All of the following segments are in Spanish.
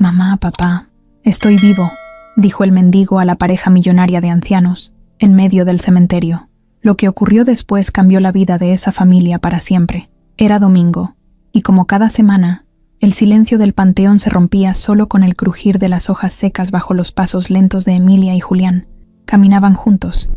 «Mamá, papá, estoy vivo», dijo el mendigo a la pareja millonaria de ancianos, en medio del cementerio. Lo que ocurrió después cambió la vida de esa familia para siempre. Era domingo, y como cada semana, el silencio del panteón se rompía solo con el crujir de las hojas secas bajo los pasos lentos de Emilia y Julián. Caminaban juntos,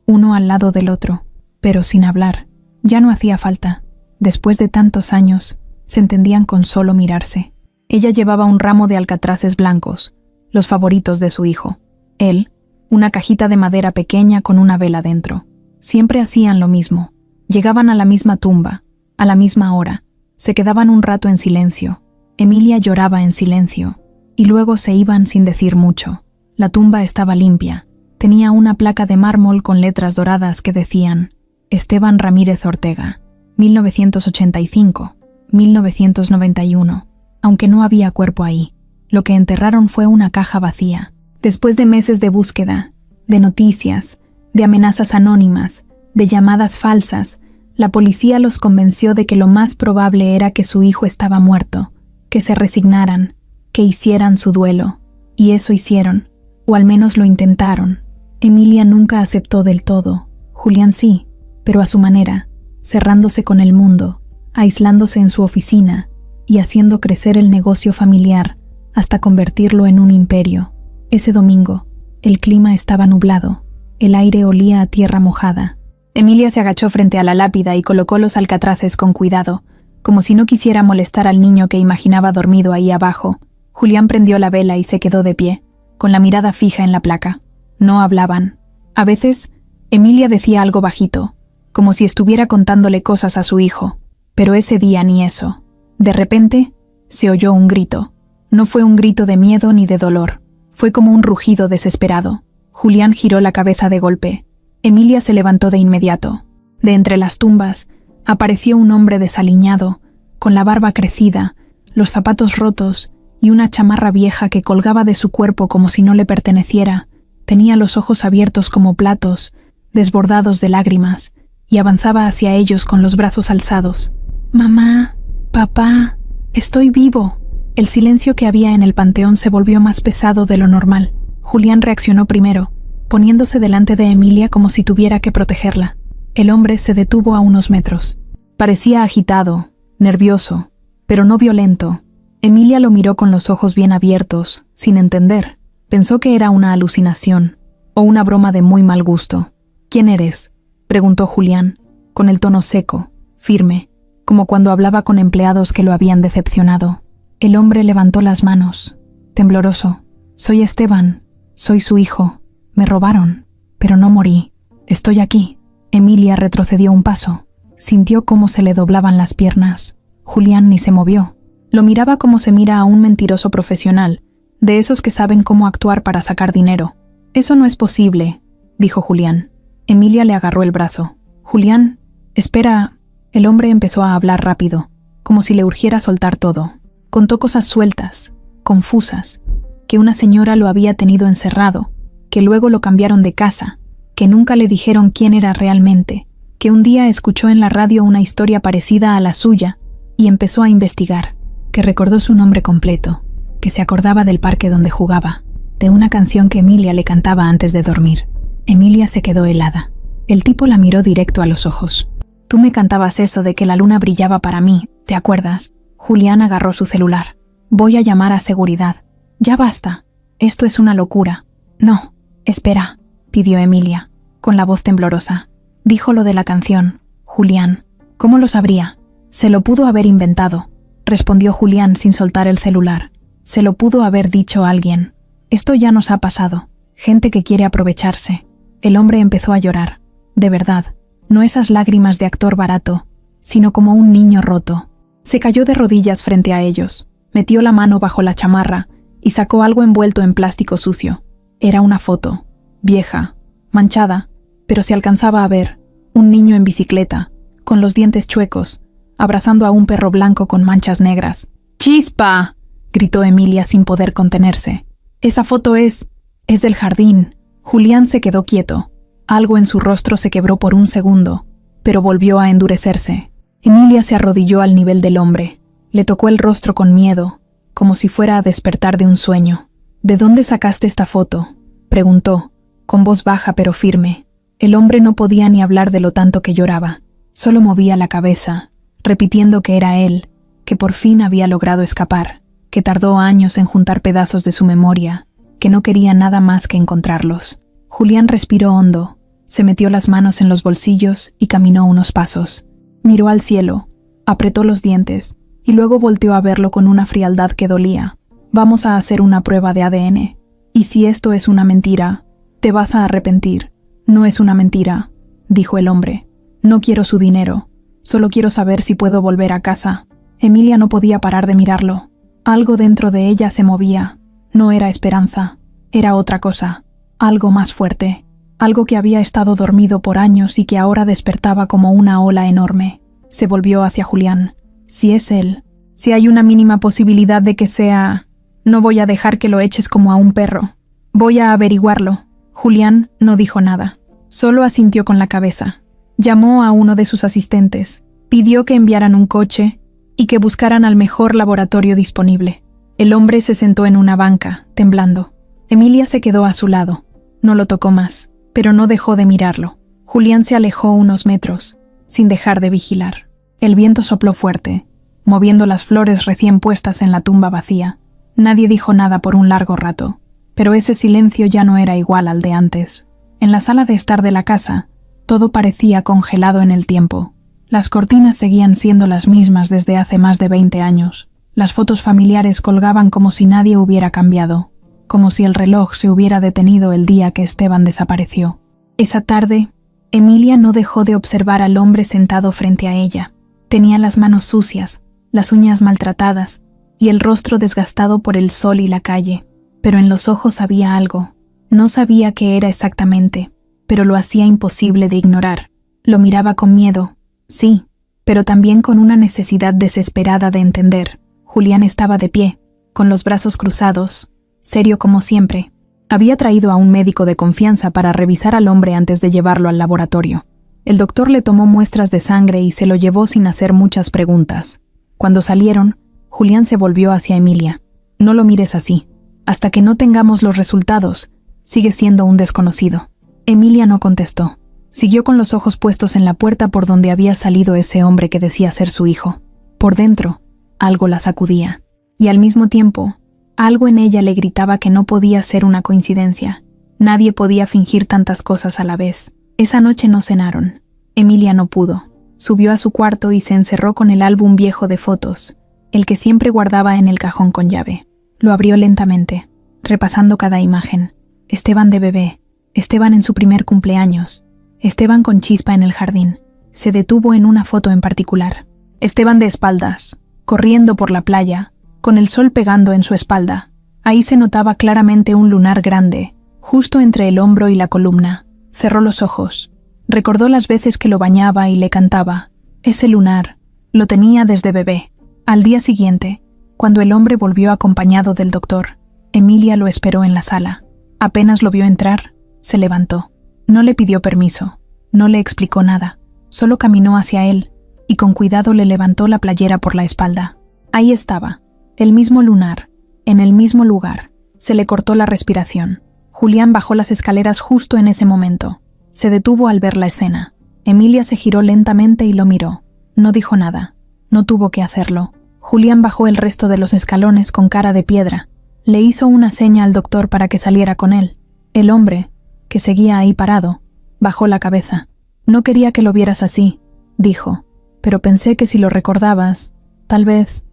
uno al lado del otro, pero sin hablar. Ya no hacía falta. Después de tantos años, se entendían con solo mirarse. Ella llevaba un ramo de alcatraces blancos, los favoritos de su hijo. Él, una cajita de madera pequeña con una vela dentro. Siempre hacían lo mismo. Llegaban a la misma tumba, a la misma hora. Se quedaban un rato en silencio. Emilia lloraba en silencio, y luego se iban sin decir mucho. La tumba estaba limpia. Tenía una placa de mármol con letras doradas que decían: Esteban Ramírez Ortega, 1985, 1991. Aunque no había cuerpo ahí, lo que enterraron fue una caja vacía. Después de meses de búsqueda, de noticias, de amenazas anónimas, de llamadas falsas, la policía los convenció de que lo más probable era que su hijo estaba muerto, que se resignaran, que hicieran su duelo. Y eso hicieron, o al menos lo intentaron. Emilia nunca aceptó del todo. Julián sí, pero a su manera, cerrándose con el mundo, aislándose en su oficina y haciendo crecer el negocio familiar hasta convertirlo en un imperio. Ese domingo, el clima estaba nublado, el aire olía a tierra mojada. Emilia se agachó frente a la lápida y colocó los alcatraces con cuidado, como si no quisiera molestar al niño que imaginaba dormido ahí abajo. Julián prendió la vela y se quedó de pie, con la mirada fija en la placa. No hablaban. A veces, Emilia decía algo bajito, como si estuviera contándole cosas a su hijo, pero ese día ni eso. De repente, se oyó un grito. No fue un grito de miedo ni de dolor, fue como un rugido desesperado. Julián giró la cabeza de golpe. Emilia se levantó de inmediato. De entre las tumbas, apareció un hombre desaliñado, con la barba crecida, los zapatos rotos y una chamarra vieja que colgaba de su cuerpo como si no le perteneciera. Tenía los ojos abiertos como platos, desbordados de lágrimas, y avanzaba hacia ellos con los brazos alzados. «Mamá, papá, estoy vivo». El silencio que había en el panteón se volvió más pesado de lo normal. Julián reaccionó primero, poniéndose delante de Emilia como si tuviera que protegerla. El hombre se detuvo a unos metros. Parecía agitado, nervioso, pero no violento. Emilia lo miró con los ojos bien abiertos, sin entender. Pensó que era una alucinación, o una broma de muy mal gusto. «¿Quién eres?», preguntó Julián, con el tono seco, firme, como cuando hablaba con empleados que lo habían decepcionado. El hombre levantó las manos, tembloroso. «Soy Esteban, soy su hijo. Me robaron, pero no morí. Estoy aquí». Emilia retrocedió un paso. Sintió cómo se le doblaban las piernas. Julián ni se movió. Lo miraba como se mira a un mentiroso profesional, de esos que saben cómo actuar para sacar dinero. «Eso no es posible», dijo Julián. Emilia le agarró el brazo. «Julián, espera». El hombre empezó a hablar rápido, como si le urgiera soltar todo. Contó cosas sueltas, confusas, que una señora lo había tenido encerrado, que luego lo cambiaron de casa, que nunca le dijeron quién era realmente, que un día escuchó en la radio una historia parecida a la suya y empezó a investigar, que recordó su nombre completo, que se acordaba del parque donde jugaba, de una canción que Emilia le cantaba antes de dormir. Emilia se quedó helada. El tipo la miró directo a los ojos. «Tú me cantabas eso de que la luna brillaba para mí, ¿te acuerdas?» Julián agarró su celular. «Voy a llamar a seguridad. Ya basta. Esto es una locura». «No, espera», pidió Emilia, con la voz temblorosa. «Dijo lo de la canción. Julián. ¿Cómo lo sabría?» «Se lo pudo haber inventado», respondió Julián sin soltar el celular. «Se lo pudo haber dicho alguien. Esto ya nos ha pasado. Gente que quiere aprovecharse». El hombre empezó a llorar. De verdad, no esas lágrimas de actor barato, sino como un niño roto. Se cayó de rodillas frente a ellos, metió la mano bajo la chamarra y sacó algo envuelto en plástico sucio. Era una foto, vieja, manchada, pero se alcanzaba a ver un niño en bicicleta, con los dientes chuecos, abrazando a un perro blanco con manchas negras. «¡Chispa!», gritó Emilia sin poder contenerse. «Esa foto es del jardín». Julián se quedó quieto. Algo en su rostro se quebró por un segundo, pero volvió a endurecerse. Emilia se arrodilló al nivel del hombre. Le tocó el rostro con miedo, como si fuera a despertar de un sueño. «¿De dónde sacaste esta foto?», preguntó, con voz baja pero firme. El hombre no podía ni hablar de lo tanto que lloraba. Solo movía la cabeza, repitiendo que era él, que por fin había logrado escapar, que tardó años en juntar pedazos de su memoria, que no quería nada más que encontrarlos. Julián respiró hondo, se metió las manos en los bolsillos y caminó unos pasos. Miró al cielo, apretó los dientes y luego volteó a verlo con una frialdad que dolía. «Vamos a hacer una prueba de ADN. Y si esto es una mentira, te vas a arrepentir». «No es una mentira», dijo el hombre. «No quiero su dinero. Solo quiero saber si puedo volver a casa». Emilia no podía parar de mirarlo. Algo dentro de ella se movía. No era esperanza. Era otra cosa. Algo más fuerte. Algo que había estado dormido por años y que ahora despertaba como una ola enorme. Se volvió hacia Julián. «Si es él, si hay una mínima posibilidad de que sea... no voy a dejar que lo eches como a un perro. Voy a averiguarlo». Julián no dijo nada. Solo asintió con la cabeza. Llamó a uno de sus asistentes. Pidió que enviaran un coche y que buscaran al mejor laboratorio disponible. El hombre se sentó en una banca, temblando. Emilia se quedó a su lado. No lo tocó más, pero no dejó de mirarlo. Julián se alejó unos metros, sin dejar de vigilar. El viento sopló fuerte, moviendo las flores recién puestas en la tumba vacía. Nadie dijo nada por un largo rato, pero ese silencio ya no era igual al de antes. En la sala de estar de la casa, todo parecía congelado en el tiempo. Las cortinas seguían siendo las mismas desde hace más de 20 años. Las fotos familiares colgaban como si nadie hubiera cambiado, como si el reloj se hubiera detenido el día que Esteban desapareció. Esa tarde, Emilia no dejó de observar al hombre sentado frente a ella. Tenía las manos sucias, las uñas maltratadas y el rostro desgastado por el sol y la calle. Pero en los ojos había algo. No sabía qué era exactamente, pero lo hacía imposible de ignorar. Lo miraba con miedo, sí, pero también con una necesidad desesperada de entender. Julián estaba de pie, con los brazos cruzados, serio como siempre. Había traído a un médico de confianza para revisar al hombre antes de llevarlo al laboratorio. El doctor le tomó muestras de sangre y se lo llevó sin hacer muchas preguntas. Cuando salieron, Julián se volvió hacia Emilia. «No lo mires así. Hasta que no tengamos los resultados, sigue siendo un desconocido». Emilia no contestó. Siguió con los ojos puestos en la puerta por donde había salido ese hombre que decía ser su hijo. Por dentro, algo la sacudía. Y al mismo tiempo, algo en ella le gritaba que no podía ser una coincidencia. Nadie podía fingir tantas cosas a la vez. Esa noche no cenaron. Emilia no pudo. Subió a su cuarto y se encerró con el álbum viejo de fotos, el que siempre guardaba en el cajón con llave. Lo abrió lentamente, repasando cada imagen. Esteban de bebé, Esteban en su primer cumpleaños, Esteban con Chispa en el jardín. Se detuvo en una foto en particular. Esteban de espaldas, corriendo por la playa, con el sol pegando en su espalda. Ahí se notaba claramente un lunar grande, justo entre el hombro y la columna. Cerró los ojos. Recordó las veces que lo bañaba y le cantaba. Ese lunar lo tenía desde bebé. Al día siguiente, cuando el hombre volvió acompañado del doctor, Emilia lo esperó en la sala. Apenas lo vio entrar, se levantó. No le pidió permiso, no le explicó nada, solo caminó hacia él y con cuidado le levantó la playera por la espalda. Ahí estaba, el mismo lunar, en el mismo lugar. Se le cortó la respiración. Julián bajó las escaleras justo en ese momento. Se detuvo al ver la escena. Emilia se giró lentamente y lo miró. No dijo nada. No tuvo que hacerlo. Julián bajó el resto de los escalones con cara de piedra. Le hizo una seña al doctor para que saliera con él. El hombre, que seguía ahí parado, bajó la cabeza. «No quería que lo vieras así», dijo, «pero pensé que si lo recordabas, tal vez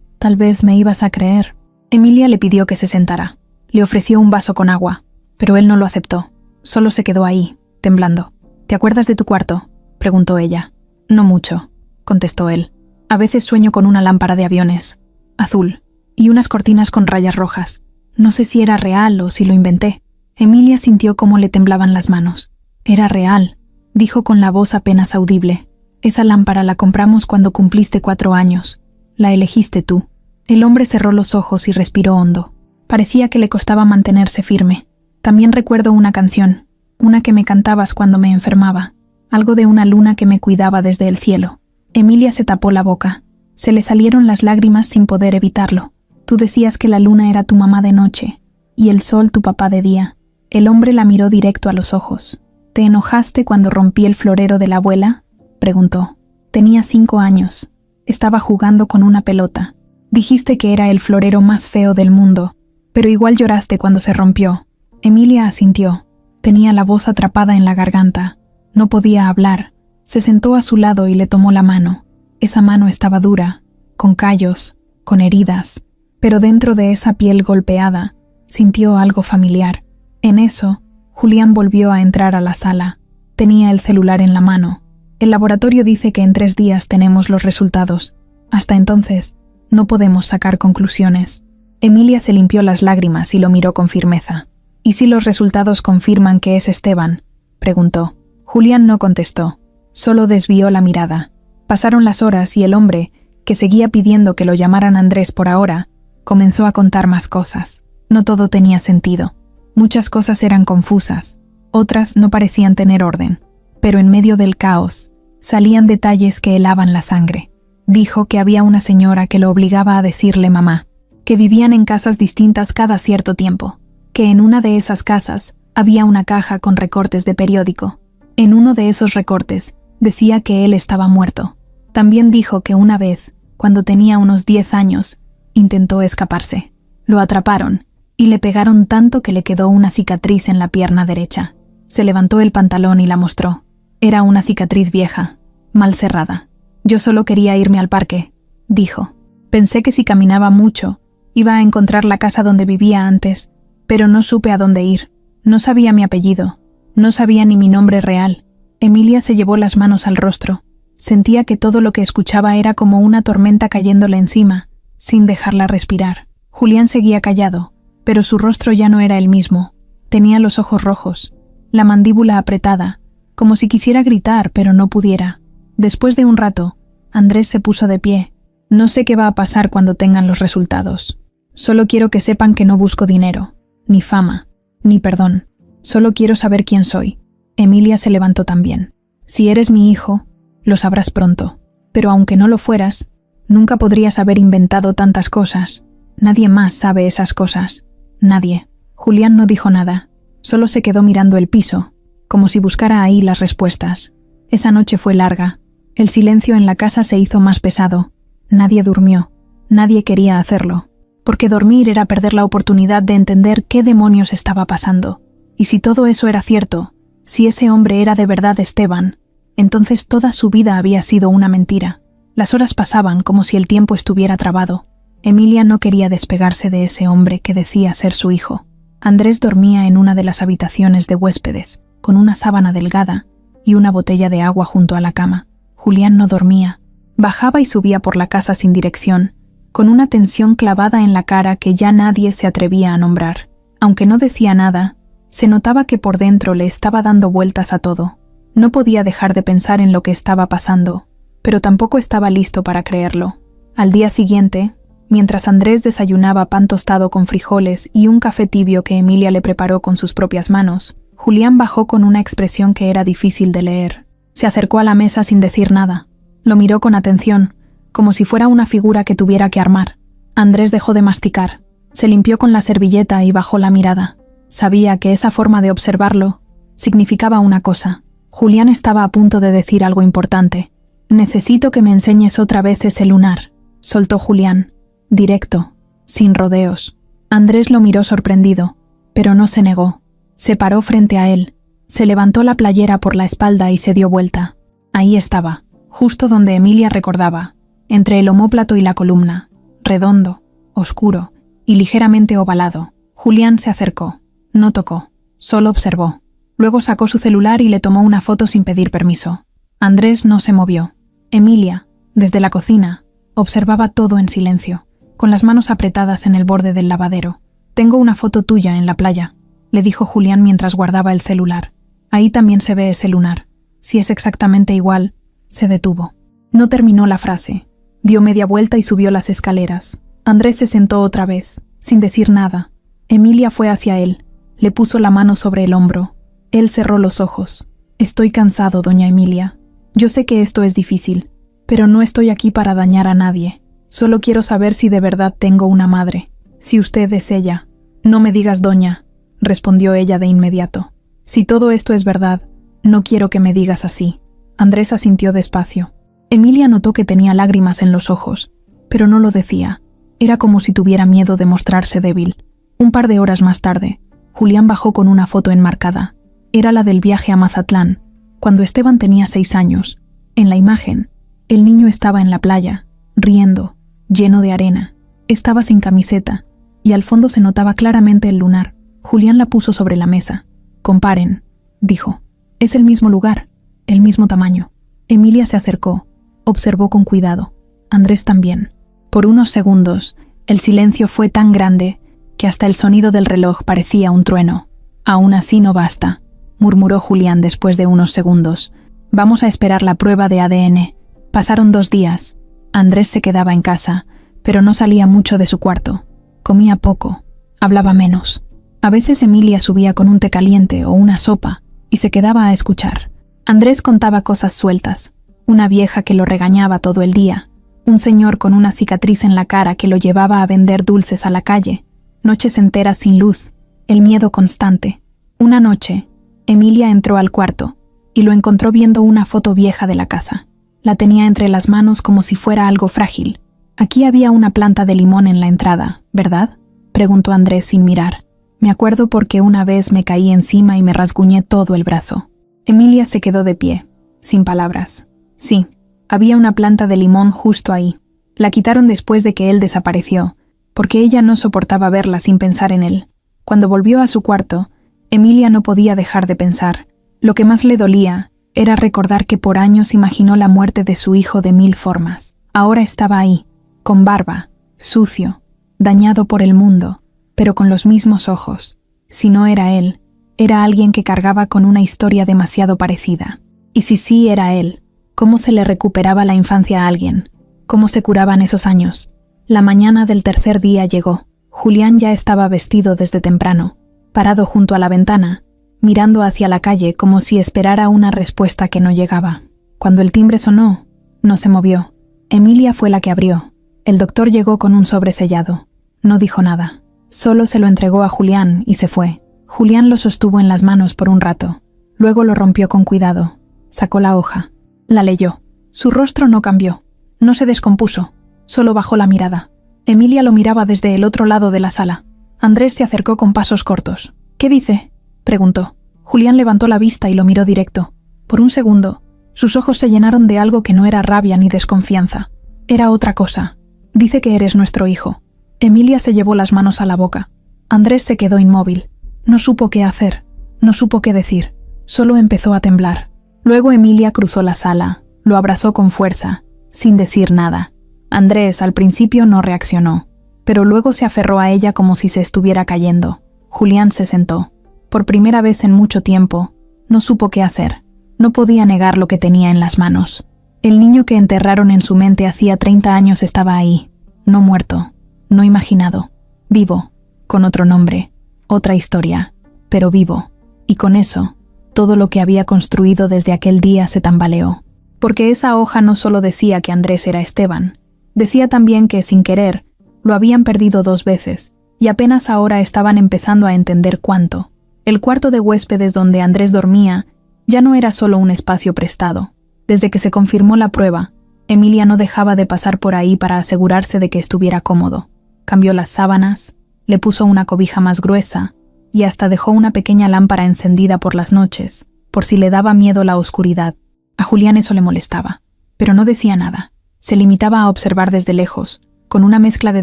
me ibas a creer». Emilia le pidió que se sentara. Le ofreció un vaso con agua, pero él no lo aceptó. Solo se quedó ahí, temblando. «¿Te acuerdas de tu cuarto?», preguntó ella. «No mucho», contestó él. «A veces sueño con una lámpara de aviones, azul, y unas cortinas con rayas rojas. No sé si era real o si lo inventé». Emilia sintió cómo le temblaban las manos. «Era real», dijo con la voz apenas audible. «Esa lámpara la compramos cuando cumpliste 4 años. La elegiste tú». El hombre cerró los ojos y respiró hondo. Parecía que le costaba mantenerse firme. «También recuerdo una canción, una que me cantabas cuando me enfermaba, algo de una luna que me cuidaba desde el cielo». Emilia se tapó la boca. Se le salieron las lágrimas sin poder evitarlo. Tú decías que la luna era tu mamá de noche y el sol tu papá de día. El hombre la miró directo a los ojos. ¿Te enojaste cuando rompí el florero de la abuela?, preguntó. Tenía 5 años. Estaba jugando con una pelota. Dijiste que era el florero más feo del mundo, pero igual lloraste cuando se rompió. Emilia asintió. Tenía la voz atrapada en la garganta. No podía hablar. Se sentó a su lado y le tomó la mano. Esa mano estaba dura, con callos, con heridas, pero dentro de esa piel golpeada, sintió algo familiar. En eso, Julián volvió a entrar a la sala. Tenía el celular en la mano. El laboratorio dice que en 3 días tenemos los resultados. Hasta entonces, no podemos sacar conclusiones. Emilia se limpió las lágrimas y lo miró con firmeza. ¿Y si los resultados confirman que es Esteban?, preguntó. Julián no contestó. Solo desvió la mirada. Pasaron las horas y el hombre, que seguía pidiendo que lo llamaran Andrés por ahora, comenzó a contar más cosas. No todo tenía sentido. Muchas cosas eran confusas, otras no parecían tener orden, pero en medio del caos salían detalles que helaban la sangre. Dijo que había una señora que lo obligaba a decirle mamá, que vivían en casas distintas cada cierto tiempo, que en una de esas casas había una caja con recortes de periódico. En uno de esos recortes decía que él estaba muerto. También dijo que una vez, cuando tenía unos 10 años, intentó escaparse. Lo atraparon y le pegaron tanto que le quedó una cicatriz en la pierna derecha. Se levantó el pantalón y la mostró. Era una cicatriz vieja, mal cerrada. Yo solo quería irme al parque, dijo. Pensé que si caminaba mucho, iba a encontrar la casa donde vivía antes, pero no supe a dónde ir. No sabía mi apellido, no sabía ni mi nombre real. Emilia se llevó las manos al rostro. Sentía que todo lo que escuchaba era como una tormenta cayéndole encima, sin dejarla respirar. Julián seguía callado, pero su rostro ya no era el mismo. Tenía los ojos rojos, la mandíbula apretada, como si quisiera gritar, pero no pudiera. Después de un rato, Andrés se puso de pie. No sé qué va a pasar cuando tengan los resultados. Solo quiero que sepan que no busco dinero, ni fama, ni perdón. Solo quiero saber quién soy. Emilia se levantó también. Si eres mi hijo, lo sabrás pronto. Pero aunque no lo fueras, nunca podrías haber inventado tantas cosas. Nadie más sabe esas cosas. Nadie. Julián no dijo nada. Solo se quedó mirando el piso, como si buscara ahí las respuestas. Esa noche fue larga. El silencio en la casa se hizo más pesado. Nadie durmió. Nadie quería hacerlo. Porque dormir era perder la oportunidad de entender qué demonios estaba pasando. Y si todo eso era cierto, si ese hombre era de verdad Esteban, entonces toda su vida había sido una mentira. Las horas pasaban como si el tiempo estuviera trabado. Emilia no quería despegarse de ese hombre que decía ser su hijo. Andrés dormía en una de las habitaciones de huéspedes, con una sábana delgada y una botella de agua junto a la cama. Julián no dormía. Bajaba y subía por la casa sin dirección, con una tensión clavada en la cara que ya nadie se atrevía a nombrar. Aunque no decía nada, se notaba que por dentro le estaba dando vueltas a todo. No podía dejar de pensar en lo que estaba pasando, pero tampoco estaba listo para creerlo. Al día siguiente, mientras Andrés desayunaba pan tostado con frijoles y un café tibio que Emilia le preparó con sus propias manos, Julián bajó con una expresión que era difícil de leer. Se acercó a la mesa sin decir nada. Lo miró con atención, como si fuera una figura que tuviera que armar. Andrés dejó de masticar. Se limpió con la servilleta y bajó la mirada. Sabía que esa forma de observarlo significaba una cosa. Julián estaba a punto de decir algo importante. «Necesito que me enseñes otra vez ese lunar», soltó Julián, directo, sin rodeos. Andrés lo miró sorprendido, pero no se negó. Se paró frente a él, se levantó la playera por la espalda y se dio vuelta. Ahí estaba, justo donde Emilia recordaba, entre el omóplato y la columna, redondo, oscuro y ligeramente ovalado. Julián se acercó, no tocó, solo observó. Luego sacó su celular y le tomó una foto sin pedir permiso. Andrés no se movió. Emilia, desde la cocina, observaba todo en silencio, con las manos apretadas en el borde del lavadero. «Tengo una foto tuya en la playa», le dijo Julián mientras guardaba el celular. «Ahí también se ve ese lunar. Si es exactamente igual». Se detuvo. No terminó la frase. Dio media vuelta y subió las escaleras. Andrés se sentó otra vez, sin decir nada. Emilia fue hacia él. Le puso la mano sobre el hombro. Él cerró los ojos. «Estoy cansado, doña Emilia. Yo sé que esto es difícil, pero no estoy aquí para dañar a nadie. Solo quiero saber si de verdad tengo una madre. Si usted es ella. No me digas doña, respondió ella de inmediato. Si todo esto es verdad, no quiero que me digas así. Andrés asintió despacio. Emilia notó que tenía lágrimas en los ojos, pero no lo decía. Era como si tuviera miedo de mostrarse débil. Un par de horas más tarde, Julián bajó con una foto enmarcada. Era la del viaje a Mazatlán, cuando Esteban tenía 6 años. En la imagen, el niño estaba en la playa, riendo, lleno de arena. Estaba sin camiseta, y al fondo se notaba claramente el lunar. Julián la puso sobre la mesa. Comparen, dijo. Es el mismo lugar, el mismo tamaño. Emilia se acercó, observó con cuidado. Andrés también. Por unos segundos, el silencio fue tan grande que hasta el sonido del reloj parecía un trueno. Aún así no basta, murmuró Julián después de unos segundos. Vamos a esperar la prueba de ADN. Pasaron 2 días. Andrés se quedaba en casa, pero no salía mucho de su cuarto. Comía poco, hablaba menos. A veces Emilia subía con un té caliente o una sopa y se quedaba a escuchar. Andrés contaba cosas sueltas. Una vieja que lo regañaba todo el día. Un señor con una cicatriz en la cara que lo llevaba a vender dulces a la calle. Noches enteras sin luz. El miedo constante. Una noche, Emilia entró al cuarto y lo encontró viendo una foto vieja de la casa. La tenía entre las manos como si fuera algo frágil. Aquí había una planta de limón en la entrada, ¿verdad?, preguntó Andrés sin mirar. Me acuerdo porque una vez me caí encima y me rasguñé todo el brazo. Emilia se quedó de pie, sin palabras. Sí, había una planta de limón justo ahí. La quitaron después de que él desapareció, porque ella no soportaba verla sin pensar en él. Cuando volvió a su cuarto, Emilia no podía dejar de pensar. Lo que más le dolía era recordar que por años imaginó la muerte de su hijo de 1000 formas. Ahora estaba ahí, con barba, sucio, dañado por el mundo, pero con los mismos ojos. Si no era él, era alguien que cargaba con una historia demasiado parecida. Y si sí era él, ¿cómo se le recuperaba la infancia a alguien? ¿Cómo se curaban esos años? La mañana del tercer día llegó. Julián ya estaba vestido desde temprano, parado junto a la ventana, mirando hacia la calle como si esperara una respuesta que no llegaba. Cuando el timbre sonó, no se movió. Emilia fue la que abrió. El doctor llegó con un sobre sellado. No dijo nada. Solo se lo entregó a Julián y se fue. Julián lo sostuvo en las manos por un rato. Luego lo rompió con cuidado. Sacó la hoja. La leyó. Su rostro no cambió. No se descompuso. Solo bajó la mirada. Emilia lo miraba desde el otro lado de la sala. Andrés se acercó con pasos cortos. ¿Qué dice?, preguntó. Julián levantó la vista y lo miró directo. Por un segundo, sus ojos se llenaron de algo que no era rabia ni desconfianza. Era otra cosa. Dice que eres nuestro hijo. Emilia se llevó las manos a la boca. Andrés se quedó inmóvil. No supo qué hacer. No supo qué decir. Solo empezó a temblar. Luego Emilia cruzó la sala. Lo abrazó con fuerza, sin decir nada. Andrés al principio no reaccionó, pero luego se aferró a ella como si se estuviera cayendo. Julián se sentó. Por primera vez en mucho tiempo, no supo qué hacer. No podía negar lo que tenía en las manos. El niño que enterraron en su mente hacía 30 años estaba ahí, no muerto, no imaginado, vivo, con otro nombre, otra historia, pero vivo. Y con eso, todo lo que había construido desde aquel día se tambaleó. Porque esa hoja no solo decía que Andrés era Esteban, decía también que, sin querer, lo habían perdido 2 veces, y apenas ahora estaban empezando a entender cuánto. El cuarto de huéspedes donde Andrés dormía ya no era solo un espacio prestado. Desde que se confirmó la prueba, Emilia no dejaba de pasar por ahí para asegurarse de que estuviera cómodo. Cambió las sábanas, le puso una cobija más gruesa y hasta dejó una pequeña lámpara encendida por las noches, por si le daba miedo la oscuridad. A Julián eso le molestaba, pero no decía nada. Se limitaba a observar desde lejos, con una mezcla de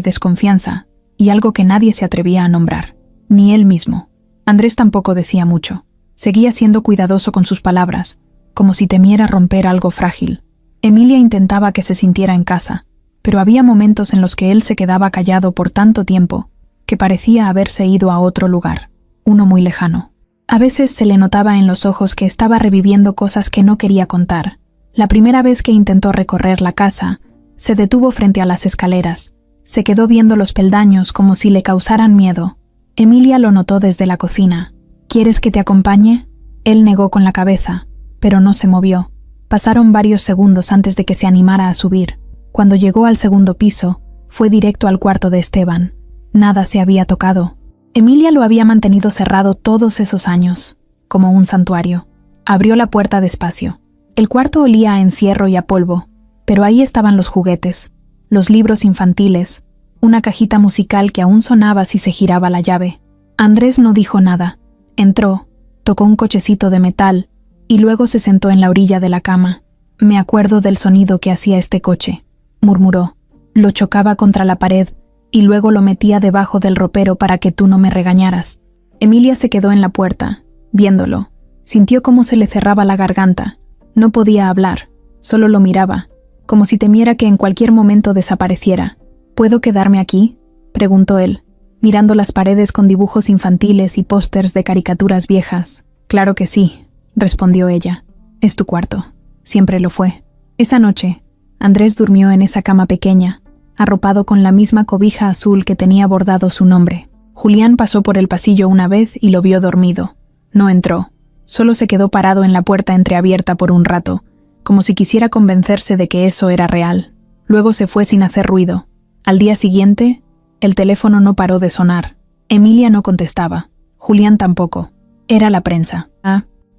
desconfianza y algo que nadie se atrevía a nombrar, ni él mismo. Andrés tampoco decía mucho. Seguía siendo cuidadoso con sus palabras, como si temiera romper algo frágil. Emilia intentaba que se sintiera en casa, pero había momentos en los que él se quedaba callado por tanto tiempo que parecía haberse ido a otro lugar, uno muy lejano. A veces se le notaba en los ojos que estaba reviviendo cosas que no quería contar. La primera vez que intentó recorrer la casa, se detuvo frente a las escaleras. Se quedó viendo los peldaños como si le causaran miedo. Emilia lo notó desde la cocina. ¿Quieres que te acompañe? Él negó con la cabeza, pero no se movió. Pasaron varios segundos antes de que se animara a subir. Cuando llegó al segundo piso, fue directo al cuarto de Esteban. Nada se había tocado. Emilia lo había mantenido cerrado todos esos años, como un santuario. Abrió la puerta despacio. El cuarto olía a encierro y a polvo, pero ahí estaban los juguetes, los libros infantiles, una cajita musical que aún sonaba si se giraba la llave. Andrés no dijo nada. Entró, tocó un cochecito de metal y luego se sentó en la orilla de la cama. «Me acuerdo del sonido que hacía este coche», murmuró. «Lo chocaba contra la pared y luego lo metía debajo del ropero para que tú no me regañaras». Emilia se quedó en la puerta, viéndolo. Sintió cómo se le cerraba la garganta. No podía hablar, solo lo miraba, como si temiera que en cualquier momento desapareciera. «¿Puedo quedarme aquí?», preguntó él, mirando las paredes con dibujos infantiles y pósters de caricaturas viejas. «Claro que sí», respondió ella. «Es tu cuarto. Siempre lo fue». Esa noche, Andrés durmió en esa cama pequeña, arropado con la misma cobija azul que tenía bordado su nombre. Julián pasó por el pasillo una vez y lo vio dormido. No entró. Solo se quedó parado en la puerta entreabierta por un rato, como si quisiera convencerse de que eso era real. Luego se fue sin hacer ruido. Al día siguiente, el teléfono no paró de sonar. Emilia no contestaba. Julián tampoco. Era la prensa.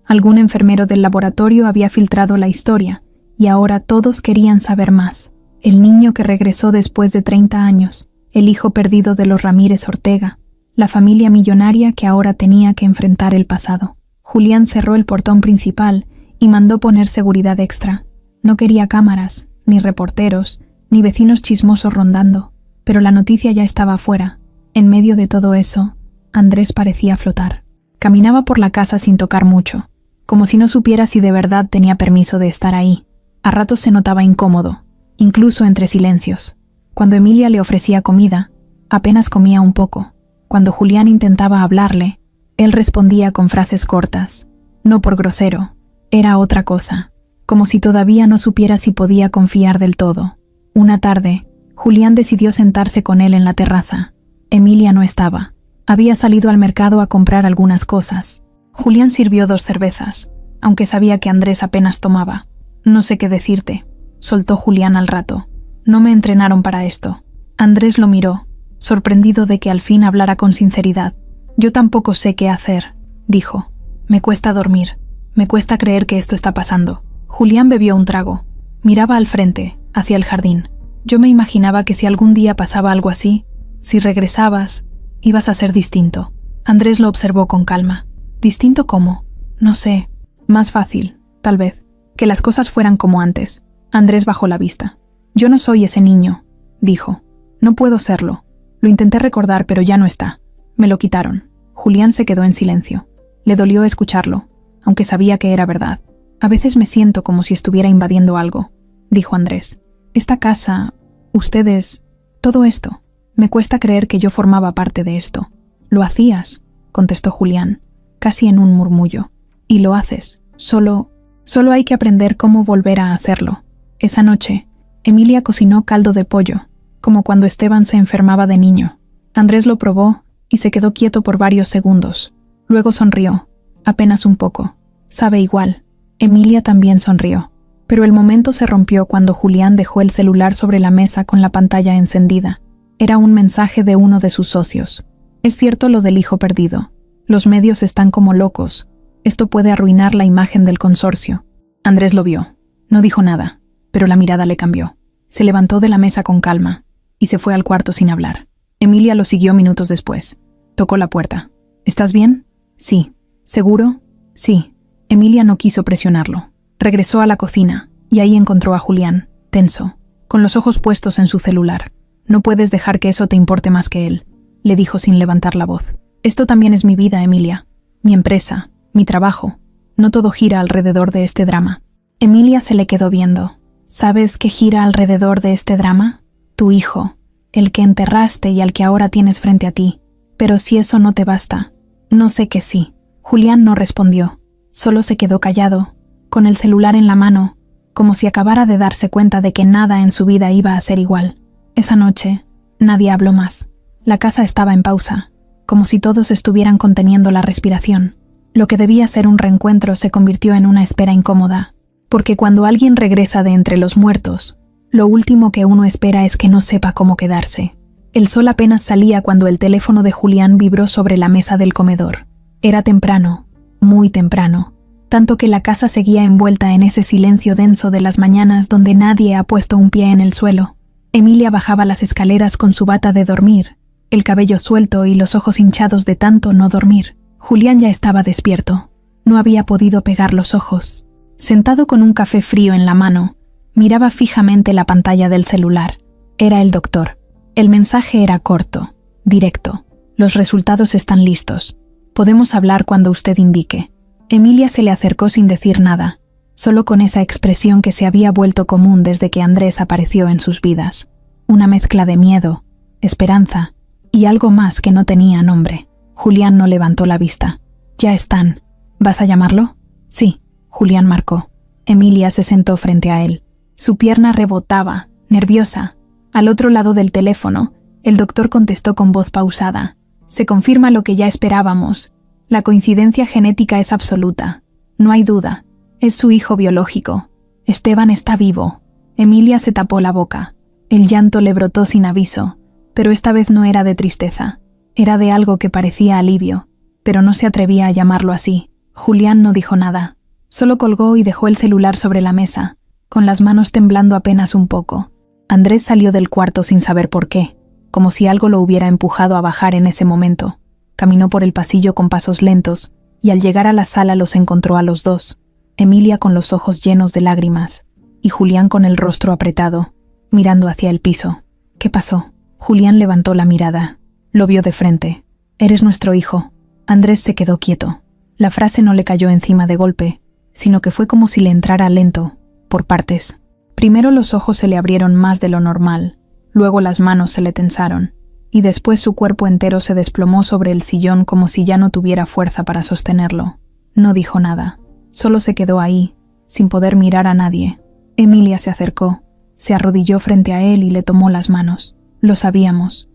Algún enfermero del laboratorio había filtrado la historia, y ahora todos querían saber más. El niño que regresó después de 30 años, el hijo perdido de los Ramírez Ortega, la familia millonaria que ahora tenía que enfrentar el pasado. Julián cerró el portón principal y mandó poner seguridad extra. No quería cámaras, ni reporteros, ni vecinos chismosos rondando, pero la noticia ya estaba afuera. En medio de todo eso, Andrés parecía flotar. Caminaba por la casa sin tocar mucho, como si no supiera si de verdad tenía permiso de estar ahí. A ratos se notaba incómodo, incluso entre silencios. Cuando Emilia le ofrecía comida, apenas comía un poco. Cuando Julián intentaba hablarle, él respondía con frases cortas. No por grosero, era otra cosa, como si todavía no supiera si podía confiar del todo. Una tarde, Julián decidió sentarse con él en la terraza. Emilia no estaba. Había salido al mercado a comprar algunas cosas. Julián sirvió 2 cervezas, aunque sabía que Andrés apenas tomaba. «No sé qué decirte», soltó Julián al rato. «No me entrenaron para esto». Andrés lo miró, sorprendido de que al fin hablara con sinceridad. «Yo tampoco sé qué hacer», dijo. «Me cuesta dormir. Me cuesta creer que esto está pasando». Julián bebió un trago. Miraba al frente, hacia el jardín. «Yo me imaginaba que si algún día pasaba algo así, si regresabas, ibas a ser distinto». Andrés lo observó con calma. «¿Distinto cómo? No sé. Más fácil, tal vez. Que las cosas fueran como antes». Andrés bajó la vista. «Yo no soy ese niño», dijo. «No puedo serlo. Lo intenté recordar, pero ya no está. Me lo quitaron». Julián se quedó en silencio. Le dolió escucharlo, aunque sabía que era verdad. «A veces me siento como si estuviera invadiendo algo», dijo Andrés. «Esta casa, ustedes, todo esto. Me cuesta creer que yo formaba parte de esto». «Lo hacías», contestó Julián, casi en un murmullo. «Y lo haces. Solo hay que aprender cómo volver a hacerlo». Esa noche, Emilia cocinó caldo de pollo, como cuando Esteban se enfermaba de niño. Andrés lo probó y se quedó quieto por varios segundos. Luego sonrió, apenas un poco. «Sabe igual». Emilia también sonrió. Pero el momento se rompió cuando Julián dejó el celular sobre la mesa con la pantalla encendida. Era un mensaje de uno de sus socios. «Es cierto lo del hijo perdido. Los medios están como locos. Esto puede arruinar la imagen del consorcio». Andrés lo vio. No dijo nada, pero la mirada le cambió. Se levantó de la mesa con calma y se fue al cuarto sin hablar. Emilia lo siguió minutos después. Tocó la puerta. «¿Estás bien?» «Sí». «¿Seguro?» «Sí». Emilia no quiso presionarlo. Regresó a la cocina y ahí encontró a Julián, tenso, con los ojos puestos en su celular. «No puedes dejar que eso te importe más que él», le dijo sin levantar la voz. «Esto también es mi vida, Emilia. Mi empresa, mi trabajo. No todo gira alrededor de este drama». Emilia se le quedó viendo. «¿Sabes qué gira alrededor de este drama? Tu hijo, el que enterraste y al que ahora tienes frente a ti. Pero si eso no te basta, no sé qué sí». Julián no respondió. Solo se quedó callado, con el celular en la mano, como si acabara de darse cuenta de que nada en su vida iba a ser igual. Esa noche, nadie habló más. La casa estaba en pausa, como si todos estuvieran conteniendo la respiración. Lo que debía ser un reencuentro se convirtió en una espera incómoda, porque cuando alguien regresa de entre los muertos, Lo último que uno espera es que no sepa cómo quedarse. El sol apenas salía cuando el teléfono de Julián vibró sobre la mesa del comedor. Era temprano, muy temprano, tanto que la casa seguía envuelta en ese silencio denso de las mañanas donde nadie ha puesto un pie en el suelo. Emilia bajaba las escaleras con su bata de dormir, el cabello suelto y los ojos hinchados de tanto no dormir. Julián ya estaba despierto. No había podido pegar los ojos. Sentado con un café frío en la mano, miraba fijamente la pantalla del celular. Era el doctor. El mensaje era corto, directo. Los resultados están listos. Podemos hablar cuando usted indique. Emilia se le acercó sin decir nada, solo con esa expresión que se había vuelto común desde que Andrés apareció en sus vidas. Una mezcla de miedo, esperanza y algo más que no tenía nombre. Julián no levantó la vista. Ya están. ¿Vas a llamarlo? Sí, Julián marcó. Emilia se sentó frente a él. Su pierna rebotaba, nerviosa. Al otro lado del teléfono, el doctor contestó con voz pausada. Se confirma lo que ya esperábamos. La coincidencia genética es absoluta. No hay duda. Es su hijo biológico. Esteban está vivo. Emilia se tapó la boca. El llanto le brotó sin aviso, pero esta vez no era de tristeza. Era de algo que parecía alivio, pero no se atrevía a llamarlo así. Julián no dijo nada. Solo colgó y dejó el celular sobre la mesa, con las manos temblando apenas un poco. Andrés salió del cuarto sin saber por qué, como si algo lo hubiera empujado a bajar en ese momento. Caminó por el pasillo con pasos lentos, y al llegar a la sala los encontró a los dos, Emilia con los ojos llenos de lágrimas, y Julián con el rostro apretado, mirando hacia el piso. ¿Qué pasó? Julián levantó la mirada. Lo vio de frente. «Eres nuestro hijo». Andrés se quedó quieto. La frase no le cayó encima de golpe, sino que fue como si le entrara lento, por partes. Primero los ojos se le abrieron más de lo normal, luego las manos se le tensaron, y después su cuerpo entero se desplomó sobre el sillón como si ya no tuviera fuerza para sostenerlo. No dijo nada, solo se quedó ahí, sin poder mirar a nadie. Emilia se acercó, se arrodilló frente a él y le tomó las manos. Lo sabíamos,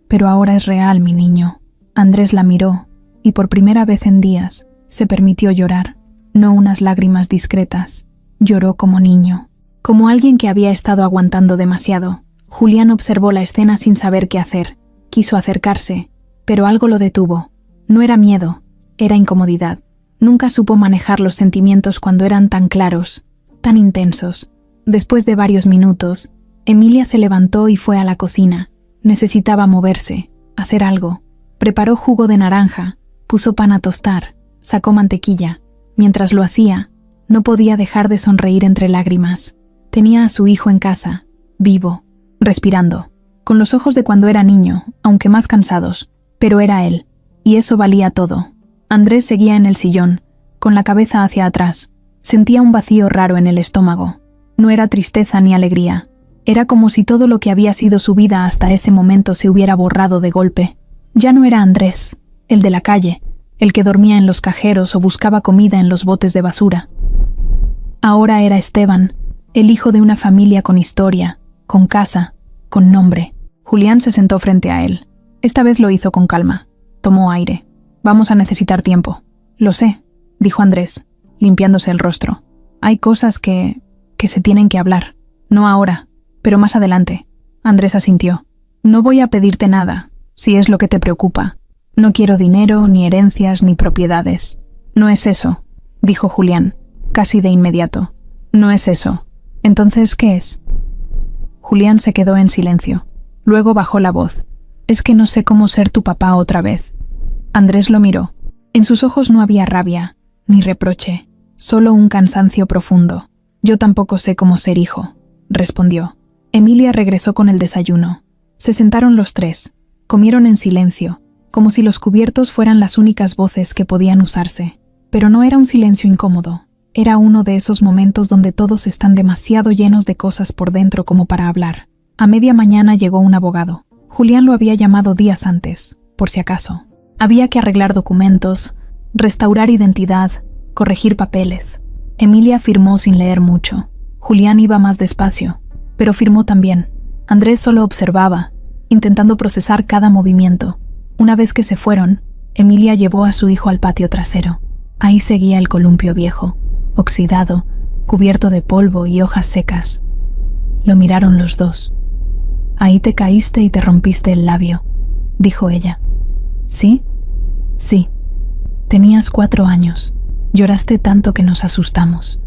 pero ahora es real, mi niño. Andrés la miró, y por primera vez en días, se permitió llorar, no unas lágrimas discretas. Lloró como niño, como alguien que había estado aguantando demasiado. Julián observó la escena sin saber qué hacer. Quiso acercarse, pero algo lo detuvo. No era miedo, era incomodidad. Nunca supo manejar los sentimientos cuando eran tan claros, tan intensos. Después de varios minutos, Emilia se levantó y fue a la cocina. Necesitaba moverse, hacer algo. Preparó jugo de naranja, puso pan a tostar, sacó mantequilla. Mientras lo hacía, no podía dejar de sonreír entre lágrimas. Tenía a su hijo en casa, vivo, respirando, con los ojos de cuando era niño, aunque más cansados, pero era él, y eso valía todo. Andrés seguía en el sillón, con la cabeza hacia atrás. Sentía un vacío raro en el estómago. No era tristeza ni alegría. Era como si todo lo que había sido su vida hasta ese momento se hubiera borrado de golpe. Ya no era Andrés, el de la calle, el que dormía en los cajeros o buscaba comida en los botes de basura. Ahora era Esteban, el hijo de una familia con historia, con casa, con nombre. Julián se sentó frente a él. Esta vez lo hizo con calma. Tomó aire. «Vamos a necesitar tiempo». «Lo sé», dijo Andrés, limpiándose el rostro. «Hay cosas que se tienen que hablar. No ahora, pero más adelante». Andrés asintió. «No voy a pedirte nada, si es lo que te preocupa. No quiero dinero, ni herencias, ni propiedades». «No es eso», dijo Julián, casi de inmediato. «No es eso. Entonces, ¿qué es?» Julián se quedó en silencio. Luego bajó la voz. «Es que no sé cómo ser tu papá otra vez». Andrés lo miró. En sus ojos no había rabia, ni reproche, solo un cansancio profundo. «Yo tampoco sé cómo ser hijo», respondió. Emilia regresó con el desayuno. Se sentaron los tres. Comieron en silencio, como si los cubiertos fueran las únicas voces que podían usarse. Pero no era un silencio incómodo. Era uno de esos momentos donde todos están demasiado llenos de cosas por dentro como para hablar. A media mañana llegó un abogado. Julián lo había llamado días antes, por si acaso. Había que arreglar documentos, restaurar identidad, corregir papeles. Emilia firmó sin leer mucho. Julián iba más despacio, pero firmó también. Andrés solo observaba, intentando procesar cada movimiento. Una vez que se fueron, Emilia llevó a su hijo al patio trasero. Ahí seguía el columpio viejo, oxidado, cubierto de polvo y hojas secas. Lo miraron los dos. «Ahí te caíste y te rompiste el labio», dijo ella. «¿Sí?» «Sí. Tenías 4 años. Lloraste tanto que nos asustamos».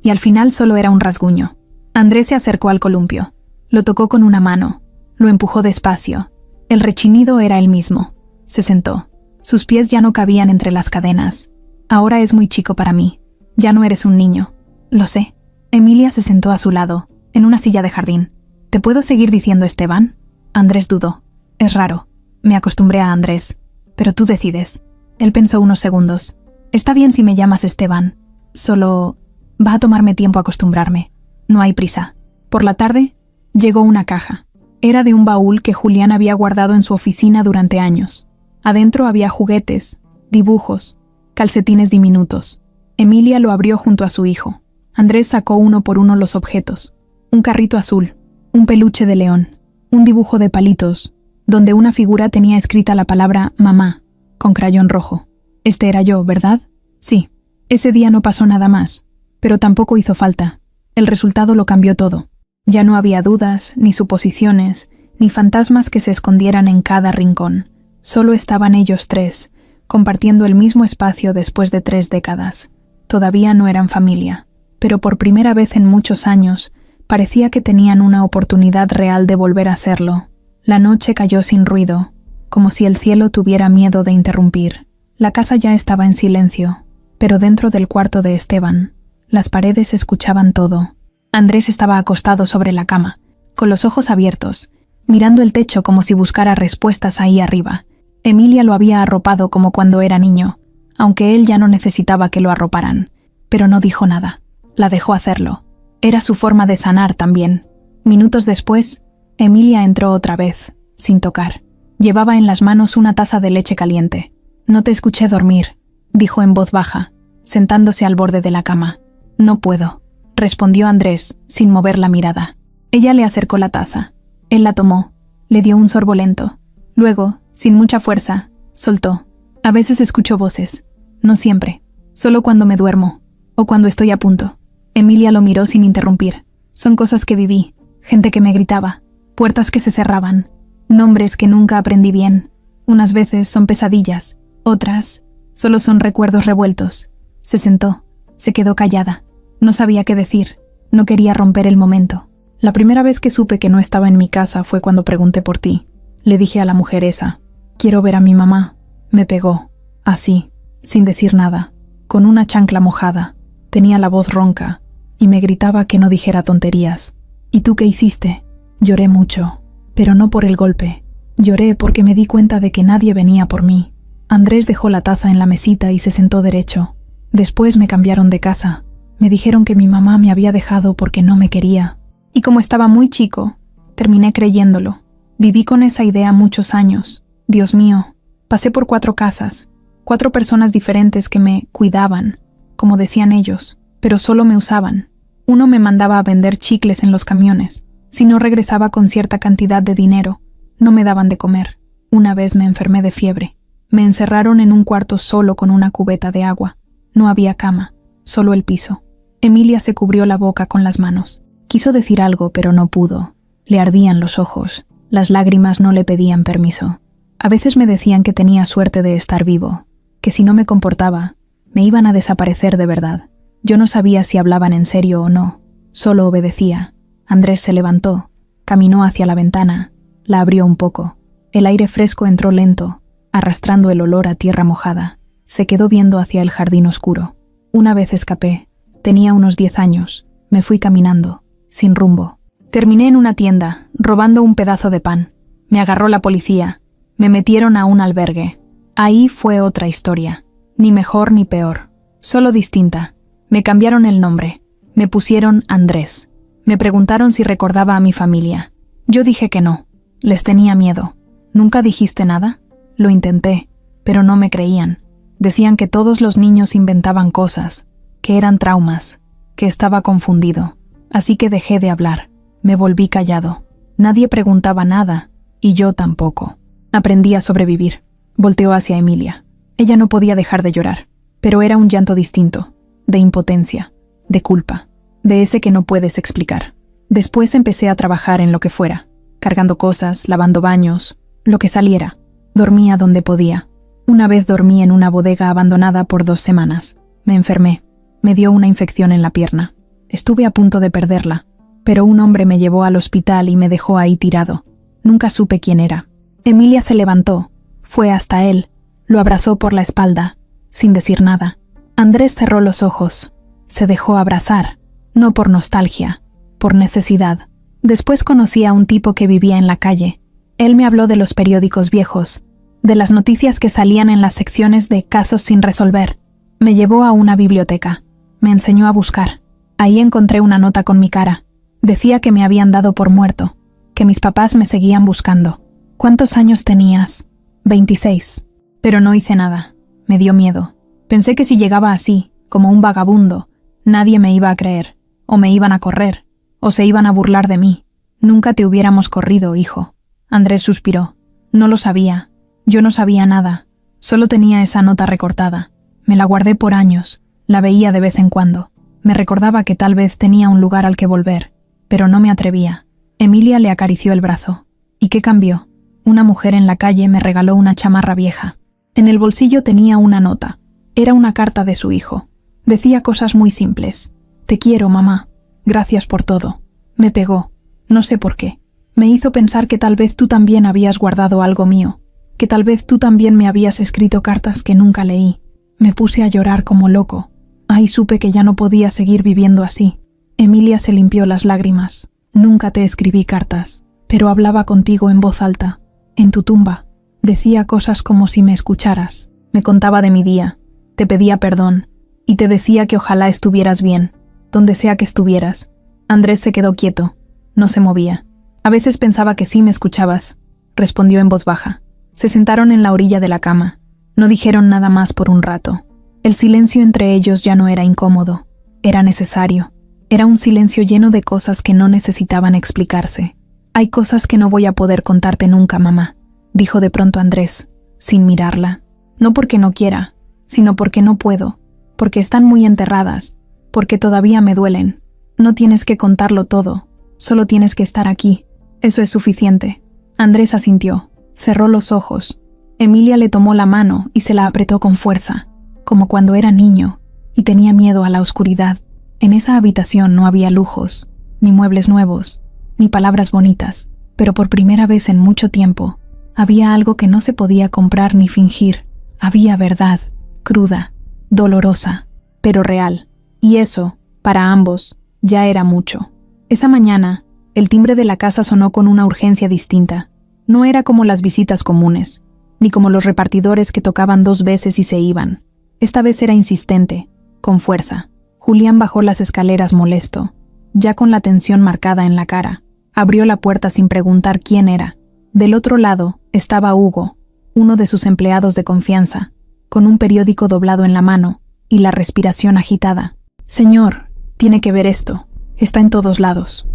Y al final solo era un rasguño. Andrés se acercó al columpio. Lo tocó con una mano. Lo empujó despacio. El rechinido era el mismo. Se sentó. Sus pies ya no cabían entre las cadenas. «Ahora es muy chico para mí. Ya no eres un niño». «Lo sé». Emilia se sentó a su lado, en una silla de jardín. «¿Te puedo seguir diciendo Esteban?» Andrés dudó. «Es raro. Me acostumbré a Andrés. Pero tú decides». Él pensó unos segundos. «Está bien si me llamas Esteban. Solo va a tomarme tiempo acostumbrarme. No hay prisa». Por la tarde, llegó una caja. Era de un baúl que Julián había guardado en su oficina durante años. Adentro había juguetes, dibujos, calcetines diminutos. Emilia lo abrió junto a su hijo. Andrés sacó uno por uno los objetos. Un carrito azul, un peluche de león, un dibujo de palitos, donde una figura tenía escrita la palabra mamá, con crayón rojo. «Este era yo, ¿verdad?» «Sí». Ese día no pasó nada más, pero tampoco hizo falta. El resultado lo cambió todo. Ya no había dudas, ni suposiciones, ni fantasmas que se escondieran en cada rincón. Solo estaban ellos tres, compartiendo el mismo espacio después de 3 décadas. Todavía no eran familia, pero por primera vez en muchos años parecía que tenían una oportunidad real de volver a serlo. La noche cayó sin ruido, como si el cielo tuviera miedo de interrumpir. La casa ya estaba en silencio, pero dentro del cuarto de Esteban, las paredes escuchaban todo. Andrés estaba acostado sobre la cama, con los ojos abiertos, mirando el techo como si buscara respuestas ahí arriba. Emilia lo había arropado como cuando era niño, aunque él ya no necesitaba que lo arroparan, pero no dijo nada. La dejó hacerlo. Era su forma de sanar también. Minutos después, Emilia entró otra vez, sin tocar. Llevaba en las manos una taza de leche caliente. «No te escuché dormir», dijo en voz baja, sentándose al borde de la cama. «No puedo», respondió Andrés, sin mover la mirada. Ella le acercó la taza. Él la tomó, le dio un sorbo lento. Luego, sin mucha fuerza, soltó. «A veces escucho voces. No siempre. Solo cuando me duermo. O cuando estoy a punto». Emilia lo miró sin interrumpir. «Son cosas que viví. Gente que me gritaba. Puertas que se cerraban. Nombres que nunca aprendí bien. Unas veces son pesadillas. Otras solo son recuerdos revueltos». Se sentó. Se quedó callada. No sabía qué decir. No quería romper el momento. «La primera vez que supe que no estaba en mi casa fue cuando pregunté por ti. Le dije a la mujer esa. Quiero ver a mi mamá». Me pegó. Así, sin decir nada. Con una chancla mojada. Tenía la voz ronca. Y me gritaba que no dijera tonterías. «¿Y tú qué hiciste?» Lloré mucho. Pero no por el golpe. Lloré porque me di cuenta de que nadie venía por mí. Andrés dejó la taza en la mesita y se sentó derecho. Después me cambiaron de casa. Me dijeron que mi mamá me había dejado porque no me quería. Y como estaba muy chico, terminé creyéndolo. Viví con esa idea muchos años. Dios mío, pasé por 4 casas, 4 personas diferentes que me cuidaban, como decían ellos, pero solo me usaban. Uno me mandaba a vender chicles en los camiones. Si no regresaba con cierta cantidad de dinero, no me daban de comer. Una vez me enfermé de fiebre. Me encerraron en un cuarto solo con una cubeta de agua. No había cama, solo el piso. Emilia se cubrió la boca con las manos. Quiso decir algo, pero no pudo. Le ardían los ojos. Las lágrimas no le pedían permiso. A veces me decían que tenía suerte de estar vivo, que si no me comportaba, me iban a desaparecer de verdad. Yo no sabía si hablaban en serio o no. Solo obedecía. Andrés se levantó, caminó hacia la ventana, la abrió un poco. El aire fresco entró lento, arrastrando el olor a tierra mojada. Se quedó viendo hacia el jardín oscuro. Una vez escapé. Tenía unos 10 años. Me fui caminando, sin rumbo. Terminé en una tienda, robando un pedazo de pan. Me agarró la policía. Me metieron a un albergue. Ahí fue otra historia. Ni mejor ni peor. Solo distinta. Me cambiaron el nombre. Me pusieron Andrés. Me preguntaron si recordaba a mi familia. Yo dije que no. Les tenía miedo. ¿Nunca dijiste nada? Lo intenté, pero no me creían. Decían que todos los niños inventaban cosas, que eran traumas, que estaba confundido. Así que dejé de hablar. Me volví callado. Nadie preguntaba nada, y yo tampoco. Aprendí a sobrevivir. Volteó hacia Emilia. Ella no podía dejar de llorar, pero era un llanto distinto, de impotencia, de culpa, de ese que no puedes explicar. Después empecé a trabajar en lo que fuera, cargando cosas, lavando baños, lo que saliera. Dormía donde podía. Una vez dormí en una bodega abandonada por 2 semanas. Me enfermé. Me dio una infección en la pierna. Estuve a punto de perderla, pero un hombre me llevó al hospital y me dejó ahí tirado. Nunca supe quién era. Emilia se levantó, fue hasta él, lo abrazó por la espalda, sin decir nada. Andrés cerró los ojos. Se dejó abrazar, no por nostalgia, por necesidad. Después conocí a un tipo que vivía en la calle. Él me habló de los periódicos viejos, de las noticias que salían en las secciones de casos sin resolver. Me llevó a una biblioteca. Me enseñó a buscar. Ahí encontré una nota con mi cara. Decía que me habían dado por muerto, que mis papás me seguían buscando. ¿Cuántos años tenías? 26. Pero no hice nada. Me dio miedo. Pensé que si llegaba así, como un vagabundo, nadie me iba a creer, o me iban a correr, o se iban a burlar de mí. Nunca te hubiéramos corrido, hijo. Andrés suspiró. No lo sabía. Yo no sabía nada. Solo tenía esa nota recortada. Me la guardé por años. La veía de vez en cuando. Me recordaba que tal vez tenía un lugar al que volver, pero no me atrevía. Emilia le acarició el brazo. ¿Y qué cambió? Una mujer en la calle me regaló una chamarra vieja. En el bolsillo tenía una nota. Era una carta de su hijo. Decía cosas muy simples. Te quiero, mamá. Gracias por todo. Me pegó. No sé por qué. Me hizo pensar que tal vez tú también habías guardado algo mío, que tal vez tú también me habías escrito cartas que nunca leí. Me puse a llorar como loco. Ahí supe que ya no podía seguir viviendo así. Emilia se limpió las lágrimas. Nunca te escribí cartas, pero hablaba contigo en voz alta, en tu tumba. Decía cosas como si me escucharas. Me contaba de mi día. Te pedía perdón. Y te decía que ojalá estuvieras bien, donde sea que estuvieras. Andrés se quedó quieto. No se movía. A veces pensaba que sí me escuchabas, respondió en voz baja. Se sentaron en la orilla de la cama. No dijeron nada más por un rato. El silencio entre ellos ya no era incómodo. Era necesario. Era un silencio lleno de cosas que no necesitaban explicarse. Hay cosas que no voy a poder contarte nunca, mamá, dijo de pronto Andrés, sin mirarla. No porque no quiera, sino porque no puedo, porque están muy enterradas, porque todavía me duelen. No tienes que contarlo todo, solo tienes que estar aquí. Eso es suficiente. Andrés asintió, cerró los ojos. Emilia le tomó la mano y se la apretó con fuerza, como cuando era niño, y tenía miedo a la oscuridad. En esa habitación no había lujos, ni muebles nuevos, ni palabras bonitas, pero por primera vez en mucho tiempo, había algo que no se podía comprar ni fingir. Había verdad, cruda, dolorosa, pero real. Y eso, para ambos, ya era mucho. Esa mañana, el timbre de la casa sonó con una urgencia distinta. No era como las visitas comunes, ni como los repartidores que tocaban 2 veces y se iban. Esta vez era insistente, con fuerza. Julián bajó las escaleras molesto, ya con la tensión marcada en la cara. Abrió la puerta sin preguntar quién era. Del otro lado estaba Hugo, uno de sus empleados de confianza, con un periódico doblado en la mano y la respiración agitada. «Señor, tiene que ver esto. Está en todos lados».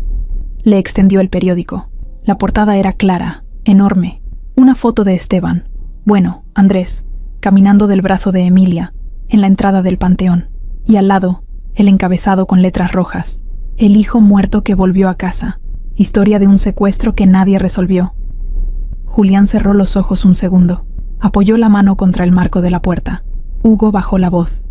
Le extendió el periódico. La portada era clara, enorme. Una foto de Esteban. Bueno, Andrés, caminando del brazo de Emilia, en la entrada del panteón. Y al lado, el encabezado con letras rojas. El hijo muerto que volvió a casa. Historia de un secuestro que nadie resolvió. Julián cerró los ojos un segundo. Apoyó la mano contra el marco de la puerta. Hugo bajó la voz.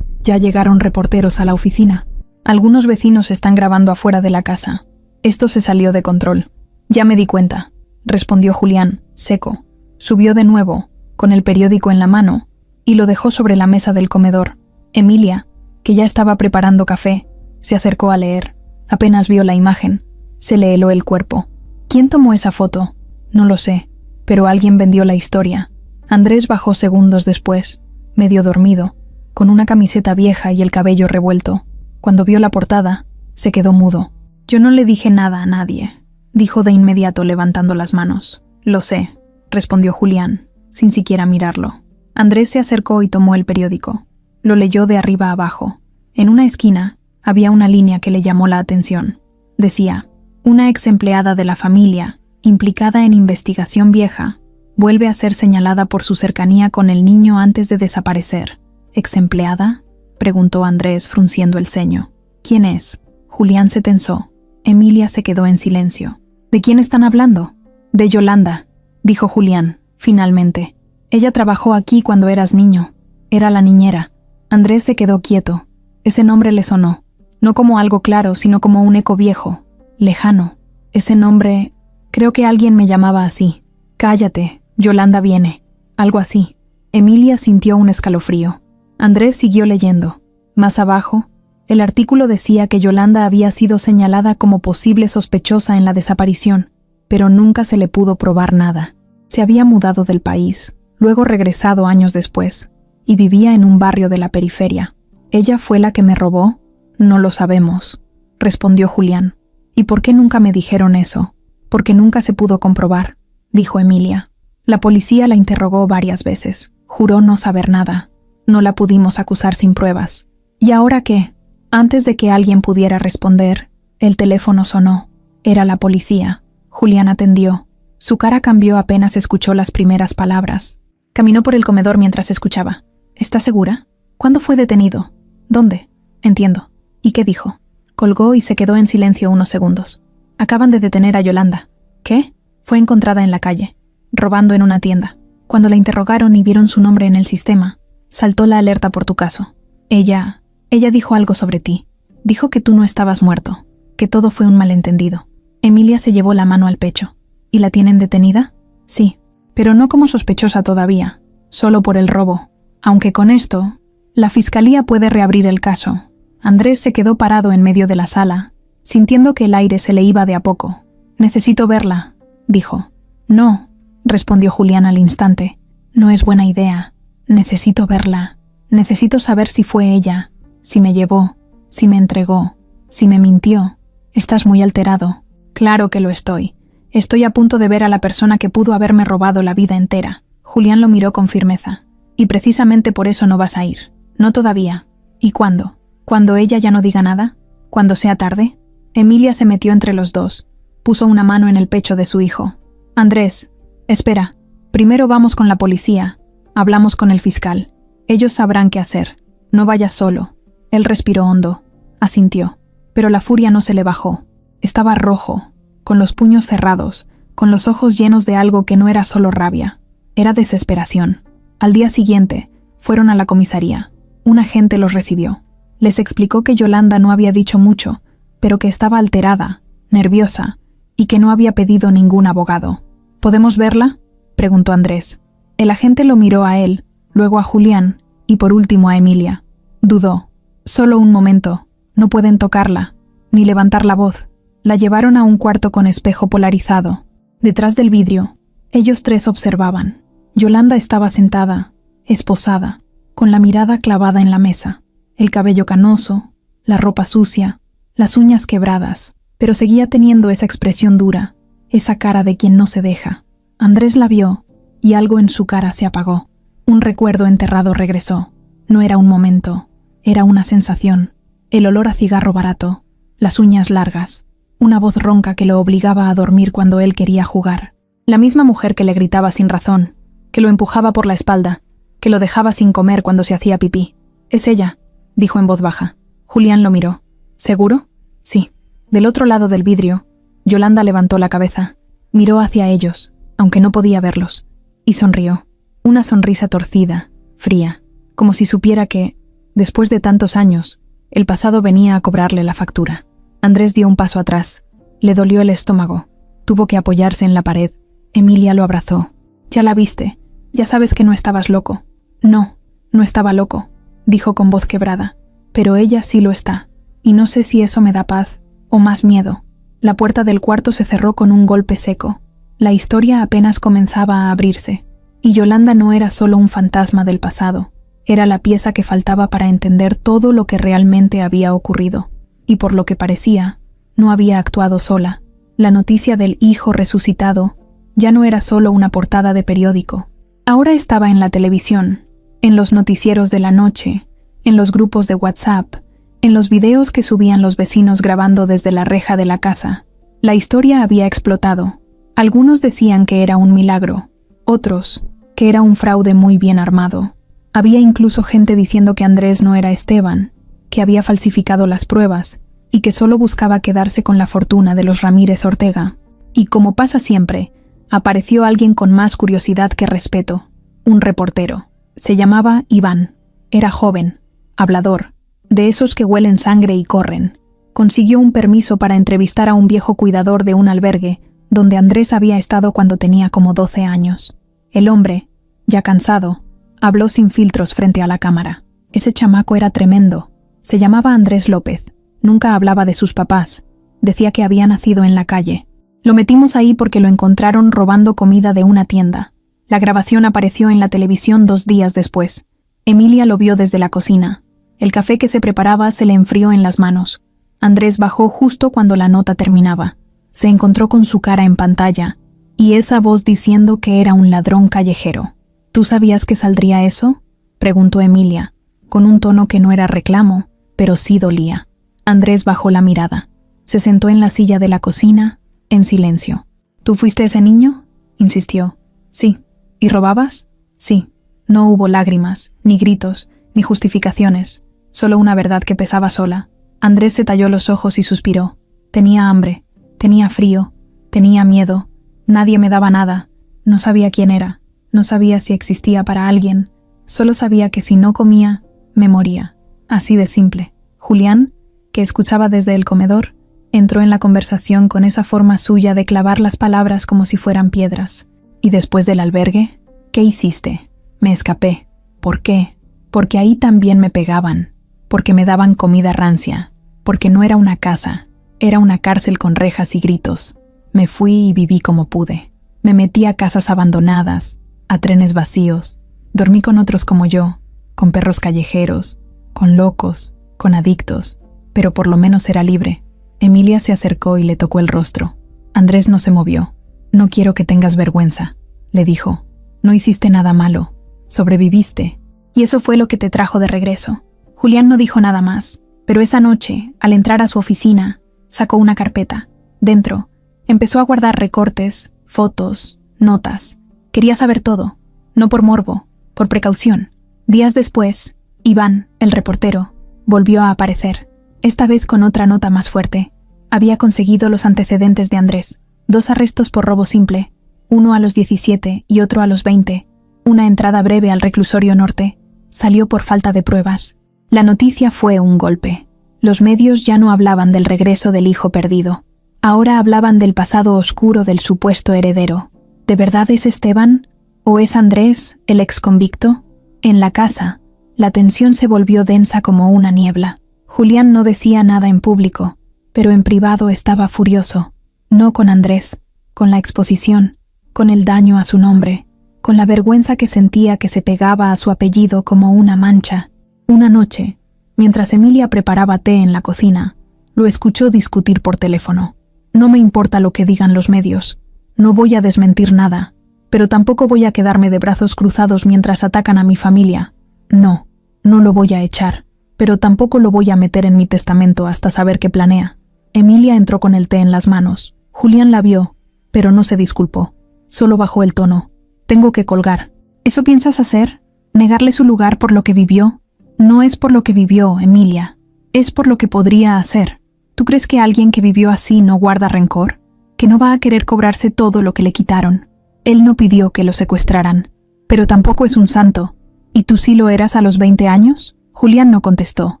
Ya llegaron reporteros a la oficina. Algunos vecinos están grabando afuera de la casa. Esto se salió de control. Ya me di cuenta, respondió Julián, seco. Subió de nuevo, con el periódico en la mano, y lo dejó sobre la mesa del comedor. Emilia, que ya estaba preparando café, se acercó a leer. Apenas vio la imagen. Se le heló el cuerpo. ¿Quién tomó esa foto? No lo sé, pero alguien vendió la historia. Andrés bajó segundos después, medio dormido, con una camiseta vieja y el cabello revuelto. Cuando vio la portada, se quedó mudo. Yo no le dije nada a nadie, dijo de inmediato levantando las manos. Lo sé, respondió Julián, sin siquiera mirarlo. Andrés se acercó y tomó el periódico. Lo leyó de arriba a abajo. En una esquina había una línea que le llamó la atención. Decía: una ex empleada de la familia, implicada en investigación vieja, vuelve a ser señalada por su cercanía con el niño antes de desaparecer. ¿Ex empleada?, preguntó Andrés frunciendo el ceño. ¿Quién es? Julián se tensó. Emilia se quedó en silencio. ¿De quién están hablando? De Yolanda, dijo Julián, finalmente. Ella trabajó aquí cuando eras niño. Era la niñera. Andrés se quedó quieto. Ese nombre le sonó, no como algo claro, sino como un eco viejo, lejano. Ese nombre... Creo que alguien me llamaba así. Cállate, Yolanda viene. Algo así. Emilia sintió un escalofrío. Andrés siguió leyendo. Más abajo, el artículo decía que Yolanda había sido señalada como posible sospechosa en la desaparición, pero nunca se le pudo probar nada. Se había mudado del país, luego regresado años después, y vivía en un barrio de la periferia. ¿Ella fue la que me robó? No lo sabemos, respondió Julián. ¿Y por qué nunca me dijeron eso? Porque nunca se pudo comprobar, dijo Emilia. La policía la interrogó varias veces. Juró no saber nada. No la pudimos acusar sin pruebas. ¿Y ahora qué? Antes de que alguien pudiera responder, el teléfono sonó. Era la policía. Julián atendió. Su cara cambió apenas escuchó las primeras palabras. Caminó por el comedor mientras escuchaba. ¿Está segura? ¿Cuándo fue detenido? ¿Dónde? Entiendo. ¿Y qué dijo? Colgó y se quedó en silencio unos segundos. Acaban de detener a Yolanda. ¿Qué? Fue encontrada en la calle, robando en una tienda. Cuando la interrogaron y vieron su nombre en el sistema, saltó la alerta por tu caso. Ella dijo algo sobre ti. Dijo que tú no estabas muerto, que todo fue un malentendido. Emilia se llevó la mano al pecho. ¿Y la tienen detenida? Sí, pero no como sospechosa todavía, solo por el robo. Aunque con esto, la fiscalía puede reabrir el caso. Andrés se quedó parado en medio de la sala, sintiendo que el aire se le iba de a poco. Necesito verla, dijo. No, respondió Julián al instante. No es buena idea. Necesito verla. Necesito saber si fue ella, si me llevó, si me entregó, si me mintió. Estás muy alterado. Claro que lo estoy. Estoy a punto de ver a la persona que pudo haberme robado la vida entera. Julián lo miró con firmeza. Y precisamente por eso no vas a ir. No todavía. ¿Y cuándo? ¿Cuando ella ya no diga nada? ¿Cuando sea tarde? Emilia se metió entre los dos. Puso una mano en el pecho de su hijo. Andrés, espera. Primero vamos con la policía. Hablamos con el fiscal. Ellos sabrán qué hacer. No vayas solo. Él respiró hondo. Asintió. Pero la furia no se le bajó. Estaba rojo, con los puños cerrados, con los ojos llenos de algo que no era solo rabia. Era desesperación. Al día siguiente, fueron a la comisaría. Un agente los recibió. Les explicó que Yolanda no había dicho mucho, pero que estaba alterada, nerviosa, y que no había pedido ningún abogado. ¿Podemos verla?, preguntó Andrés. El agente lo miró a él, luego a Julián, y por último a Emilia. Dudó. Solo un momento. No pueden tocarla, ni levantar la voz. La llevaron a un cuarto con espejo polarizado. Detrás del vidrio, ellos tres observaban. Yolanda estaba sentada, esposada, con la mirada clavada en la mesa, el cabello canoso, la ropa sucia, las uñas quebradas, pero seguía teniendo esa expresión dura, esa cara de quien no se deja. Andrés la vio, y algo en su cara se apagó. Un recuerdo enterrado regresó. No era un momento, era una sensación. El olor a cigarro barato, las uñas largas, una voz ronca que lo obligaba a dormir cuando él quería jugar. La misma mujer que le gritaba sin razón, que lo empujaba por la espalda, que lo dejaba sin comer cuando se hacía pipí. «Es ella», dijo en voz baja. Julián lo miró. «¿Seguro?» «Sí». Del otro lado del vidrio, Yolanda levantó la cabeza, miró hacia ellos, aunque no podía verlos, y sonrió. Una sonrisa torcida, fría, como si supiera que, después de tantos años, el pasado venía a cobrarle la factura. Andrés dio un paso atrás. Le dolió el estómago. Tuvo que apoyarse en la pared. Emilia lo abrazó. «Ya la viste. Ya sabes que no estabas loco». «No, no estaba loco», dijo con voz quebrada. «Pero ella sí lo está. Y no sé si eso me da paz o más miedo». La puerta del cuarto se cerró con un golpe seco. La historia apenas comenzaba a abrirse. Y Yolanda no era solo un fantasma del pasado. Era la pieza que faltaba para entender todo lo que realmente había ocurrido. Y por lo que parecía, no había actuado sola. La noticia del hijo resucitado ya no era solo una portada de periódico. Ahora estaba en la televisión, en los noticieros de la noche, en los grupos de WhatsApp, en los videos que subían los vecinos grabando desde la reja de la casa. La historia había explotado. Algunos decían que era un milagro, otros que era un fraude muy bien armado. Había incluso gente diciendo que Andrés no era Esteban, que había falsificado las pruebas, y que solo buscaba quedarse con la fortuna de los Ramírez Ortega. Y como pasa siempre, apareció alguien con más curiosidad que respeto, un reportero. Se llamaba Iván. Era joven, hablador, de esos que huelen sangre y corren. Consiguió un permiso para entrevistar a un viejo cuidador de un albergue donde Andrés había estado cuando tenía como 12 años. El hombre, ya cansado, habló sin filtros frente a la cámara. Ese chamaco era tremendo. Se llamaba Andrés López. Nunca hablaba de sus papás. Decía que había nacido en la calle. Lo metimos ahí porque lo encontraron robando comida de una tienda. La grabación apareció en la televisión 2 días después. Emilia lo vio desde la cocina. El café que se preparaba se le enfrió en las manos. Andrés bajó justo cuando la nota terminaba. Se encontró con su cara en pantalla y esa voz diciendo que era un ladrón callejero. ¿Tú sabías que saldría eso?, preguntó Emilia, con un tono que no era reclamo, pero sí dolía. Andrés bajó la mirada. Se sentó en la silla de la cocina, en silencio. ¿Tú fuiste ese niño?, insistió. Sí. ¿Y robabas? Sí. No hubo lágrimas, ni gritos, ni justificaciones, solo una verdad que pesaba sola. Andrés se talló los ojos y suspiró. Tenía hambre, tenía frío, tenía miedo. Nadie me daba nada. No sabía quién era. No sabía si existía para alguien. Solo sabía que si no comía, me moría. Así de simple. Julián, que escuchaba desde el comedor, entró en la conversación con esa forma suya de clavar las palabras como si fueran piedras. ¿Y después del albergue? ¿Qué hiciste? Me escapé. ¿Por qué? Porque ahí también me pegaban. Porque me daban comida rancia. Porque no era una casa. Era una cárcel con rejas y gritos. Me fui y viví como pude. Me metí a casas abandonadas, a trenes vacíos. Dormí con otros como yo, con perros callejeros, con locos, con adictos. Pero por lo menos era libre. Emilia se acercó y le tocó el rostro. Andrés no se movió. No quiero que tengas vergüenza, le dijo. No hiciste nada malo. Sobreviviste. Y eso fue lo que te trajo de regreso. Julián no dijo nada más, pero esa noche, al entrar a su oficina, sacó una carpeta. Dentro, empezó a guardar recortes, fotos, notas. Quería saber todo, no por morbo, por precaución. Días después, Iván, el reportero, volvió a aparecer, esta vez con otra nota más fuerte. Había conseguido los antecedentes de Andrés, 2 arrestos por robo simple, uno a los 17 y otro a los 20, una entrada breve al reclusorio norte. Salió por falta de pruebas. La noticia fue un golpe. Los medios ya no hablaban del regreso del hijo perdido. Ahora hablaban del pasado oscuro del supuesto heredero. ¿De verdad es Esteban? ¿O es Andrés, el exconvicto? En la casa, la tensión se volvió densa como una niebla. Julián no decía nada en público, pero en privado estaba furioso. No con Andrés, con la exposición, con el daño a su nombre, con la vergüenza que sentía que se pegaba a su apellido como una mancha. Una noche, mientras Emilia preparaba té en la cocina, lo escuchó discutir por teléfono. No me importa lo que digan los medios. No voy a desmentir nada, pero tampoco voy a quedarme de brazos cruzados mientras atacan a mi familia. No, no lo voy a echar, pero tampoco lo voy a meter en mi testamento hasta saber qué planea. Emilia entró con el té en las manos. Julián la vio, pero no se disculpó. Solo bajó el tono. Tengo que colgar. ¿Eso piensas hacer? ¿Negarle su lugar por lo que vivió? No es por lo que vivió, Emilia. Es por lo que podría hacer. ¿Tú crees que alguien que vivió así no guarda rencor? ¿Que no va a querer cobrarse todo lo que le quitaron? Él no pidió que lo secuestraran, pero tampoco es un santo. ¿Y tú sí lo eras a los 20 años? Julián no contestó.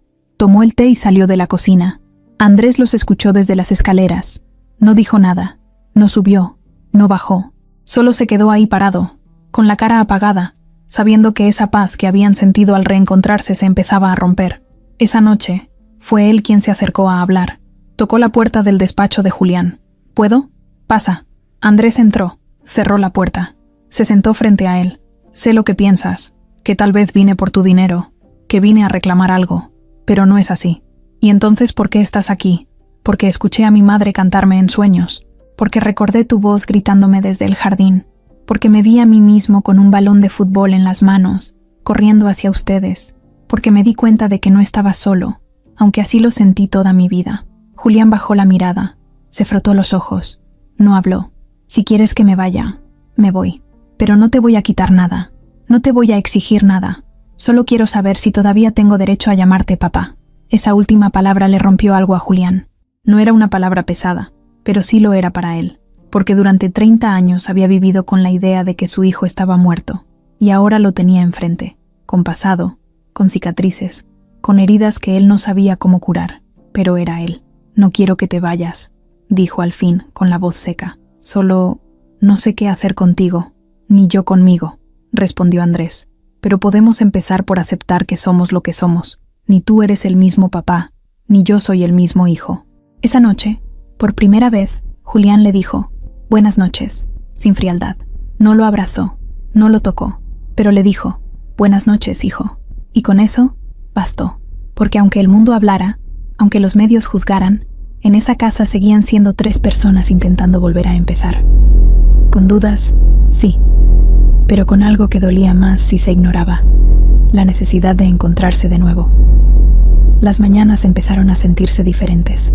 Tomó el té y salió de la cocina. Andrés los escuchó desde las escaleras. No dijo nada. No subió. No bajó. Solo se quedó ahí parado, con la cara apagada, sabiendo que esa paz que habían sentido al reencontrarse se empezaba a romper. Esa noche, fue él quien se acercó a hablar. Tocó la puerta del despacho de Julián. ¿Puedo? Pasa. Andrés entró, cerró la puerta. Se sentó frente a él. Sé lo que piensas, que tal vez vine por tu dinero, que vine a reclamar algo, pero no es así. ¿Y entonces por qué estás aquí? Porque escuché a mi madre cantarme en sueños, porque recordé tu voz gritándome desde el jardín, porque me vi a mí mismo con un balón de fútbol en las manos, corriendo hacia ustedes, porque me di cuenta de que no estaba solo, aunque así lo sentí toda mi vida. Julián bajó la mirada, se frotó los ojos, no habló. Si quieres que me vaya, me voy, pero no te voy a quitar nada, no te voy a exigir nada, solo quiero saber si todavía tengo derecho a llamarte papá. Esa última palabra le rompió algo a Julián. No era una palabra pesada, pero sí lo era para él, porque durante 30 años había vivido con la idea de que su hijo estaba muerto, y ahora lo tenía enfrente, con pasado, con cicatrices, con heridas que él no sabía cómo curar, pero era él. «No quiero que te vayas», dijo al fin, con la voz seca. «Solo no sé qué hacer contigo, ni yo conmigo», respondió Andrés. «Pero podemos empezar por aceptar que somos lo que somos. Ni tú eres el mismo papá, ni yo soy el mismo hijo». Esa noche, por primera vez, Julián le dijo «Buenas noches», sin frialdad. No lo abrazó, no lo tocó, pero le dijo «Buenas noches, hijo». Y con eso, bastó, porque aunque el mundo hablara, aunque los medios juzgaran, en esa casa seguían siendo 3 personas intentando volver a empezar. Con dudas, sí, pero con algo que dolía más si se ignoraba, la necesidad de encontrarse de nuevo. Las mañanas empezaron a sentirse diferentes.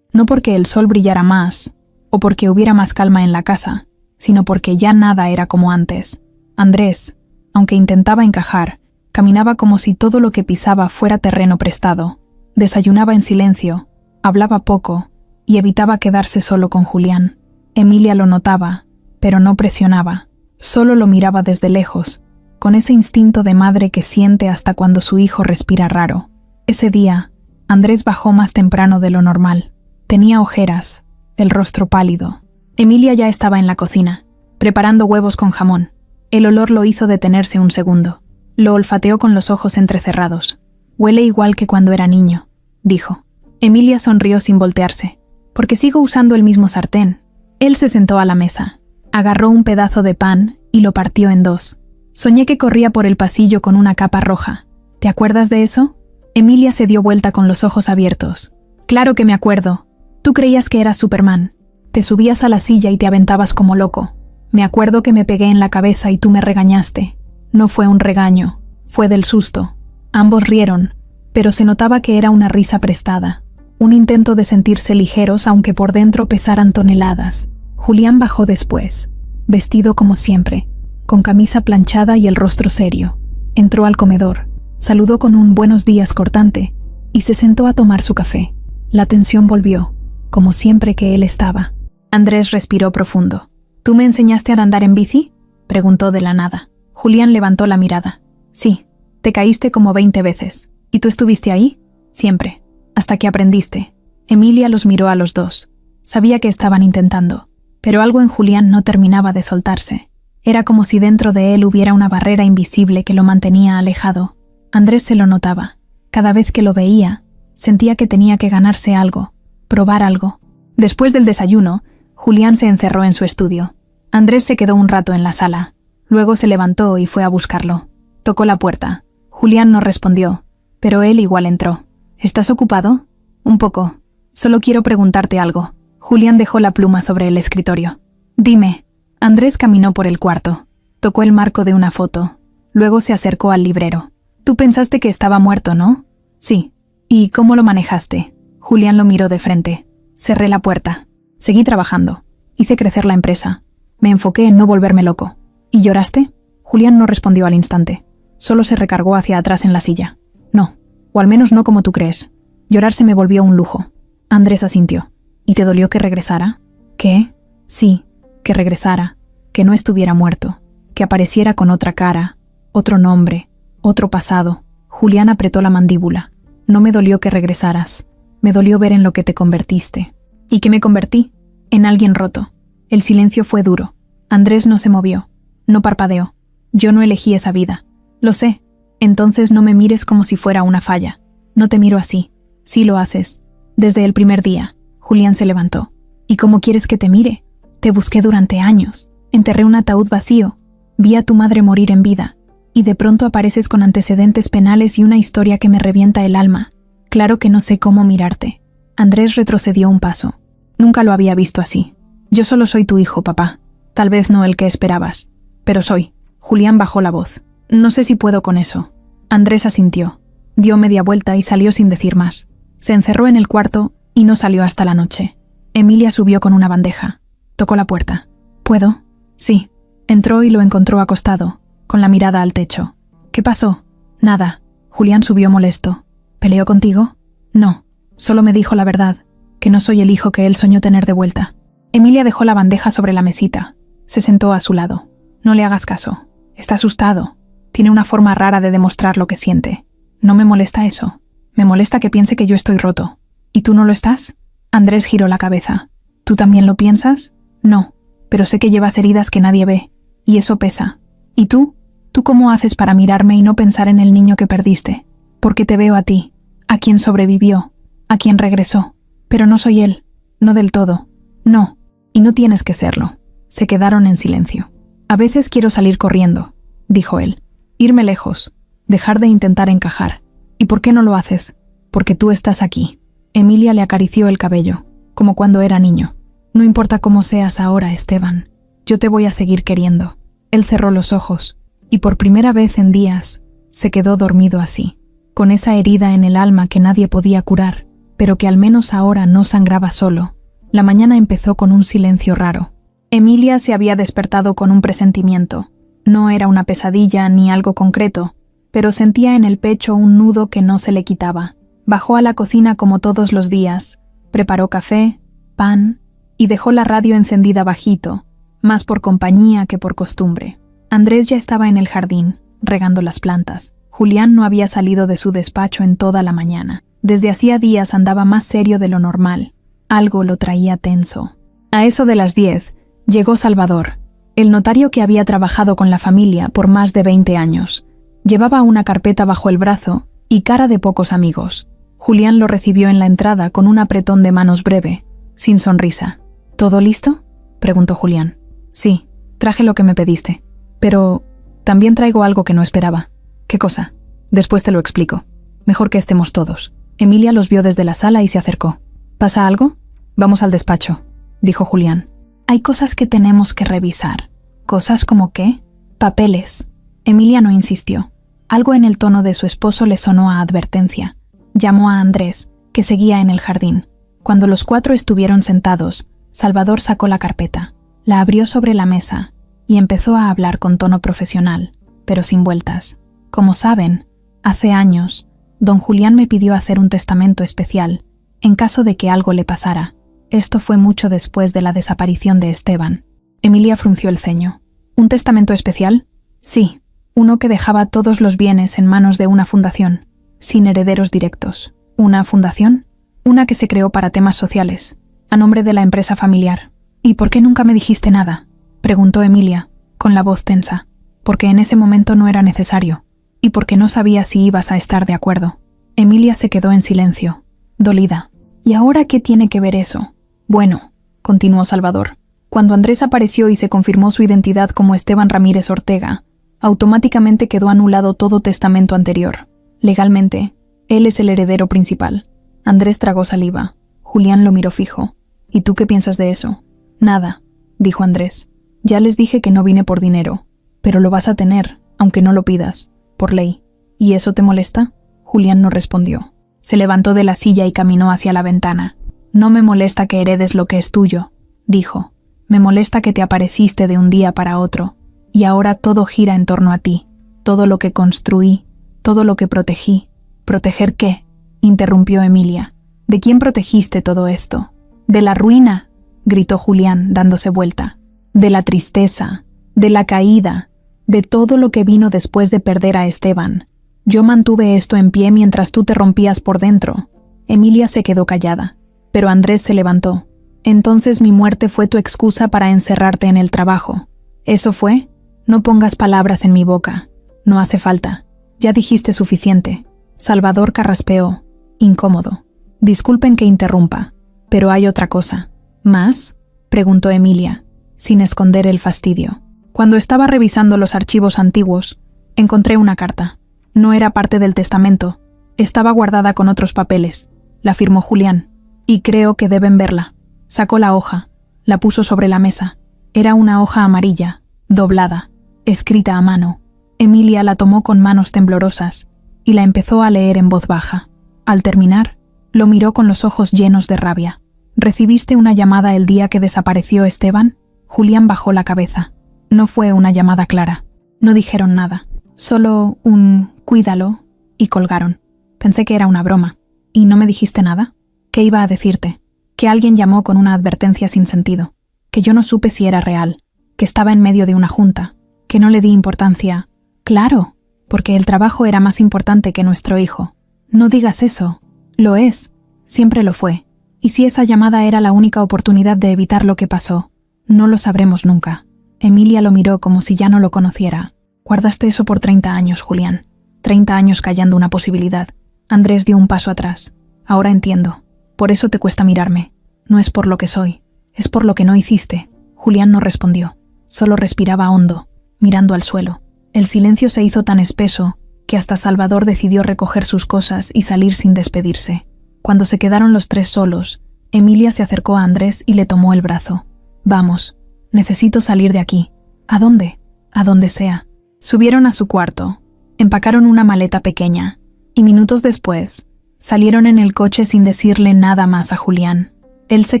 No porque el sol brillara más, o porque hubiera más calma en la casa, sino porque ya nada era como antes. Andrés, aunque intentaba encajar, caminaba como si todo lo que pisaba fuera terreno prestado. Desayunaba en silencio, hablaba poco y evitaba quedarse solo con Julián. Emilia lo notaba, pero no presionaba. Solo lo miraba desde lejos, con ese instinto de madre que siente hasta cuando su hijo respira raro. Ese día, Andrés bajó más temprano de lo normal. Tenía ojeras, el rostro pálido. Emilia ya estaba en la cocina, preparando huevos con jamón. El olor lo hizo detenerse un segundo. Lo olfateó con los ojos entrecerrados. «Huele igual que cuando era niño», dijo. Emilia sonrió sin voltearse. «Porque sigo usando el mismo sartén». Él se sentó a la mesa, agarró un pedazo de pan y lo partió en 2. «Soñé que corría por el pasillo con una capa roja. ¿Te acuerdas de eso?» Emilia se dio vuelta con los ojos abiertos. «Claro que me acuerdo. Tú creías que eras Superman. Te subías a la silla y te aventabas como loco. Me acuerdo que me pegué en la cabeza y tú me regañaste. No fue un regaño, fue del susto». Ambos rieron, pero se notaba que era una risa prestada, un intento de sentirse ligeros aunque por dentro pesaran toneladas. Julián bajó después, vestido como siempre, con camisa planchada y el rostro serio. Entró al comedor, saludó con un «buenos días» cortante y se sentó a tomar su café. La tensión volvió, como siempre que él estaba. Andrés respiró profundo. «¿Tú me enseñaste a andar en bici?», preguntó de la nada. Julián levantó la mirada. «Sí, te caíste como 20 veces. ¿Y tú estuviste ahí?» «Siempre, hasta que aprendiste». Emilia los miró a los dos. Sabía que estaban intentando, pero algo en Julián no terminaba de soltarse. Era como si dentro de él hubiera una barrera invisible que lo mantenía alejado. Andrés se lo notaba. Cada vez que lo veía, sentía que tenía que ganarse algo, probar algo. Después del desayuno, Julián se encerró en su estudio. Andrés se quedó un rato en la sala. Luego se levantó y fue a buscarlo. Tocó la puerta. Julián no respondió, pero él igual entró. «¿Estás ocupado?» «Un poco. Solo quiero preguntarte algo». Julián dejó la pluma sobre el escritorio. «Dime». Andrés caminó por el cuarto. Tocó el marco de una foto. Luego se acercó al librero. «Tú pensaste que estaba muerto, ¿no?» «Sí». «¿Y cómo lo manejaste?» Julián lo miró de frente. «Cerré la puerta. Seguí trabajando. Hice crecer la empresa. Me enfoqué en no volverme loco». «¿Y lloraste?» Julián no respondió al instante. Solo se recargó hacia atrás en la silla. «No, o al menos no como tú crees. Llorar se me volvió un lujo». Andrés asintió. «¿Y te dolió que regresara?» «¿Qué?» «Sí, que regresara, que no estuviera muerto, que apareciera con otra cara, otro nombre, otro pasado». Julián apretó la mandíbula. «No me dolió que regresaras. Me dolió ver en lo que te convertiste». «¿Y qué me convertí?» «En alguien roto». El silencio fue duro. Andrés no se movió. No parpadeó. «Yo no elegí esa vida». «Lo sé. Entonces no me mires como si fuera una falla. No te miro así. Sí lo haces. Desde el primer día». Julián se levantó. «¿Y cómo quieres que te mire? Te busqué durante años. Enterré un ataúd vacío. Vi a tu madre morir en vida. Y de pronto apareces con antecedentes penales y una historia que me revienta el alma. Claro que no sé cómo mirarte». Andrés retrocedió un paso. «Nunca lo había visto así. Yo solo soy tu hijo, papá. Tal vez no el que esperabas. Pero soy». Julián bajó la voz. «No sé si puedo con eso». Andrés asintió. Dio media vuelta y salió sin decir más. Se encerró en el cuarto y no salió hasta la noche. Emilia subió con una bandeja. Tocó la puerta. «¿Puedo?» «Sí». Entró y lo encontró acostado, con la mirada al techo. «¿Qué pasó?» «Nada». Julián subió molesto. «¿Peleó contigo?» No, solo me dijo la verdad, que no soy el hijo que él soñó tener de vuelta. Emilia dejó la bandeja sobre la mesita. Se sentó a su lado. No le hagas caso. Está asustado. Tiene una forma rara de demostrar lo que siente. No me molesta eso. Me molesta que piense que yo estoy roto. ¿Y tú no lo estás? Andrés giró la cabeza. ¿Tú también lo piensas? No, pero sé que llevas heridas que nadie ve, y eso pesa. ¿Y tú? ¿Tú cómo haces para mirarme y no pensar en el niño que perdiste? Porque te veo a ti, a quien sobrevivió, a quien regresó. Pero no soy él, no del todo. No, y no tienes que serlo. Se quedaron en silencio. A veces quiero salir corriendo, dijo él. Irme lejos, dejar de intentar encajar. ¿Y por qué no lo haces? Porque tú estás aquí. Emilia le acarició el cabello, como cuando era niño. No importa cómo seas ahora, Esteban. Yo te voy a seguir queriendo. Él cerró los ojos, y por primera vez en días, se quedó dormido así, con esa herida en el alma que nadie podía curar, pero que al menos ahora no sangraba solo. La mañana empezó con un silencio raro. Emilia se había despertado con un presentimiento. No era una pesadilla ni algo concreto, pero sentía en el pecho un nudo que no se le quitaba. Bajó a la cocina como todos los días, preparó café, pan y dejó la radio encendida bajito, más por compañía que por costumbre. Andrés ya estaba en el jardín, regando las plantas. Julián no había salido de su despacho en toda la mañana. Desde hacía días andaba más serio de lo normal. Algo lo traía tenso. A eso de las 10, llegó Salvador, el notario que había trabajado con la familia por más de 20 años. Llevaba una carpeta bajo el brazo y cara de pocos amigos. Julián lo recibió en la entrada con un apretón de manos breve, sin sonrisa. ¿Todo listo?, preguntó Julián. Sí, traje lo que me pediste. Pero también traigo algo que no esperaba. ¿Qué cosa? Después te lo explico. Mejor que estemos todos. Emilia los vio desde la sala y se acercó. ¿Pasa algo? Vamos al despacho, dijo Julián. Hay cosas que tenemos que revisar. ¿Cosas como qué? Papeles. Emilia no insistió. Algo en el tono de su esposo le sonó a advertencia. Llamó a Andrés, que seguía en el jardín. Cuando los 4 estuvieron sentados, Salvador sacó la carpeta, la abrió sobre la mesa y empezó a hablar con tono profesional, pero sin vueltas. Como saben, hace años, don Julián me pidió hacer un testamento especial, en caso de que algo le pasara. Esto fue mucho después de la desaparición de Esteban. Emilia frunció el ceño. ¿Un testamento especial? Sí, uno que dejaba todos los bienes en manos de una fundación, sin herederos directos. ¿Una fundación? Una que se creó para temas sociales, a nombre de la empresa familiar. ¿Y por qué nunca me dijiste nada?, preguntó Emilia, con la voz tensa. Porque en ese momento no era necesario, y porque no sabía si ibas a estar de acuerdo. Emilia se quedó en silencio, dolida. ¿Y ahora qué tiene que ver eso? Bueno, continuó Salvador, cuando Andrés apareció y se confirmó su identidad como Esteban Ramírez Ortega, automáticamente quedó anulado todo testamento anterior. Legalmente, él es el heredero principal. Andrés tragó saliva. Julián lo miró fijo. ¿Y tú qué piensas de eso? Nada, dijo Andrés. Ya les dije que no vine por dinero, pero lo vas a tener, aunque no lo pidas, por ley. ¿Y eso te molesta? Julián no respondió. Se levantó de la silla y caminó hacia la ventana. No me molesta que heredes lo que es tuyo, dijo. Me molesta que te apareciste de un día para otro, y ahora todo gira en torno a ti. Todo lo que construí, todo lo que protegí. ¿Proteger qué?, interrumpió Emilia. ¿De quién protegiste todo esto? De la ruina, gritó Julián, dándose vuelta. De la tristeza, de la caída, de todo lo que vino después de perder a Esteban. Yo mantuve esto en pie mientras tú te rompías por dentro. Emilia se quedó callada, pero Andrés se levantó. Entonces mi muerte fue tu excusa para encerrarte en el trabajo. ¿Eso fue? No pongas palabras en mi boca. No hace falta. Ya dijiste suficiente. Salvador carraspeó, incómodo. Disculpen que interrumpa, pero hay otra cosa. ¿Más?, preguntó Emilia, sin esconder el fastidio. Cuando estaba revisando los archivos antiguos, encontré una carta. No era parte del testamento. Estaba guardada con otros papeles. La firmó Julián. Y creo que deben verla. Sacó la hoja. La puso sobre la mesa. Era una hoja amarilla, doblada, escrita a mano. Emilia la tomó con manos temblorosas y la empezó a leer en voz baja. Al terminar, lo miró con los ojos llenos de rabia. ¿Recibiste una llamada el día que desapareció Esteban? Julián bajó la cabeza. No fue una llamada clara. No dijeron nada. Solo un «cuídalo» y colgaron. Pensé que era una broma. ¿Y no me dijiste nada? ¿Qué iba a decirte? Que alguien llamó con una advertencia sin sentido, que yo no supe si era real, que estaba en medio de una junta, que no le di importancia. Claro, porque el trabajo era más importante que nuestro hijo. No digas eso. Lo es. Siempre lo fue. Y si esa llamada era la única oportunidad de evitar lo que pasó, no lo sabremos nunca. Emilia lo miró como si ya no lo conociera. Guardaste eso por 30 años, Julián. 30 años callando una posibilidad. Andrés dio un paso atrás. Ahora entiendo. Por eso te cuesta mirarme. No es por lo que soy. Es por lo que no hiciste. Julián no respondió. Solo respiraba hondo, mirando al suelo. El silencio se hizo tan espeso que hasta Salvador decidió recoger sus cosas y salir sin despedirse. Cuando se quedaron los tres solos, Emilia se acercó a Andrés y le tomó el brazo. Vamos, necesito salir de aquí. ¿A dónde? A donde sea. Subieron a su cuarto, empacaron una maleta pequeña, y minutos después, salieron en el coche sin decirle nada más a Julián. Él se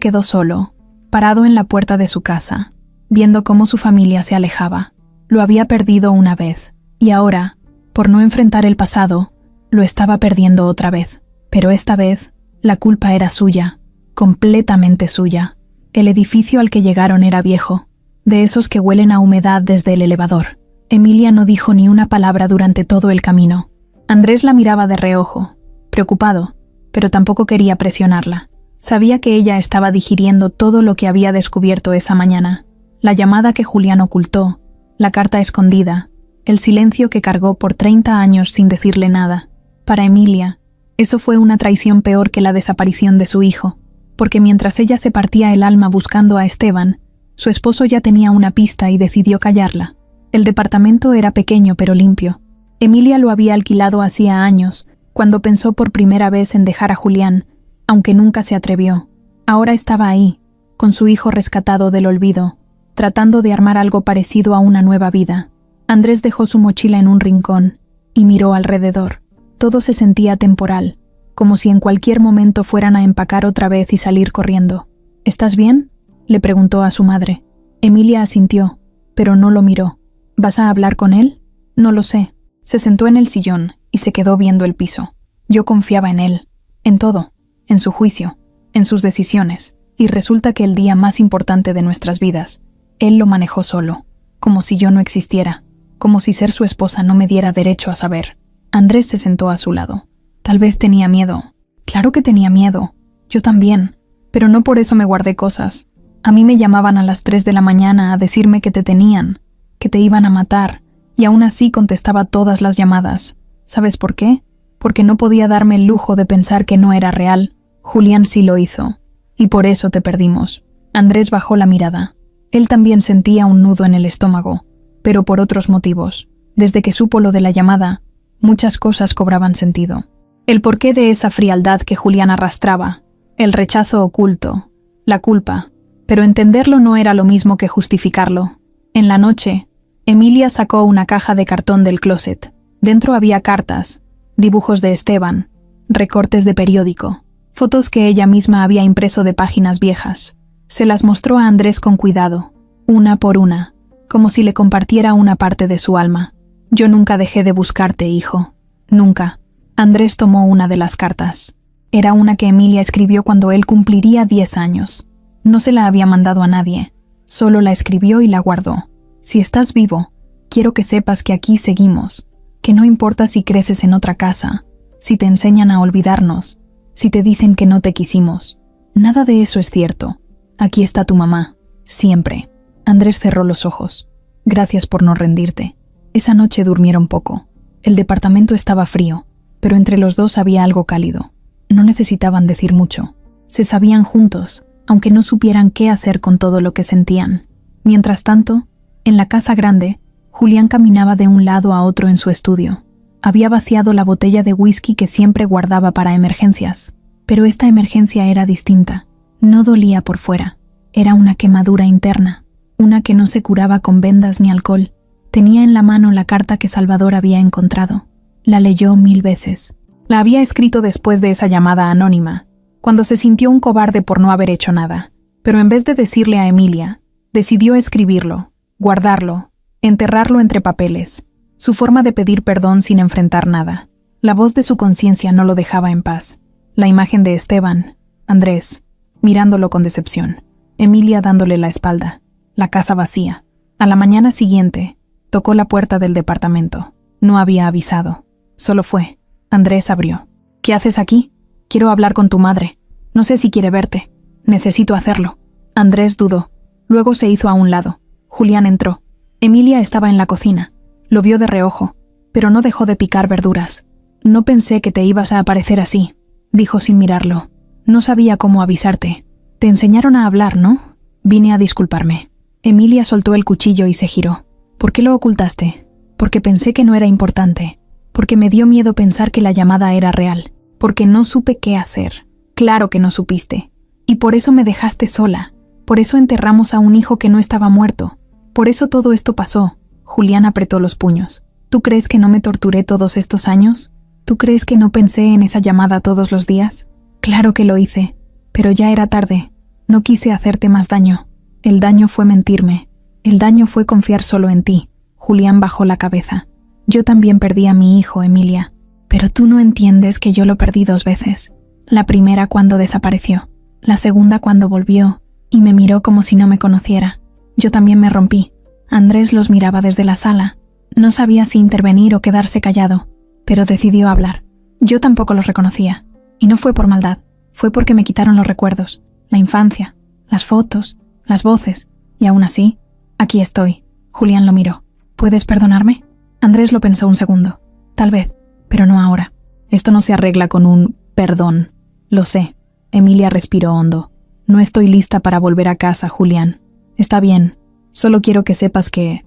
quedó solo, parado en la puerta de su casa, viendo cómo su familia se alejaba. Lo había perdido una vez, y ahora, por no enfrentar el pasado, lo estaba perdiendo otra vez. Pero esta vez, la culpa era suya, completamente suya. El edificio al que llegaron era viejo, de esos que huelen a humedad desde el elevador. Emilia no dijo ni una palabra durante todo el camino. Andrés la miraba de reojo, preocupado, pero tampoco quería presionarla. Sabía que ella estaba digiriendo todo lo que había descubierto esa mañana. La llamada que Julián ocultó, la carta escondida, el silencio que cargó por 30 años sin decirle nada. Para Emilia, eso fue una traición peor que la desaparición de su hijo, porque mientras ella se partía el alma buscando a Esteban, su esposo ya tenía una pista y decidió callarla. El departamento era pequeño pero limpio. Emilia lo había alquilado hacía años, cuando pensó por primera vez en dejar a Julián, aunque nunca se atrevió. Ahora estaba ahí, con su hijo rescatado del olvido, tratando de armar algo parecido a una nueva vida. Andrés dejó su mochila en un rincón y miró alrededor. Todo se sentía temporal, como si en cualquier momento fueran a empacar otra vez y salir corriendo. ¿Estás bien?, le preguntó a su madre. Emilia asintió, pero no lo miró. ¿Vas a hablar con él? No lo sé. Se sentó en el sillón y se quedó viendo el piso. Yo confiaba en él, en todo, en su juicio, en sus decisiones, y resulta que el día más importante de nuestras vidas, él lo manejó solo, como si yo no existiera, como si ser su esposa no me diera derecho a saber. Andrés se sentó a su lado. Tal vez tenía miedo. Claro que tenía miedo. Yo también. Pero no por eso me guardé cosas. A mí me llamaban a las 3 de la mañana a decirme que te tenían, que te iban a matar, y aún así contestaba todas las llamadas. ¿Sabes por qué? Porque no podía darme el lujo de pensar que no era real. Julián sí lo hizo. Y por eso te perdimos. Andrés bajó la mirada. Él también sentía un nudo en el estómago, pero por otros motivos. Desde que supo lo de la llamada, muchas cosas cobraban sentido. El porqué de esa frialdad que Julián arrastraba, el rechazo oculto, la culpa, pero entenderlo no era lo mismo que justificarlo. En la noche, Emilia sacó una caja de cartón del closet. Dentro había cartas, dibujos de Esteban, recortes de periódico, fotos que ella misma había impreso de páginas viejas. Se las mostró a Andrés con cuidado, una por una, como si le compartiera una parte de su alma. Yo nunca dejé de buscarte, hijo. Nunca. Andrés tomó una de las cartas. Era una que Emilia escribió cuando él cumpliría 10 años. No se la había mandado a nadie. Solo la escribió y la guardó. Si estás vivo, quiero que sepas que aquí seguimos, que no importa si creces en otra casa, si te enseñan a olvidarnos, si te dicen que no te quisimos. Nada de eso es cierto. Aquí está tu mamá, siempre. Andrés cerró los ojos. Gracias por no rendirte. Esa noche durmieron poco. El departamento estaba frío, pero entre los dos había algo cálido. No necesitaban decir mucho. Se sabían juntos, aunque no supieran qué hacer con todo lo que sentían. Mientras tanto, en la casa grande, Julián caminaba de un lado a otro en su estudio. Había vaciado la botella de whisky que siempre guardaba para emergencias. Pero esta emergencia era distinta. No dolía por fuera. Era una quemadura interna, una que no se curaba con vendas ni alcohol. Tenía en la mano la carta que Salvador había encontrado. La leyó 1000 veces. La había escrito después de esa llamada anónima, cuando se sintió un cobarde por no haber hecho nada. Pero en vez de decirle a Emilia, decidió escribirlo, guardarlo, enterrarlo entre papeles. Su forma de pedir perdón sin enfrentar nada. La voz de su conciencia no lo dejaba en paz. La imagen de Esteban, Andrés, mirándolo con decepción, Emilia dándole la espalda, la casa vacía. A la mañana siguiente, tocó la puerta del departamento. No había avisado. Solo fue. Andrés abrió. ¿Qué haces aquí? Quiero hablar con tu madre. No sé si quiere verte. Necesito hacerlo. Andrés dudó. Luego se hizo a un lado. Julián entró. Emilia estaba en la cocina. Lo vio de reojo, pero no dejó de picar verduras. No pensé que te ibas a aparecer así, dijo sin mirarlo. No sabía cómo avisarte. Te enseñaron a hablar, ¿no? Vine a disculparme. Emilia soltó el cuchillo y se giró. ¿Por qué lo ocultaste? Porque pensé que no era importante. Porque me dio miedo pensar que la llamada era real. Porque no supe qué hacer. Claro que no supiste. Y por eso me dejaste sola. Por eso enterramos a un hijo que no estaba muerto. Por eso todo esto pasó. Julián apretó los puños. ¿Tú crees que no me torturé todos estos años? ¿Tú crees que no pensé en esa llamada todos los días? Claro que lo hice, pero ya era tarde. No quise hacerte más daño. El daño fue mentirme. El daño fue confiar solo en ti. Julián bajó la cabeza. Yo también perdí a mi hijo, Emilia. Pero tú no entiendes que yo lo perdí 2 veces. La primera cuando desapareció. La segunda cuando volvió y me miró como si no me conociera. Yo también me rompí. Andrés los miraba desde la sala. No sabía si intervenir o quedarse callado, pero decidió hablar. Yo tampoco los reconocía. Y no fue por maldad. Fue porque me quitaron los recuerdos, la infancia, las fotos, las voces. Y aún así, aquí estoy. Julián lo miró. ¿Puedes perdonarme? Andrés lo pensó un segundo. Tal vez, pero no ahora. Esto no se arregla con un perdón. Lo sé. Emilia respiró hondo. No estoy lista para volver a casa, Julián. Está bien. Solo quiero que sepas que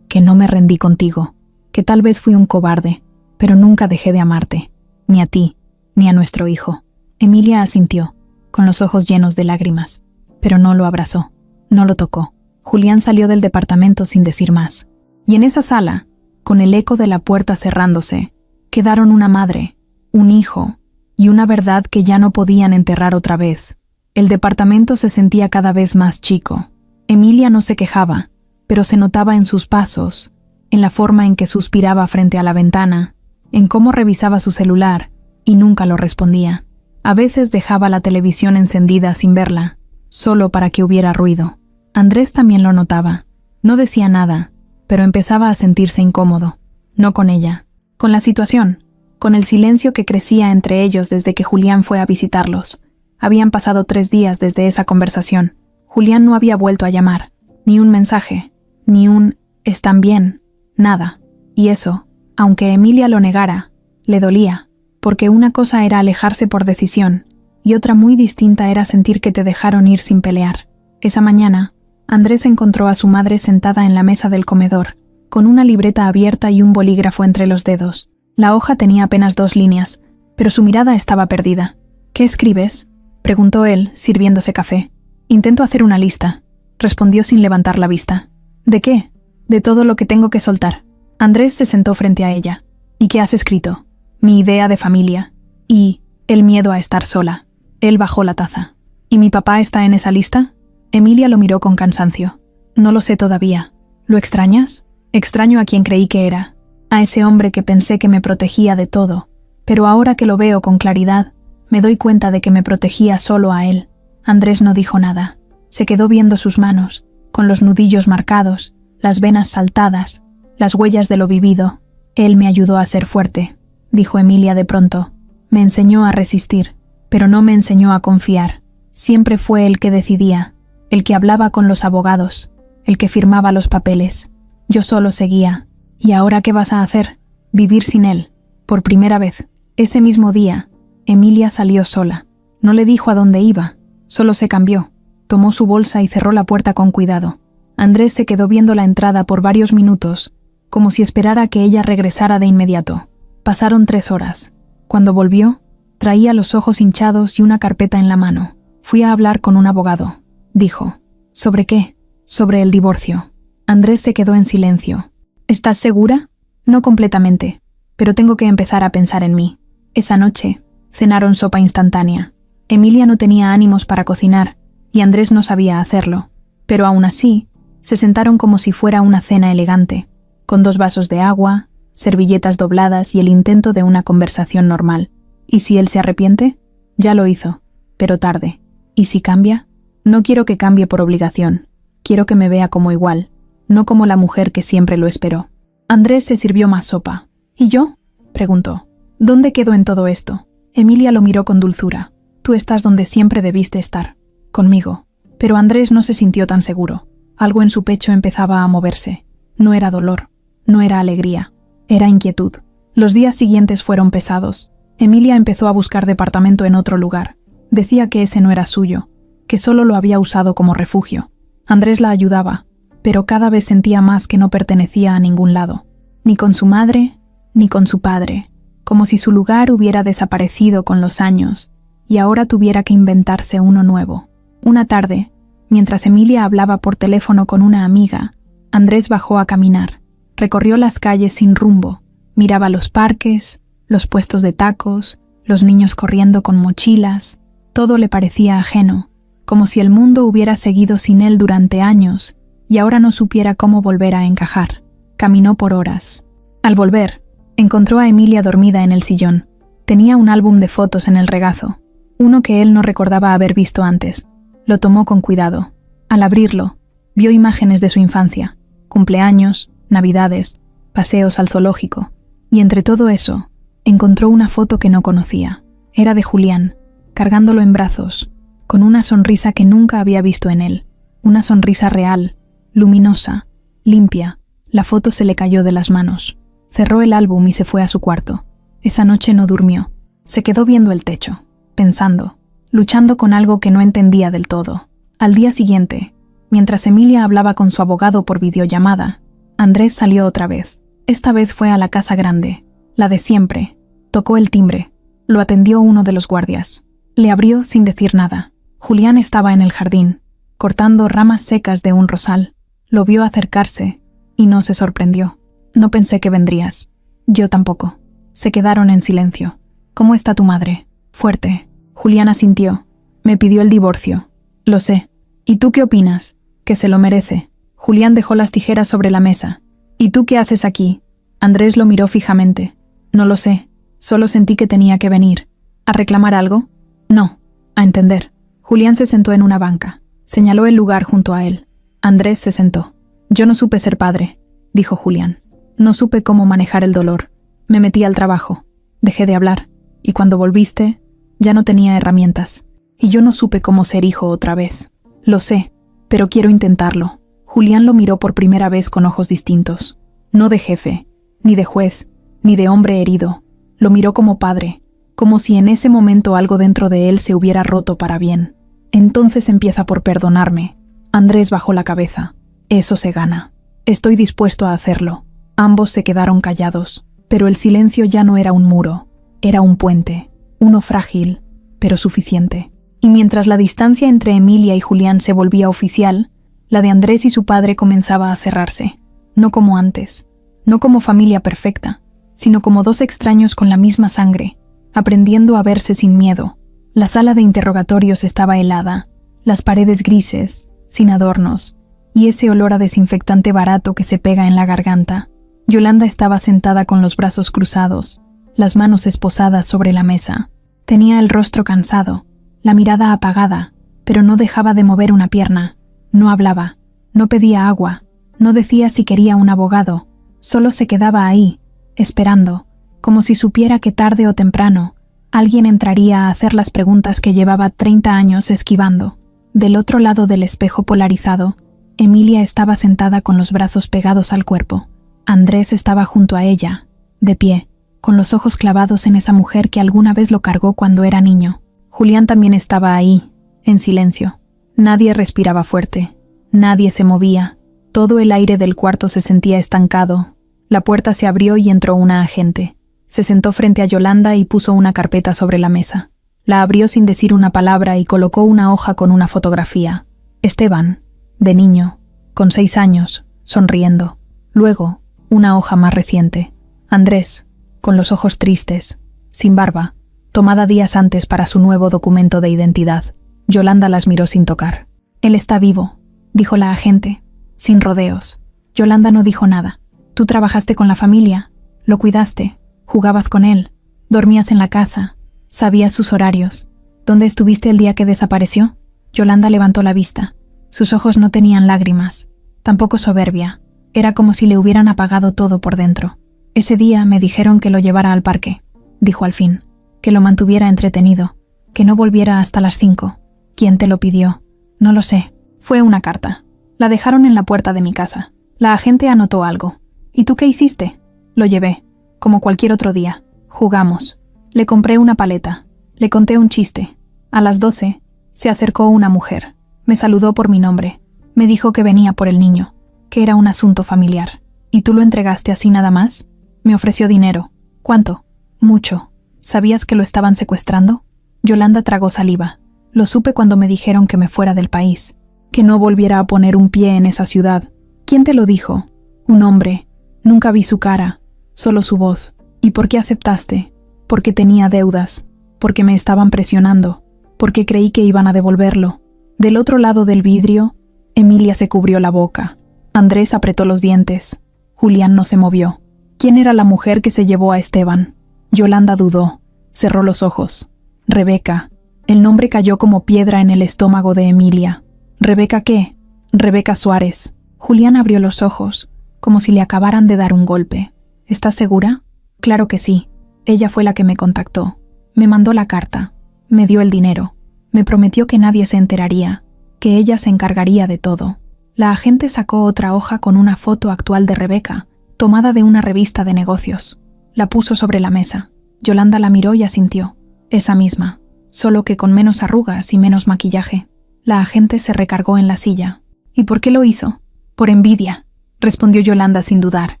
no me rendí contigo. Que tal vez fui un cobarde, pero nunca dejé de amarte. Ni a ti, ni a nuestro hijo. Emilia asintió, con los ojos llenos de lágrimas, pero no lo abrazó. No lo tocó. Julián salió del departamento sin decir más. Y en esa sala, con el eco de la puerta cerrándose, quedaron una madre, un hijo y una verdad que ya no podían enterrar otra vez. El departamento se sentía cada vez más chico. Emilia no se quejaba, pero se notaba en sus pasos, en la forma en que suspiraba frente a la ventana, en cómo revisaba su celular y nunca lo respondía. A veces dejaba la televisión encendida sin verla, solo para que hubiera ruido. Andrés también lo notaba. No decía nada, pero empezaba a sentirse incómodo. No con ella, con la situación, con el silencio que crecía entre ellos desde que Julián fue a visitarlos. Habían pasado 3 días desde esa conversación. Julián no había vuelto a llamar, ni un mensaje, ni un «están bien», nada. Y eso, aunque Emilia lo negara, le dolía, porque una cosa era alejarse por decisión, y otra muy distinta era sentir que te dejaron ir sin pelear. Esa mañana, Andrés encontró a su madre sentada en la mesa del comedor, con una libreta abierta y un bolígrafo entre los dedos. La hoja tenía apenas 2 líneas, pero su mirada estaba perdida. «¿Qué escribes?», preguntó él, sirviéndose café. «Intento hacer una lista», respondió sin levantar la vista. «¿De qué?». «De todo lo que tengo que soltar». Andrés se sentó frente a ella. «¿Y qué has escrito?». «Mi idea de familia. Y el miedo a estar sola». Él bajó la taza. «¿Y mi papá está en esa lista?». Emilia lo miró con cansancio. «No lo sé todavía». «¿Lo extrañas?». «Extraño a quien creí que era. A ese hombre que pensé que me protegía de todo. Pero ahora que lo veo con claridad, me doy cuenta de que me protegía solo a él». Andrés no dijo nada. Se quedó viendo sus manos, con los nudillos marcados, las venas saltadas, las huellas de lo vivido. «Él me ayudó a ser fuerte», dijo Emilia de pronto. «Me enseñó a resistir, pero no me enseñó a confiar. Siempre fue el que decidía, el que hablaba con los abogados, el que firmaba los papeles. Yo solo seguía. ¿Y ahora qué vas a hacer?». «Vivir sin él». Por primera vez, ese mismo día, Emilia salió sola. No le dijo a dónde iba, solo se cambió, tomó su bolsa y cerró la puerta con cuidado. Andrés se quedó viendo la entrada por varios minutos, como si esperara que ella regresara de inmediato. Pasaron 3 horas. Cuando volvió, traía los ojos hinchados y una carpeta en la mano. «Fui a hablar con un abogado», dijo. «¿Sobre qué?». «Sobre el divorcio». Andrés se quedó en silencio. «¿Estás segura?». «No completamente, pero tengo que empezar a pensar en mí». Esa noche, cenaron sopa instantánea. Emilia no tenía ánimos para cocinar, y Andrés no sabía hacerlo, pero aún así, se sentaron como si fuera una cena elegante, con 2 vasos de agua, servilletas dobladas y el intento de una conversación normal. «¿Y si él se arrepiente?». Ya lo hizo, pero tarde. ¿Y si cambia? No quiero que cambie por obligación. Quiero que me vea como igual, no como la mujer que siempre lo esperó. Andrés se sirvió más sopa. ¿Y yo?, preguntó. ¿Dónde quedo en todo esto? Emilia lo miró con dulzura. Tú estás donde siempre debiste estar, conmigo. Pero Andrés no se sintió tan seguro. Algo en su pecho empezaba a moverse. No era dolor, no era alegría, era inquietud. Los días siguientes fueron pesados. Emilia empezó a buscar departamento en otro lugar. Decía que ese no era suyo, que solo lo había usado como refugio. Andrés la ayudaba, pero cada vez sentía más que no pertenecía a ningún lado. Ni con su madre, ni con su padre. Como si su lugar hubiera desaparecido con los años y ahora tuviera que inventarse uno nuevo. Una tarde, mientras Emilia hablaba por teléfono con una amiga, Andrés bajó a caminar. Recorrió las calles sin rumbo, miraba los parques, los puestos de tacos, los niños corriendo con mochilas. Todo le parecía ajeno, como si el mundo hubiera seguido sin él durante años y ahora no supiera cómo volver a encajar. Caminó por horas. Al volver, encontró a Emilia dormida en el sillón. Tenía un álbum de fotos en el regazo, uno que él no recordaba haber visto antes. Lo tomó con cuidado. Al abrirlo, vio imágenes de su infancia, cumpleaños, navidades, paseos al zoológico, y entre todo eso, encontró una foto que no conocía. Era de Julián, cargándolo en brazos, con una sonrisa que nunca había visto en él, una sonrisa real, luminosa, limpia. La foto se le cayó de las manos. Cerró el álbum y se fue a su cuarto. Esa noche no durmió. Se quedó viendo el techo, pensando, luchando con algo que no entendía del todo. Al día siguiente, mientras Emilia hablaba con su abogado por videollamada, Andrés salió otra vez. Esta vez fue a la casa grande, la de siempre. Tocó el timbre. Lo atendió uno de los guardias. Le abrió sin decir nada. Julián estaba en el jardín, cortando ramas secas de un rosal. Lo vio acercarse y no se sorprendió. No pensé que vendrías. Yo tampoco. Se quedaron en silencio. ¿Cómo está tu madre? Fuerte. Julián asintió. Me pidió el divorcio. Lo sé. ¿Y tú qué opinas? Que se lo merece. Julián dejó las tijeras sobre la mesa. ¿Y tú qué haces aquí? Andrés lo miró fijamente. No lo sé. Solo sentí que tenía que venir. ¿A reclamar algo? No. A entender. Julián se sentó en una banca. Señaló el lugar junto a él. Andrés se sentó. Yo no supe ser padre, dijo Julián. No supe cómo manejar el dolor. Me metí al trabajo. Dejé de hablar. Y cuando volviste, ya no tenía herramientas. Y yo no supe cómo ser hijo otra vez. Lo sé, pero quiero intentarlo. Julián lo miró por primera vez con ojos distintos. No de jefe, ni de juez, ni de hombre herido. Lo miró como padre, como si en ese momento algo dentro de él se hubiera roto para bien. Entonces empieza por perdonarme. Andrés bajó la cabeza. Eso se gana. Estoy dispuesto a hacerlo. Ambos se quedaron callados, pero el silencio ya no era un muro, era un puente, uno frágil, pero suficiente. Y mientras la distancia entre Emilia y Julián se volvía oficial, la de Andrés y su padre comenzaba a cerrarse, no como antes, no como familia perfecta, sino como dos extraños con la misma sangre, aprendiendo a verse sin miedo. La sala de interrogatorios estaba helada, las paredes grises, sin adornos, y ese olor a desinfectante barato que se pega en la garganta. Yolanda estaba sentada con los brazos cruzados, las manos esposadas sobre la mesa. Tenía el rostro cansado, la mirada apagada, pero no dejaba de mover una pierna. No hablaba, no pedía agua, no decía si quería un abogado, solo se quedaba ahí, esperando, como si supiera que tarde o temprano alguien entraría a hacer las preguntas que llevaba 30 años esquivando. Del otro lado del espejo polarizado, Emilia estaba sentada con los brazos pegados al cuerpo. Andrés estaba junto a ella, de pie, con los ojos clavados en esa mujer que alguna vez lo cargó cuando era niño. Julián también estaba ahí, en silencio. Nadie respiraba fuerte, nadie se movía. Todo el aire del cuarto se sentía estancado. La puerta se abrió y entró una agente. Se sentó frente a Yolanda y puso una carpeta sobre la mesa. La abrió sin decir una palabra y colocó una hoja con una fotografía. Esteban, de niño, con 6 años, sonriendo. Luego, una hoja más reciente. Andrés, con los ojos tristes, sin barba, tomada días antes para su nuevo documento de identidad. Yolanda las miró sin tocar. Él está vivo, dijo la agente, sin rodeos. Yolanda no dijo nada. Tú trabajaste con la familia, lo cuidaste, jugabas con él, dormías en la casa, sabías sus horarios. ¿Dónde estuviste el día que desapareció? Yolanda levantó la vista. Sus ojos no tenían lágrimas, tampoco soberbia. Era como si le hubieran apagado todo por dentro. Ese día me dijeron que lo llevara al parque, dijo al fin, que lo mantuviera entretenido, que no volviera hasta las 5. ¿Quién te lo pidió? No lo sé. Fue una carta. La dejaron en la puerta de mi casa. La agente anotó algo. ¿Y tú qué hiciste? Lo llevé, como cualquier otro día. Jugamos. Le compré una paleta. Le conté un chiste. A las 12, se acercó una mujer. Me saludó por mi nombre. Me dijo que venía por el niño, que era un asunto familiar. ¿Y tú lo entregaste así nada más? Me ofreció dinero. ¿Cuánto? Mucho. ¿Sabías que lo estaban secuestrando? Yolanda tragó saliva. Lo supe cuando me dijeron que me fuera del país, que no volviera a poner un pie en esa ciudad. ¿Quién te lo dijo? Un hombre. Nunca vi su cara, solo su voz. ¿Y por qué aceptaste? Porque tenía deudas, porque me estaban presionando, porque creí que iban a devolverlo. Del otro lado del vidrio, Emilia se cubrió la boca. Andrés apretó los dientes. Julián no se movió. ¿Quién era la mujer que se llevó a Esteban? Yolanda dudó. Cerró los ojos. Rebeca. El nombre cayó como piedra en el estómago de Emilia. ¿Rebeca qué? Rebeca Suárez. Julián abrió los ojos, como si le acabaran de dar un golpe. ¿Estás segura? Claro que sí. Ella fue la que me contactó. Me mandó la carta. Me dio el dinero. Me prometió que nadie se enteraría, que ella se encargaría de todo. La agente sacó otra hoja con una foto actual de Rebeca, tomada de una revista de negocios. La puso sobre la mesa. Yolanda la miró y asintió. Esa misma, solo que con menos arrugas y menos maquillaje. La agente se recargó en la silla. ¿Y por qué lo hizo? Por envidia, respondió Yolanda sin dudar.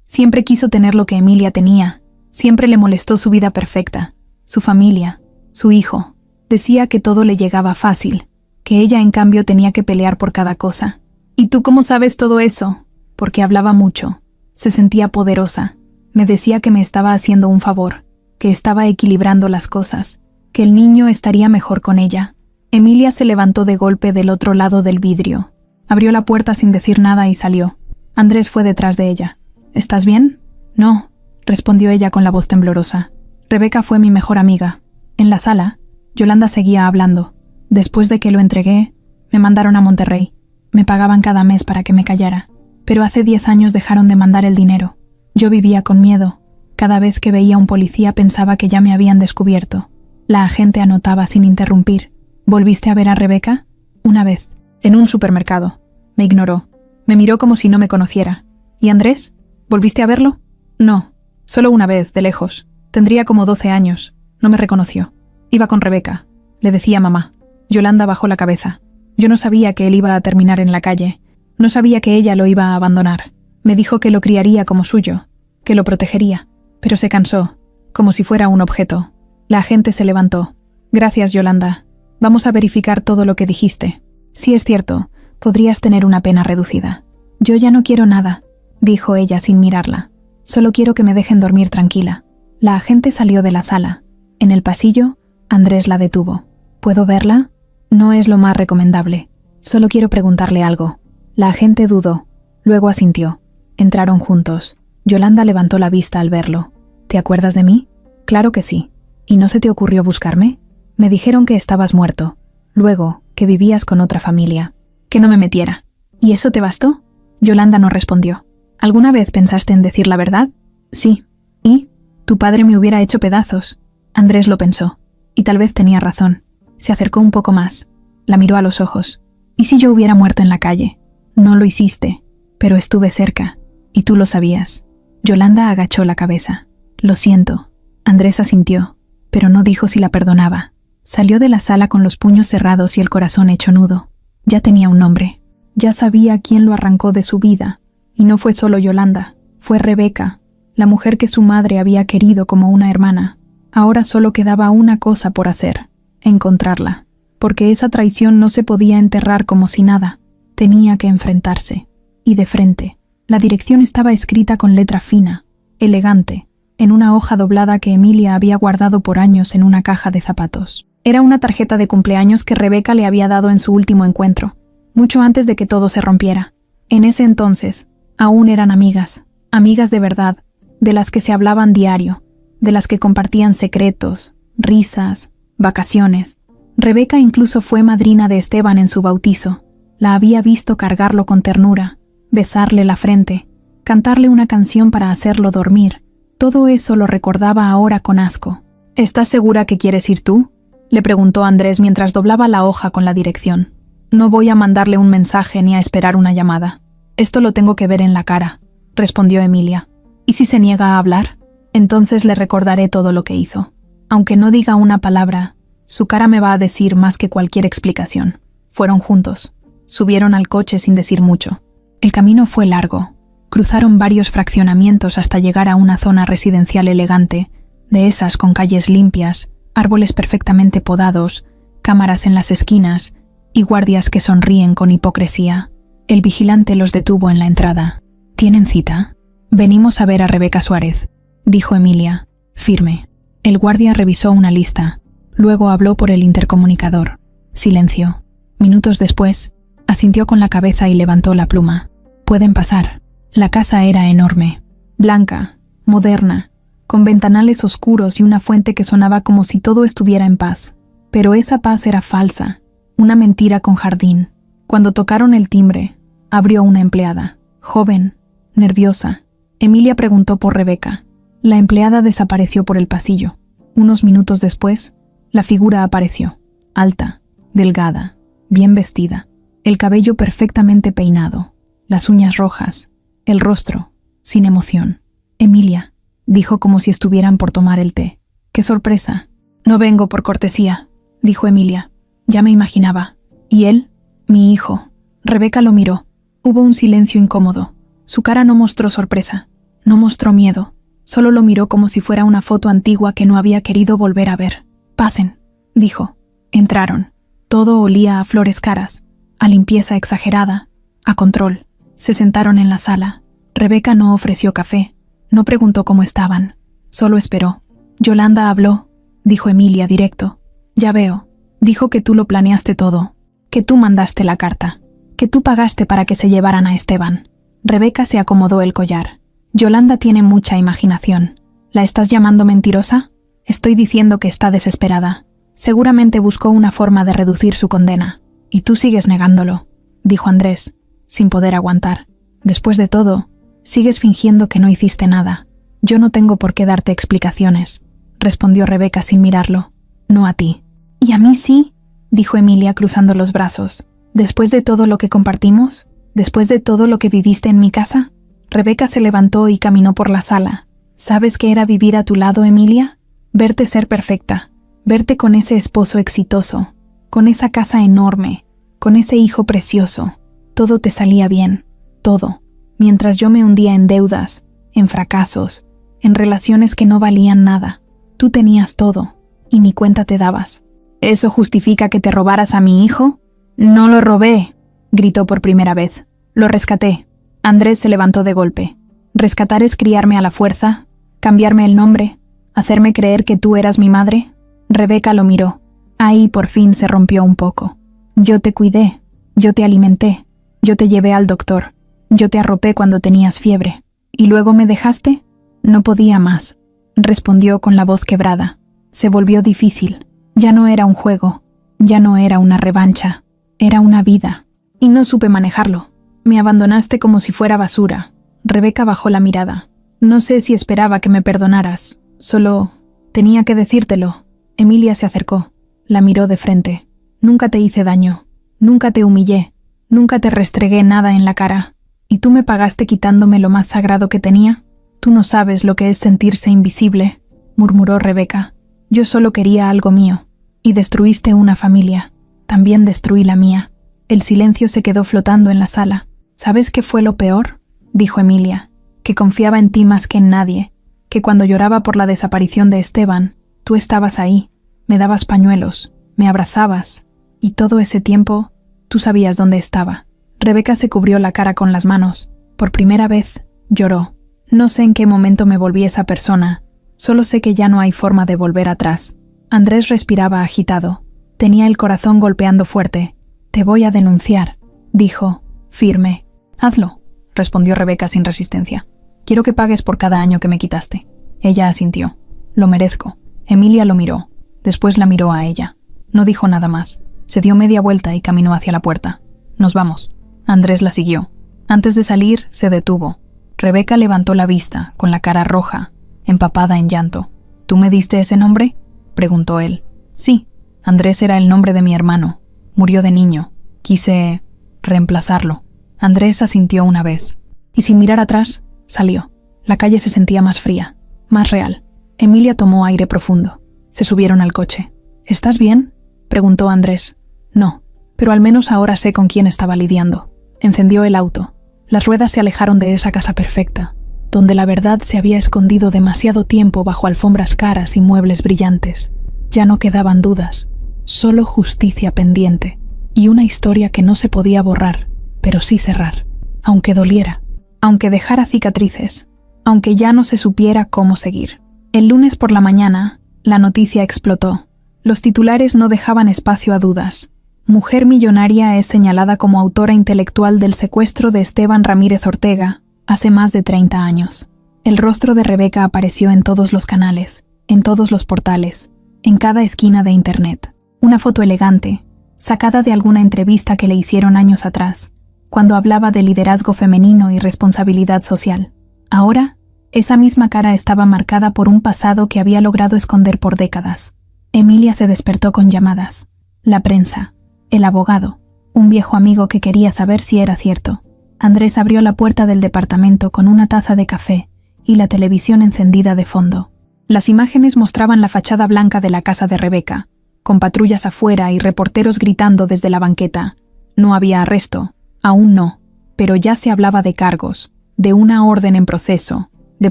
Siempre quiso tener lo que Emilia tenía. Siempre le molestó su vida perfecta, su familia, su hijo. Decía que todo le llegaba fácil, que ella en cambio tenía que pelear por cada cosa. ¿Y tú cómo sabes todo eso? Porque hablaba mucho. Se sentía poderosa. Me decía que me estaba haciendo un favor, que estaba equilibrando las cosas, que el niño estaría mejor con ella. Emilia se levantó de golpe del otro lado del vidrio. Abrió la puerta sin decir nada y salió. Andrés fue detrás de ella. ¿Estás bien? No, respondió ella con la voz temblorosa. Rebeca fue mi mejor amiga. En la sala, Yolanda seguía hablando. Después de que lo entregué, me mandaron a Monterrey. Me pagaban cada mes para que me callara. Pero hace 10 años dejaron de mandar el dinero. Yo vivía con miedo. Cada vez que veía a un policía pensaba que ya me habían descubierto. La agente anotaba sin interrumpir. ¿Volviste a ver a Rebeca? Una vez, en un supermercado. Me ignoró. Me miró como si no me conociera. ¿Y Andrés? ¿Volviste a verlo? No, solo una vez, de lejos. Tendría como 12 años. No me reconoció. Iba con Rebeca. Le decía mamá. Yolanda bajó la cabeza. Yo no sabía que él iba a terminar en la calle. No sabía que ella lo iba a abandonar. Me dijo que lo criaría como suyo, que lo protegería. Pero se cansó, como si fuera un objeto. La agente se levantó. Gracias, Yolanda. Vamos a verificar todo lo que dijiste. Si es cierto, podrías tener una pena reducida. Yo ya no quiero nada, dijo ella sin mirarla. Solo quiero que me dejen dormir tranquila. La agente salió de la sala. En el pasillo, Andrés la detuvo. ¿Puedo verla? No es lo más recomendable. Solo quiero preguntarle algo. La agente dudó. Luego asintió. Entraron juntos. Yolanda levantó la vista al verlo. ¿Te acuerdas de mí? Claro que sí. ¿Y no se te ocurrió buscarme? Me dijeron que estabas muerto. Luego, que vivías con otra familia. Que no me metiera. ¿Y eso te bastó? Yolanda no respondió. ¿Alguna vez pensaste en decir la verdad? Sí. ¿Y? Tu padre me hubiera hecho pedazos. Andrés lo pensó. Y tal vez tenía razón. Se acercó un poco más. La miró a los ojos. ¿Y si yo hubiera muerto en la calle? No lo hiciste, pero estuve cerca. Y tú lo sabías. Yolanda agachó la cabeza. Lo siento. Andrés asintió, pero no dijo si la perdonaba. Salió de la sala con los puños cerrados y el corazón hecho nudo. Ya tenía un nombre. Ya sabía quién lo arrancó de su vida. Y no fue solo Yolanda. Fue Rebeca, la mujer que su madre había querido como una hermana. Ahora solo quedaba una cosa por hacer. Encontrarla. Porque esa traición no se podía enterrar como si nada. Tenía que enfrentarse. Y de frente. La dirección estaba escrita con letra fina, elegante, en una hoja doblada que Emilia había guardado por años en una caja de zapatos. Era una tarjeta de cumpleaños que Rebeca le había dado en su último encuentro, mucho antes de que todo se rompiera. En ese entonces, aún eran amigas, amigas de verdad, de las que se hablaban diario, de las que compartían secretos, risas, vacaciones, Rebeca incluso fue madrina de Esteban en su bautizo. La había visto cargarlo con ternura, besarle la frente, cantarle una canción para hacerlo dormir. Todo eso lo recordaba ahora con asco. ¿Estás segura que quieres ir tú?, le preguntó Andrés mientras doblaba la hoja con la dirección. No voy a mandarle un mensaje ni a esperar una llamada. Esto lo tengo que ver en la cara, respondió Emilia. ¿Y si se niega a hablar? Entonces le recordaré todo lo que hizo. Aunque no diga una palabra, su cara me va a decir más que cualquier explicación. Fueron juntos. Subieron al coche sin decir mucho. El camino fue largo. Cruzaron varios fraccionamientos hasta llegar a una zona residencial elegante, de esas con calles limpias, árboles perfectamente podados, cámaras en las esquinas y guardias que sonríen con hipocresía. El vigilante los detuvo en la entrada. ¿Tienen cita? Venimos a ver a Rebeca Suárez, dijo Emilia, firme. El guardia revisó una lista, luego habló por el intercomunicador. Silencio. Minutos después, asintió con la cabeza y levantó la pluma. Pueden pasar. La casa era enorme, blanca, moderna, con ventanales oscuros y una fuente que sonaba como si todo estuviera en paz. Pero esa paz era falsa, una mentira con jardín. Cuando tocaron el timbre, abrió una empleada, joven, nerviosa. Emilia preguntó por Rebeca. La empleada desapareció por el pasillo. Unos minutos después, la figura apareció, alta, delgada, bien vestida, el cabello perfectamente peinado, las uñas rojas, el rostro, sin emoción. Emilia, dijo como si estuvieran por tomar el té. ¡Qué sorpresa! No vengo por cortesía, dijo Emilia. Ya me imaginaba. ¿Y él? Mi hijo. Rebeca lo miró. Hubo un silencio incómodo. Su cara no mostró sorpresa, no mostró miedo. Solo lo miró como si fuera una foto antigua que no había querido volver a ver. «Pasen», dijo. Entraron. Todo olía a flores caras, a limpieza exagerada, a control. Se sentaron en la sala. Rebeca no ofreció café, no preguntó cómo estaban, solo esperó. «Yolanda habló», dijo Emilia directo. «Ya veo. Dijo que tú lo planeaste todo, que tú mandaste la carta, que tú pagaste para que se llevaran a Esteban». Rebeca se acomodó el collar. «Yolanda tiene mucha imaginación. ¿La estás llamando mentirosa? Estoy diciendo que está desesperada. Seguramente buscó una forma de reducir su condena. Y tú sigues negándolo», dijo Andrés, sin poder aguantar. «Después de todo, sigues fingiendo que no hiciste nada. Yo no tengo por qué darte explicaciones», respondió Rebeca sin mirarlo. «No a ti». «¿Y a mí sí?», dijo Emilia cruzando los brazos. «¿Después de todo lo que compartimos? ¿Después de todo lo que viviste en mi casa?». Rebeca se levantó y caminó por la sala. ¿Sabes qué era vivir a tu lado, Emilia? Verte ser perfecta, verte con ese esposo exitoso, con esa casa enorme, con ese hijo precioso. Todo te salía bien, todo, mientras yo me hundía en deudas, en fracasos, en relaciones que no valían nada. Tú tenías todo, y ni cuenta te dabas. ¿Eso justifica que te robaras a mi hijo? «No lo robé», gritó por primera vez. «Lo rescaté». Andrés se levantó de golpe. «¿Rescatar es criarme a la fuerza? ¿Cambiarme el nombre? ¿Hacerme creer que tú eras mi madre?». Rebeca lo miró. Ahí por fin se rompió un poco. «Yo te cuidé, yo te alimenté, yo te llevé al doctor, yo te arropé cuando tenías fiebre. ¿Y luego me dejaste?». «No podía más», respondió con la voz quebrada. Se volvió difícil. Ya no era un juego, ya no era una revancha, era una vida. Y no supe manejarlo. Me abandonaste como si fuera basura». Rebeca bajó la mirada. «No sé si esperaba que me perdonaras. Solo tenía que decírtelo». Emilia se acercó. La miró de frente. «Nunca te hice daño. Nunca te humillé. Nunca te restregué nada en la cara. ¿Y tú me pagaste quitándome lo más sagrado que tenía? Tú no sabes lo que es sentirse invisible», murmuró Rebeca. «Yo solo quería algo mío. Y destruiste una familia. También destruí la mía». El silencio se quedó flotando en la sala. «¿Sabes qué fue lo peor?», dijo Emilia. «Que confiaba en ti más que en nadie. Que cuando lloraba por la desaparición de Esteban, tú estabas ahí, me dabas pañuelos, me abrazabas, y todo ese tiempo tú sabías dónde estaba». Rebeca se cubrió la cara con las manos. Por primera vez, lloró. «No sé en qué momento me volví esa persona. Solo sé que ya no hay forma de volver atrás». Andrés respiraba agitado. Tenía el corazón golpeando fuerte. «Te voy a denunciar», dijo, firme. «Hazlo», respondió Rebeca sin resistencia. «Quiero que pagues por cada año que me quitaste». Ella asintió. «Lo merezco». Emilia lo miró. Después la miró a ella. No dijo nada más. Se dio media vuelta y caminó hacia la puerta. «Nos vamos». Andrés la siguió. Antes de salir, se detuvo. Rebeca levantó la vista, con la cara roja, empapada en llanto. «¿Tú me diste ese nombre?», preguntó él. «Sí, Andrés era el nombre de mi hermano. Murió de niño. Quise reemplazarlo». Andrés asintió una vez. Y sin mirar atrás, salió. La calle se sentía más fría, más real. Emilia tomó aire profundo. Se subieron al coche. «¿Estás bien?», preguntó Andrés. «No, pero al menos ahora sé con quién estaba lidiando». Encendió el auto. Las ruedas se alejaron de esa casa perfecta, donde la verdad se había escondido demasiado tiempo bajo alfombras caras y muebles brillantes. Ya no quedaban dudas, solo justicia pendiente, y una historia que no se podía borrar, pero sí cerrar, aunque doliera, aunque dejara cicatrices, aunque ya no se supiera cómo seguir. El lunes por la mañana, la noticia explotó. Los titulares no dejaban espacio a dudas. Mujer millonaria es señalada como autora intelectual del secuestro de Esteban Ramírez Ortega hace más de 30 años. El rostro de Rebeca apareció en todos los canales, en todos los portales, en cada esquina de Internet. Una foto elegante, sacada de alguna entrevista que le hicieron años atrás, cuando hablaba de liderazgo femenino y responsabilidad social. Ahora, esa misma cara estaba marcada por un pasado que había logrado esconder por décadas. Emilia se despertó con llamadas. La prensa, el abogado, un viejo amigo que quería saber si era cierto. Andrés abrió la puerta del departamento con una taza de café y la televisión encendida de fondo. Las imágenes mostraban la fachada blanca de la casa de Rebeca, con patrullas afuera y reporteros gritando desde la banqueta. No había arresto, aún no, pero ya se hablaba de cargos, de una orden en proceso, de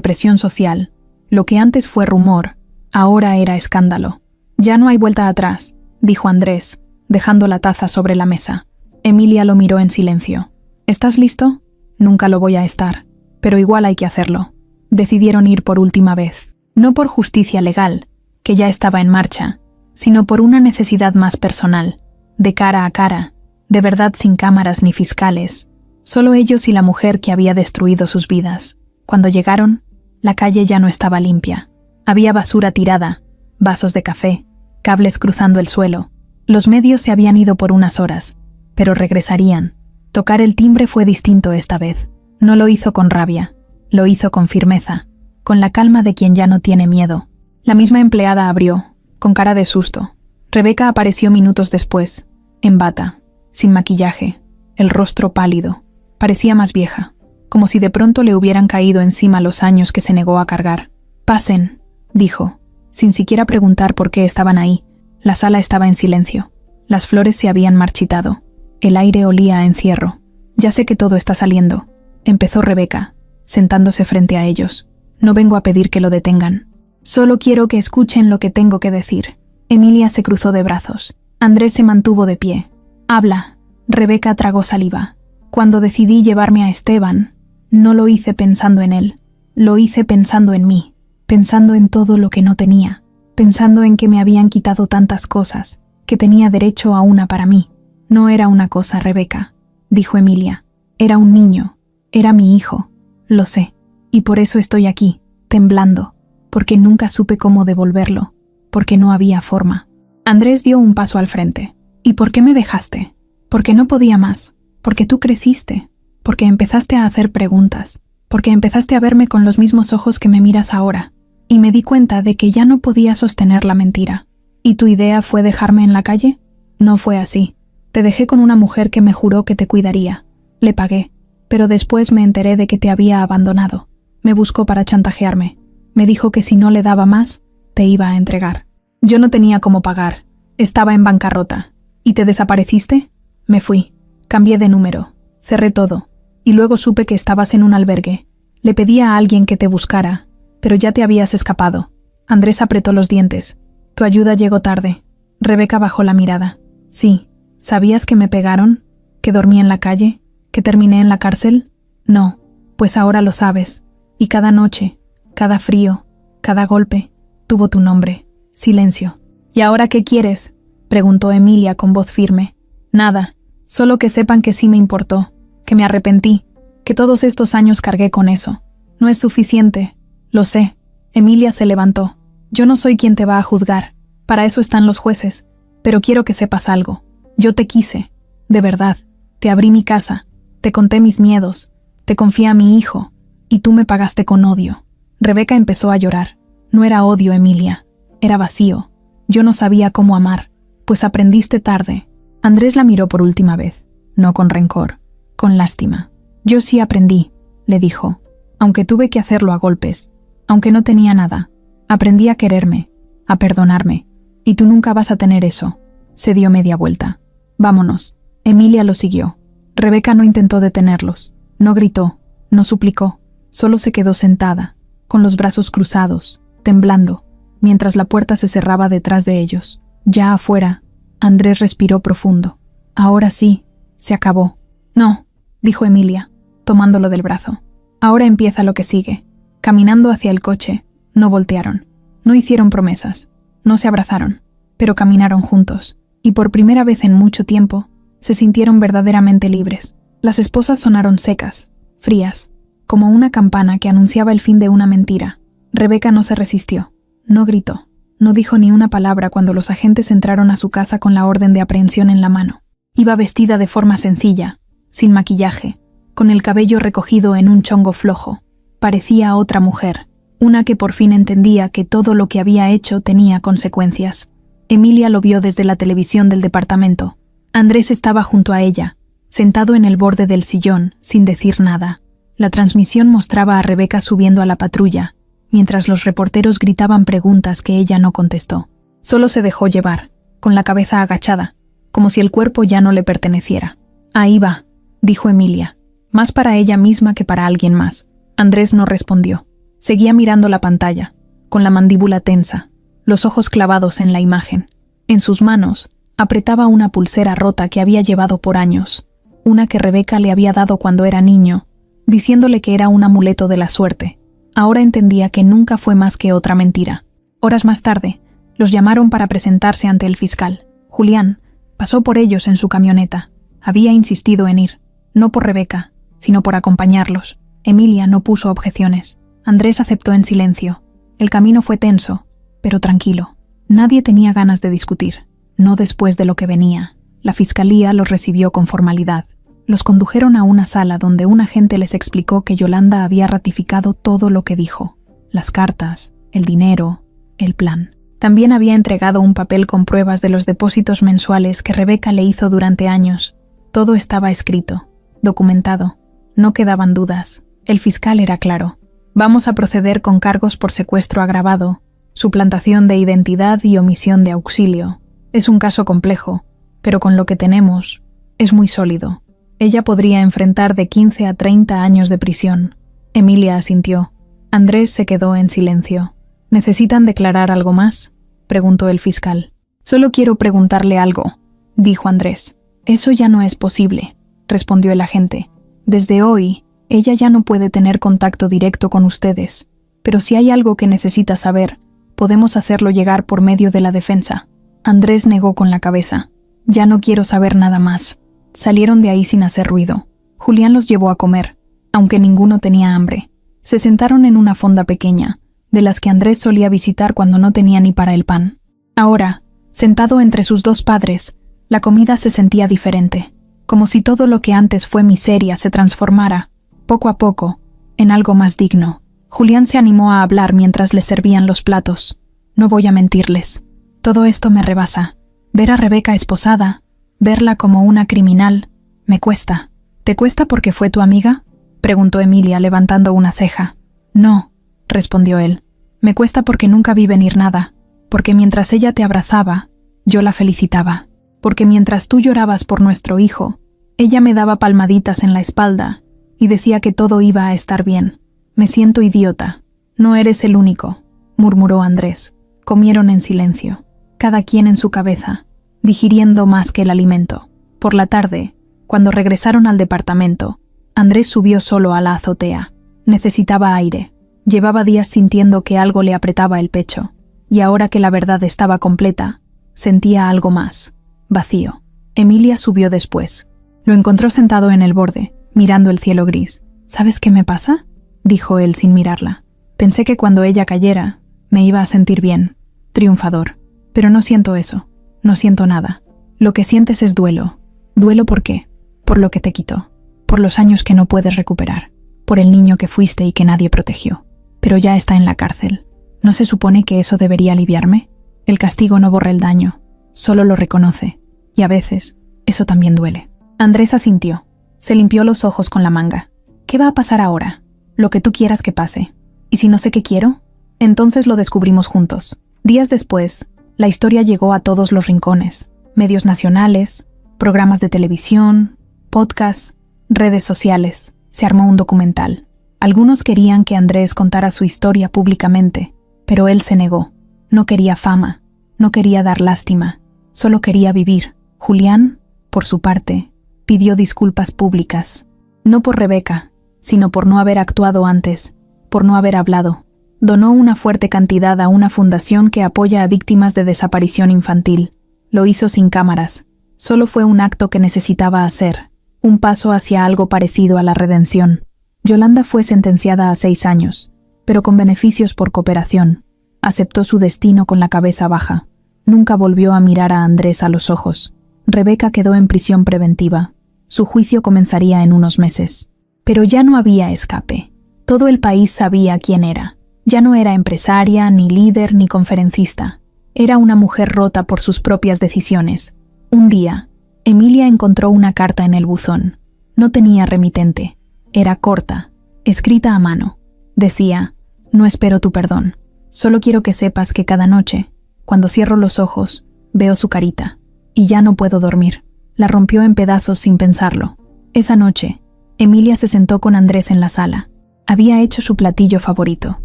presión social. Lo que antes fue rumor, ahora era escándalo. «Ya no hay vuelta atrás», dijo Andrés, dejando la taza sobre la mesa. Emilia lo miró en silencio. «¿Estás listo?». «Nunca lo voy a estar, pero igual hay que hacerlo». Decidieron ir por última vez, no por justicia legal, que ya estaba en marcha, sino por una necesidad más personal, de cara a cara, de verdad sin cámaras ni fiscales, solo ellos y la mujer que había destruido sus vidas. Cuando llegaron, la calle ya no estaba limpia. Había basura tirada, vasos de café, cables cruzando el suelo. Los medios se habían ido por unas horas, pero regresarían. Tocar el timbre fue distinto esta vez. No lo hizo con rabia, lo hizo con firmeza, con la calma de quien ya no tiene miedo. La misma empleada abrió, con cara de susto. Rebeca apareció minutos después, en bata, sin maquillaje, el rostro pálido. Parecía más vieja, como si de pronto le hubieran caído encima los años que se negó a cargar. «Pasen», dijo, sin siquiera preguntar por qué estaban ahí. La sala estaba en silencio. Las flores se habían marchitado. El aire olía a encierro. «Ya sé que todo está saliendo», empezó Rebeca, sentándose frente a ellos. «No vengo a pedir que lo detengan. Solo quiero que escuchen lo que tengo que decir». Emilia se cruzó de brazos. Andrés se mantuvo de pie. «Habla». Rebeca tragó saliva. «Cuando decidí llevarme a Esteban, no lo hice pensando en él. Lo hice pensando en mí, pensando en todo lo que no tenía, pensando en que me habían quitado tantas cosas, que tenía derecho a una para mí. No era una cosa, Rebeca», dijo Emilia. «Era un niño, era mi hijo, lo sé, y por eso estoy aquí, temblando, porque nunca supe cómo devolverlo, porque no había forma». Andrés dio un paso al frente. «¿Y por qué me dejaste? Porque no podía más, porque tú creciste, porque empezaste a hacer preguntas, porque empezaste a verme con los mismos ojos que me miras ahora, y me di cuenta de que ya no podía sostener la mentira. ¿Y tu idea fue dejarme en la calle? No fue así. Te dejé con una mujer que me juró que te cuidaría. Le pagué, pero después me enteré de que te había abandonado. Me buscó para chantajearme. Me dijo que si no le daba más, te iba a entregar. Yo no tenía cómo pagar. Estaba en bancarrota. ¿Y te desapareciste? Me fui. Cambié de número. Cerré todo. Y luego supe que estabas en un albergue. Le pedí a alguien que te buscara, pero ya te habías escapado». Andrés apretó los dientes. «Tu ayuda llegó tarde». Rebeca bajó la mirada. «Sí. ¿Sabías que me pegaron? ¿Que dormí en la calle? ¿Que terminé en la cárcel? No. Pues ahora lo sabes. Y cada noche, cada frío, cada golpe, tuvo tu nombre. Silencio». «¿Y ahora qué quieres?», preguntó Emilia con voz firme. «Nada. Solo que sepan que sí me importó, que me arrepentí, que todos estos años cargué con eso. No es suficiente. Lo sé». Emilia se levantó. «Yo no soy quien te va a juzgar. Para eso están los jueces. Pero quiero que sepas algo. Yo te quise, de verdad. Te abrí mi casa, te conté mis miedos, te confié a mi hijo, y tú me pagaste con odio. Rebeca empezó a llorar. No era odio, Emilia. Era vacío. Yo no sabía cómo amar, pues aprendiste tarde. Andrés la miró por última vez, no con rencor, con lástima. Yo sí aprendí, le dijo, aunque tuve que hacerlo a golpes, aunque no tenía nada. Aprendí a quererme, a perdonarme, y tú nunca vas a tener eso. Se dio media vuelta. Vámonos. Emilia lo siguió. Rebeca no intentó detenerlos, no gritó, no suplicó, solo se quedó sentada, con los brazos cruzados, temblando, mientras la puerta se cerraba detrás de ellos. Ya afuera, Andrés respiró profundo. Ahora sí, se acabó. No, dijo Emilia, tomándolo del brazo. Ahora empieza lo que sigue. Caminando hacia el coche, no voltearon, no hicieron promesas, no se abrazaron, pero caminaron juntos, y por primera vez en mucho tiempo, se sintieron verdaderamente libres. Las esposas sonaron secas, frías, como una campana que anunciaba el fin de una mentira. Rebeca no se resistió, no gritó, no dijo ni una palabra cuando los agentes entraron a su casa con la orden de aprehensión en la mano. Iba vestida de forma sencilla, sin maquillaje, con el cabello recogido en un chongo flojo. Parecía otra mujer, una que por fin entendía que todo lo que había hecho tenía consecuencias. Emilia lo vio desde la televisión del departamento. Andrés estaba junto a ella, sentado en el borde del sillón, sin decir nada. La transmisión mostraba a Rebeca subiendo a la patrulla, mientras los reporteros gritaban preguntas que ella no contestó. Solo se dejó llevar, con la cabeza agachada, como si el cuerpo ya no le perteneciera. Ahí va, dijo Emilia, más para ella misma que para alguien más. Andrés no respondió. Seguía mirando la pantalla, con la mandíbula tensa, los ojos clavados en la imagen. En sus manos, apretaba una pulsera rota que había llevado por años, una que Rebeca le había dado cuando era niño, diciéndole que era un amuleto de la suerte. Ahora entendía que nunca fue más que otra mentira. Horas más tarde, los llamaron para presentarse ante el fiscal. Julián pasó por ellos en su camioneta. Había insistido en ir, no por Rebeca, sino por acompañarlos. Emilia no puso objeciones. Andrés aceptó en silencio. El camino fue tenso, pero tranquilo. Nadie tenía ganas de discutir. No después de lo que venía. La fiscalía los recibió con formalidad. Los condujeron a una sala donde un agente les explicó que Yolanda había ratificado todo lo que dijo. Las cartas, el dinero, el plan. También había entregado un papel con pruebas de los depósitos mensuales que Rebeca le hizo durante años. Todo estaba escrito, documentado. No quedaban dudas. El fiscal era claro. Vamos a proceder con cargos por secuestro agravado, suplantación de identidad y omisión de auxilio. Es un caso complejo, pero con lo que tenemos, es muy sólido. Ella podría enfrentar de 15 a 30 años de prisión. Emilia asintió. Andrés se quedó en silencio. ¿Necesitan declarar algo más?, preguntó el fiscal. Solo quiero preguntarle algo, dijo Andrés. Eso ya no es posible, respondió el agente. Desde hoy, ella ya no puede tener contacto directo con ustedes, pero si hay algo que necesita saber, podemos hacerlo llegar por medio de la defensa. Andrés negó con la cabeza. Ya no quiero saber nada más. Salieron de ahí sin hacer ruido. Julián los llevó a comer, aunque ninguno tenía hambre. Se sentaron en una fonda pequeña, de las que Andrés solía visitar cuando no tenía ni para el pan. Ahora, sentado entre sus dos padres, la comida se sentía diferente, como si todo lo que antes fue miseria se transformara, poco a poco, en algo más digno. Julián se animó a hablar mientras le servían los platos. No voy a mentirles. Todo esto me rebasa. Ver a Rebeca esposada, verla como una criminal, me cuesta. ¿Te cuesta porque fue tu amiga?, preguntó Emilia levantando una ceja. No, respondió él. Me cuesta porque nunca vi venir nada, porque mientras ella te abrazaba, yo la felicitaba, porque mientras tú llorabas por nuestro hijo, ella me daba palmaditas en la espalda y decía que todo iba a estar bien. Me siento idiota. No eres el único, murmuró Andrés. Comieron en silencio, cada quien en su cabeza, digiriendo más que el alimento. Por la tarde, cuando regresaron al departamento, Andrés subió solo a la azotea. Necesitaba aire. Llevaba días sintiendo que algo le apretaba el pecho, y ahora que la verdad estaba completa, sentía algo más, vacío. Emilia subió después. Lo encontró sentado en el borde, mirando el cielo gris. ¿Sabes qué me pasa?, dijo él sin mirarla. Pensé que cuando ella cayera, me iba a sentir bien, triunfador, pero no siento eso. No siento nada. Lo que sientes es duelo. ¿Duelo por qué? Por lo que te quitó. Por los años que no puedes recuperar. Por el niño que fuiste y que nadie protegió. Pero ya está en la cárcel. ¿No se supone que eso debería aliviarme? El castigo no borra el daño. Solo lo reconoce. Y a veces, eso también duele. Andrés asintió. Se limpió los ojos con la manga. ¿Qué va a pasar ahora? Lo que tú quieras que pase. ¿Y si no sé qué quiero? Entonces lo descubrimos juntos. Días después, la historia llegó a todos los rincones. Medios nacionales, programas de televisión, podcasts, redes sociales. Se armó un documental. Algunos querían que Andrés contara su historia públicamente, pero él se negó. No quería fama, no quería dar lástima, solo quería vivir. Julián, por su parte, pidió disculpas públicas. No por Rebeca, sino por no haber actuado antes, por no haber hablado. Donó una fuerte cantidad a una fundación que apoya a víctimas de desaparición infantil. Lo hizo sin cámaras. Solo fue un acto que necesitaba hacer, un paso hacia algo parecido a la redención. Yolanda fue sentenciada a 6 años, pero con beneficios por cooperación. Aceptó su destino con la cabeza baja. Nunca volvió a mirar a Andrés a los ojos. Rebeca quedó en prisión preventiva. Su juicio comenzaría en unos meses. Pero ya no había escape. Todo el país sabía quién era. Ya no era empresaria, ni líder, ni conferencista. Era una mujer rota por sus propias decisiones. Un día, Emilia encontró una carta en el buzón. No tenía remitente. Era corta, escrita a mano. Decía: no espero tu perdón. Solo quiero que sepas que cada noche, cuando cierro los ojos, veo su carita. Y ya no puedo dormir. La rompió en pedazos sin pensarlo. Esa noche, Emilia se sentó con Andrés en la sala. Había hecho su platillo favorito.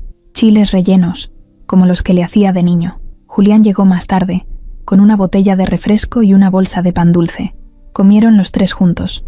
Chiles rellenos, como los que le hacía de niño. Julián llegó más tarde, con una botella de refresco y una bolsa de pan dulce. Comieron los 3 juntos.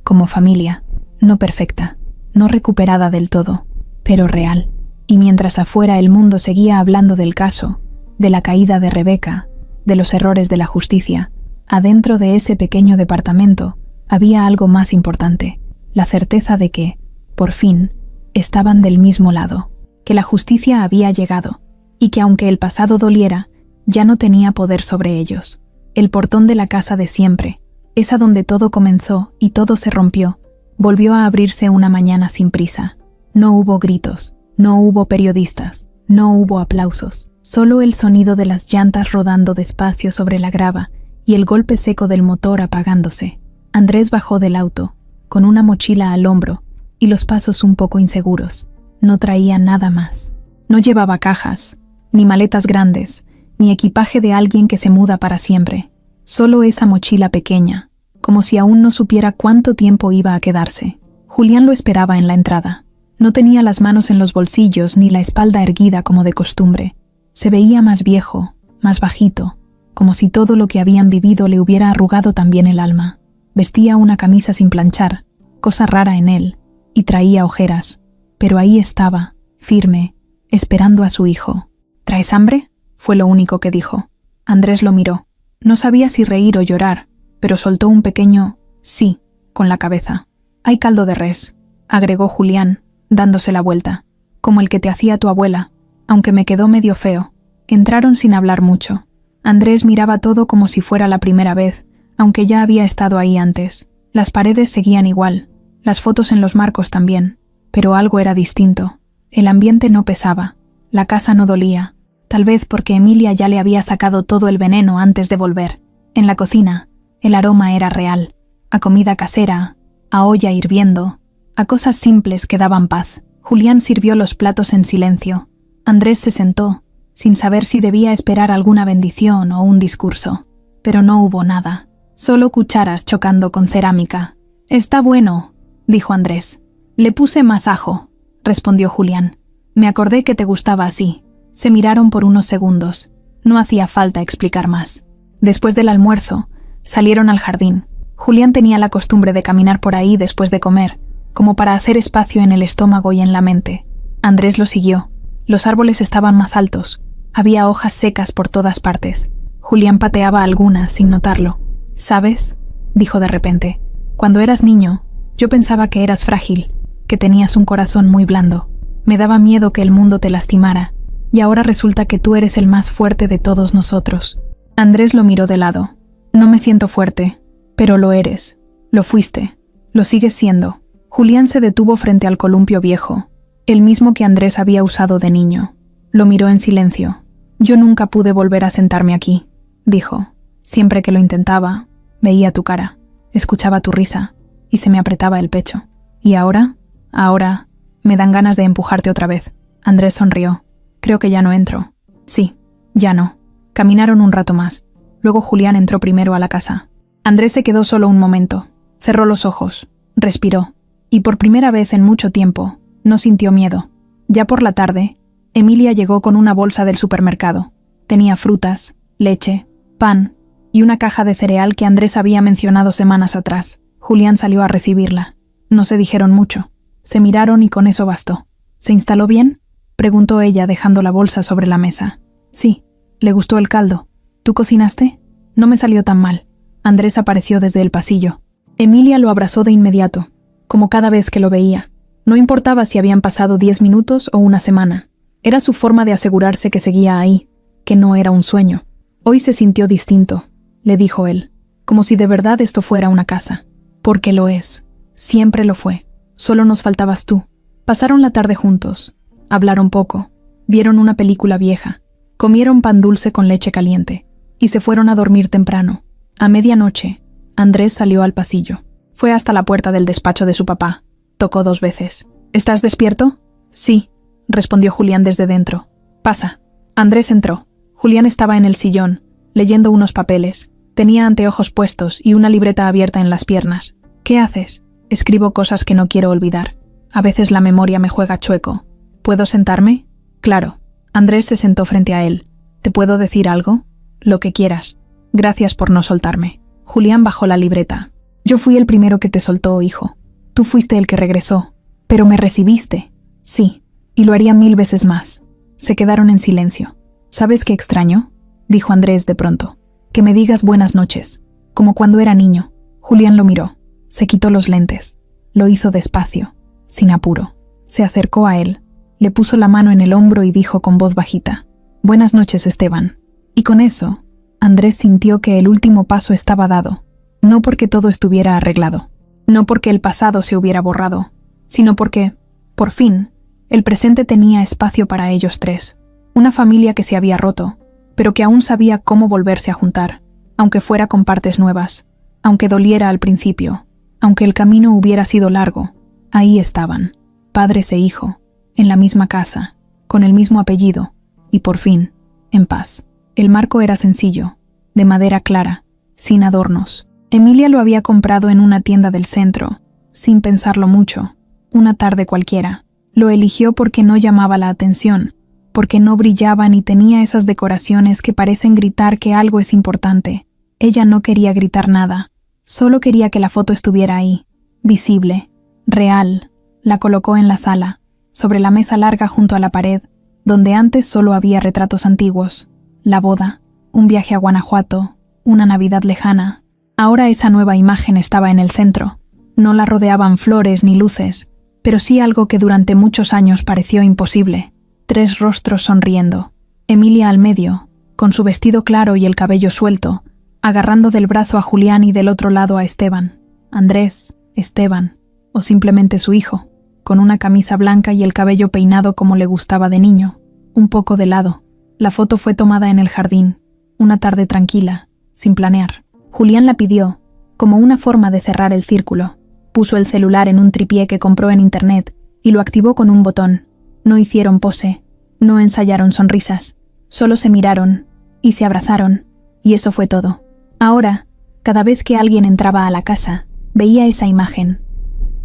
Como familia, no perfecta, no recuperada del todo, pero real. Y mientras afuera el mundo seguía hablando del caso, de la caída de Rebeca, de los errores de la justicia, adentro de ese pequeño departamento había algo más importante, la certeza de que, por fin, estaban del mismo lado, que la justicia había llegado, y que aunque el pasado doliera, ya no tenía poder sobre ellos. El portón de la casa de siempre, esa donde todo comenzó y todo se rompió, volvió a abrirse una mañana sin prisa. No hubo gritos, no hubo periodistas, no hubo aplausos, solo el sonido de las llantas rodando despacio sobre la grava y el golpe seco del motor apagándose. Andrés bajó del auto, con una mochila al hombro y los pasos un poco inseguros. No traía nada más. No llevaba cajas, ni maletas grandes, ni equipaje de alguien que se muda para siempre. Solo esa mochila pequeña, como si aún no supiera cuánto tiempo iba a quedarse. Julián lo esperaba en la entrada. No tenía las manos en los bolsillos ni la espalda erguida como de costumbre. Se veía más viejo, más bajito, como si todo lo que habían vivido le hubiera arrugado también el alma. Vestía una camisa sin planchar, cosa rara en él, y traía ojeras. Pero ahí estaba, firme, esperando a su hijo. ¿Traes hambre?, fue lo único que dijo. Andrés lo miró. No sabía si reír o llorar, pero soltó un pequeño sí con la cabeza. «Hay caldo de res», agregó Julián, dándose la vuelta, «como el que te hacía tu abuela, aunque me quedó medio feo». Entraron sin hablar mucho. Andrés miraba todo como si fuera la primera vez, aunque ya había estado ahí antes. Las paredes seguían igual, las fotos en los marcos también, pero algo era distinto. El ambiente no pesaba, la casa no dolía, tal vez porque Emilia ya le había sacado todo el veneno antes de volver. En la cocina, el aroma era real, a comida casera, a olla hirviendo, a cosas simples que daban paz. Julián sirvió los platos en silencio. Andrés se sentó, sin saber si debía esperar alguna bendición o un discurso. Pero no hubo nada, solo cucharas chocando con cerámica. «Está bueno», dijo Andrés. «Le puse más ajo», respondió Julián. «Me acordé que te gustaba así». Se miraron por unos segundos. No hacía falta explicar más. Después del almuerzo, salieron al jardín. Julián tenía la costumbre de caminar por ahí después de comer, como para hacer espacio en el estómago y en la mente. Andrés lo siguió. Los árboles estaban más altos. Había hojas secas por todas partes. Julián pateaba algunas sin notarlo. «¿Sabes?», dijo de repente. «Cuando eras niño, yo pensaba que eras frágil, que tenías un corazón muy blando. Me daba miedo que el mundo te lastimara. Y ahora resulta que tú eres el más fuerte de todos nosotros». Andrés lo miró de lado. No me siento fuerte, pero lo eres. Lo fuiste. Lo sigues siendo. Julián se detuvo frente al columpio viejo, el mismo que Andrés había usado de niño. Lo miró en silencio. Yo nunca pude volver a sentarme aquí, dijo. Siempre que lo intentaba, veía tu cara, escuchaba tu risa y se me apretaba el pecho. ¿Y ahora? Ahora me dan ganas de empujarte otra vez. Andrés sonrió. Creo que ya no entro. Sí, ya no. Caminaron un rato más. Luego Julián entró primero a la casa. Andrés se quedó solo un momento. Cerró los ojos. Respiró. Y por primera vez en mucho tiempo, no sintió miedo. Ya por la tarde, Emilia llegó con una bolsa del supermercado. Tenía frutas, leche, pan y una caja de cereal que Andrés había mencionado semanas atrás. Julián salió a recibirla. No se dijeron mucho. Se miraron y con eso bastó. ¿Se instaló bien?, preguntó ella dejando la bolsa sobre la mesa. Sí. ¿Le gustó el caldo? ¿Tú cocinaste? No me salió tan mal. Andrés apareció desde el pasillo. Emilia lo abrazó de inmediato, como cada vez que lo veía. No importaba si habían pasado 10 minutos o una semana. Era su forma de asegurarse que seguía ahí, que no era un sueño. Hoy se sintió distinto, le dijo él, como si de verdad esto fuera una casa. Porque lo es. Siempre lo fue. Solo nos faltabas tú. Pasaron la tarde juntos. Hablaron poco. Vieron una película vieja. Comieron pan dulce con leche caliente. Y se fueron a dormir temprano. A medianoche, Andrés salió al pasillo. Fue hasta la puerta del despacho de su papá. Tocó 2 veces. ¿Estás despierto? Sí, respondió Julián desde dentro. Pasa. Andrés entró. Julián estaba en el sillón, leyendo unos papeles. Tenía anteojos puestos y una libreta abierta en las piernas. ¿Qué haces? Escribo cosas que no quiero olvidar. A veces la memoria me juega chueco. ¿Puedo sentarme? Claro. Andrés se sentó frente a él. ¿Te puedo decir algo? Lo que quieras. Gracias por no soltarme. Julián bajó la libreta. Yo fui el primero que te soltó, hijo. Tú fuiste el que regresó. Pero me recibiste. Sí, y lo haría 1000 veces más. Se quedaron en silencio. ¿Sabes qué extraño?, dijo Andrés de pronto. Que me digas buenas noches, como cuando era niño. Julián lo miró. Se quitó los lentes. Lo hizo despacio, sin apuro. Se acercó a él, le puso la mano en el hombro y dijo con voz bajita: Buenas noches, Esteban. Y con eso, Andrés sintió que el último paso estaba dado. No porque todo estuviera arreglado. No porque el pasado se hubiera borrado, sino porque, por fin, el presente tenía espacio para ellos 3. Una familia que se había roto, pero que aún sabía cómo volverse a juntar, aunque fuera con partes nuevas, aunque doliera al principio, aunque el camino hubiera sido largo. Ahí estaban, padres e hijo, en la misma casa, con el mismo apellido, y por fin, en paz. El marco era sencillo, de madera clara, sin adornos. Emilia lo había comprado en una tienda del centro, sin pensarlo mucho, una tarde cualquiera. Lo eligió porque no llamaba la atención, porque no brillaba ni tenía esas decoraciones que parecen gritar que algo es importante. Ella no quería gritar nada, solo quería que la foto estuviera ahí, visible, real. La colocó en la sala, sobre la mesa larga junto a la pared, donde antes solo había retratos antiguos. La boda, un viaje a Guanajuato, una Navidad lejana. Ahora esa nueva imagen estaba en el centro. No la rodeaban flores ni luces, pero sí algo que durante muchos años pareció imposible. 3 rostros sonriendo. Emilia al medio, con su vestido claro y el cabello suelto, agarrando del brazo a Julián y del otro lado a Esteban. Andrés, Esteban, o simplemente su hijo, con una camisa blanca y el cabello peinado como le gustaba de niño, un poco de lado. La foto fue tomada en el jardín, una tarde tranquila, sin planear. Julián la pidió, como una forma de cerrar el círculo. Puso el celular en un tripié que compró en internet y lo activó con un botón. No hicieron pose, no ensayaron sonrisas, solo se miraron y se abrazaron, y eso fue todo. Ahora, cada vez que alguien entraba a la casa, veía esa imagen.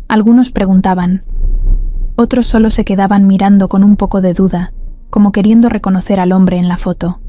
Algunos preguntaban, otros solo se quedaban mirando con un poco de duda, como queriendo reconocer al hombre en la foto.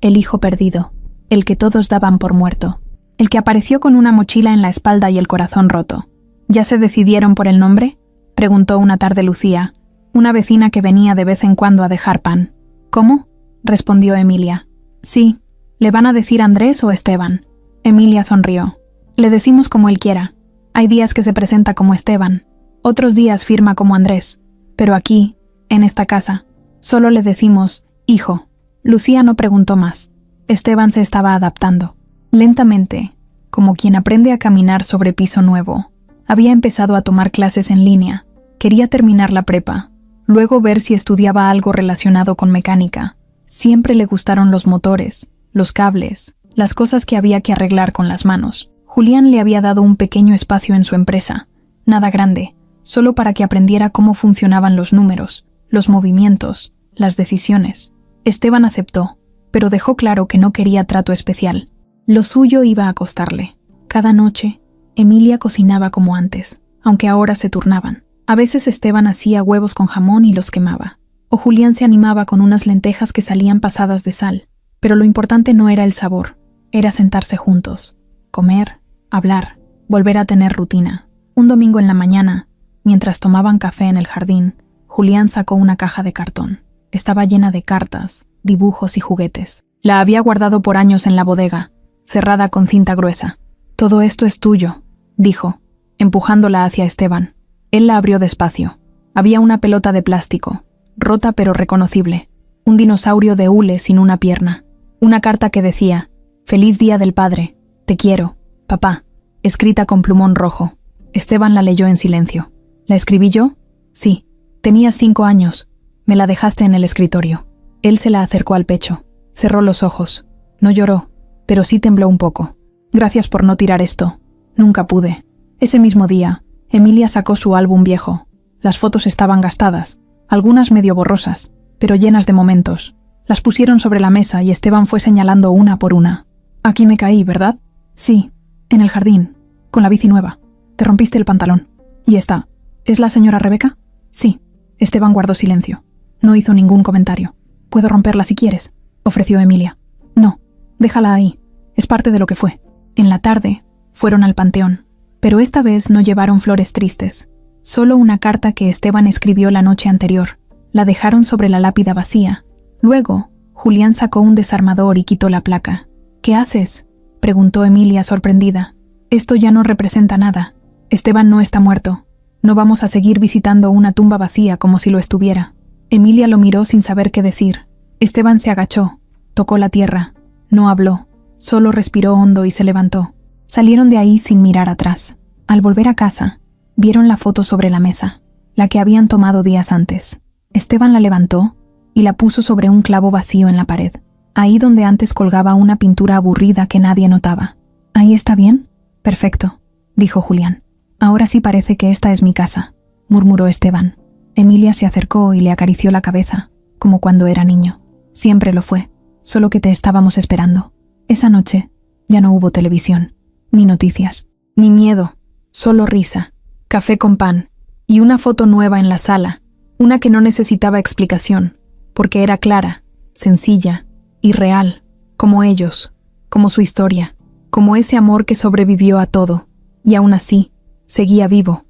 El hijo perdido, el que todos daban por muerto, el que apareció con una mochila en la espalda y el corazón roto. ¿Ya se decidieron por el nombre?, preguntó una tarde Lucía, una vecina que venía de vez en cuando a dejar pan. ¿Cómo?, respondió Emilia. Sí, ¿le van a decir Andrés o Esteban? Emilia sonrió. Le decimos como él quiera. Hay días que se presenta como Esteban, otros días firma como Andrés, pero aquí, en esta casa, solo le decimos hijo. Lucía no preguntó más. Esteban se estaba adaptando. Lentamente, como quien aprende a caminar sobre piso nuevo, había empezado a tomar clases en línea. Quería terminar la prepa, luego ver si estudiaba algo relacionado con mecánica. Siempre le gustaron los motores, los cables, las cosas que había que arreglar con las manos. Julián le había dado un pequeño espacio en su empresa, nada grande, solo para que aprendiera cómo funcionaban los números, los movimientos, las decisiones. Esteban aceptó, pero dejó claro que no quería trato especial. Lo suyo iba a costarle. Cada noche, Emilia cocinaba como antes, aunque ahora se turnaban. A veces Esteban hacía huevos con jamón y los quemaba. O Julián se animaba con unas lentejas que salían pasadas de sal. Pero lo importante no era el sabor, era sentarse juntos, comer, hablar, volver a tener rutina. Un domingo en la mañana, mientras tomaban café en el jardín, Julián sacó una caja de cartón. Estaba llena de cartas, dibujos y juguetes. La había guardado por años en la bodega, cerrada con cinta gruesa. «Todo esto es tuyo», dijo, empujándola hacia Esteban. Él la abrió despacio. Había una pelota de plástico, rota pero reconocible, un dinosaurio de hule sin una pierna, una carta que decía: «Feliz Día del Padre, te quiero, papá», escrita con plumón rojo. Esteban la leyó en silencio. «¿La escribí yo?» «Sí. Tenías 5 años. Me la dejaste en el escritorio». Él se la acercó al pecho. Cerró los ojos. No lloró, pero sí tembló un poco. «Gracias por no tirar esto. Nunca pude». Ese mismo día, Emilia sacó su álbum viejo. Las fotos estaban gastadas, algunas medio borrosas, pero llenas de momentos. Las pusieron sobre la mesa y Esteban fue señalando una por una. «Aquí me caí, ¿verdad?» «Sí, en el jardín, con la bici nueva. Te rompiste el pantalón. ¿Y esta? ¿Es la señora Rebeca?» «Sí». Esteban guardó silencio. No hizo ningún comentario. «Puedo romperla si quieres», ofreció Emilia. «No, déjala ahí. Es parte de lo que fue». En la tarde, fueron al panteón, pero esta vez no llevaron flores tristes. Solo una carta que Esteban escribió la noche anterior. La dejaron sobre la lápida vacía. Luego, Julián sacó un desarmador y quitó la placa. «¿Qué haces?», preguntó Emilia sorprendida. «Esto ya no representa nada. Esteban no está muerto. No vamos a seguir visitando una tumba vacía como si lo estuviera». Emilia lo miró sin saber qué decir. Esteban se agachó, tocó la tierra. No habló, solo respiró hondo y se levantó. Salieron de ahí sin mirar atrás. Al volver a casa, vieron la foto sobre la mesa, la que habían tomado días antes. Esteban la levantó y la puso sobre un clavo vacío en la pared, ahí donde antes colgaba una pintura aburrida que nadie notaba. «¿Ahí está bien?» «Perfecto», dijo Julián. «Ahora sí parece que esta es mi casa», murmuró Esteban. Emilia se acercó y le acarició la cabeza, como cuando era niño. «Siempre lo fue, solo que te estábamos esperando». Esa noche ya no hubo televisión, ni noticias, ni miedo, solo risa, café con pan y una foto nueva en la sala, una que no necesitaba explicación, porque era clara, sencilla y real, como ellos, como su historia, como ese amor que sobrevivió a todo, y aún así, seguía vivo.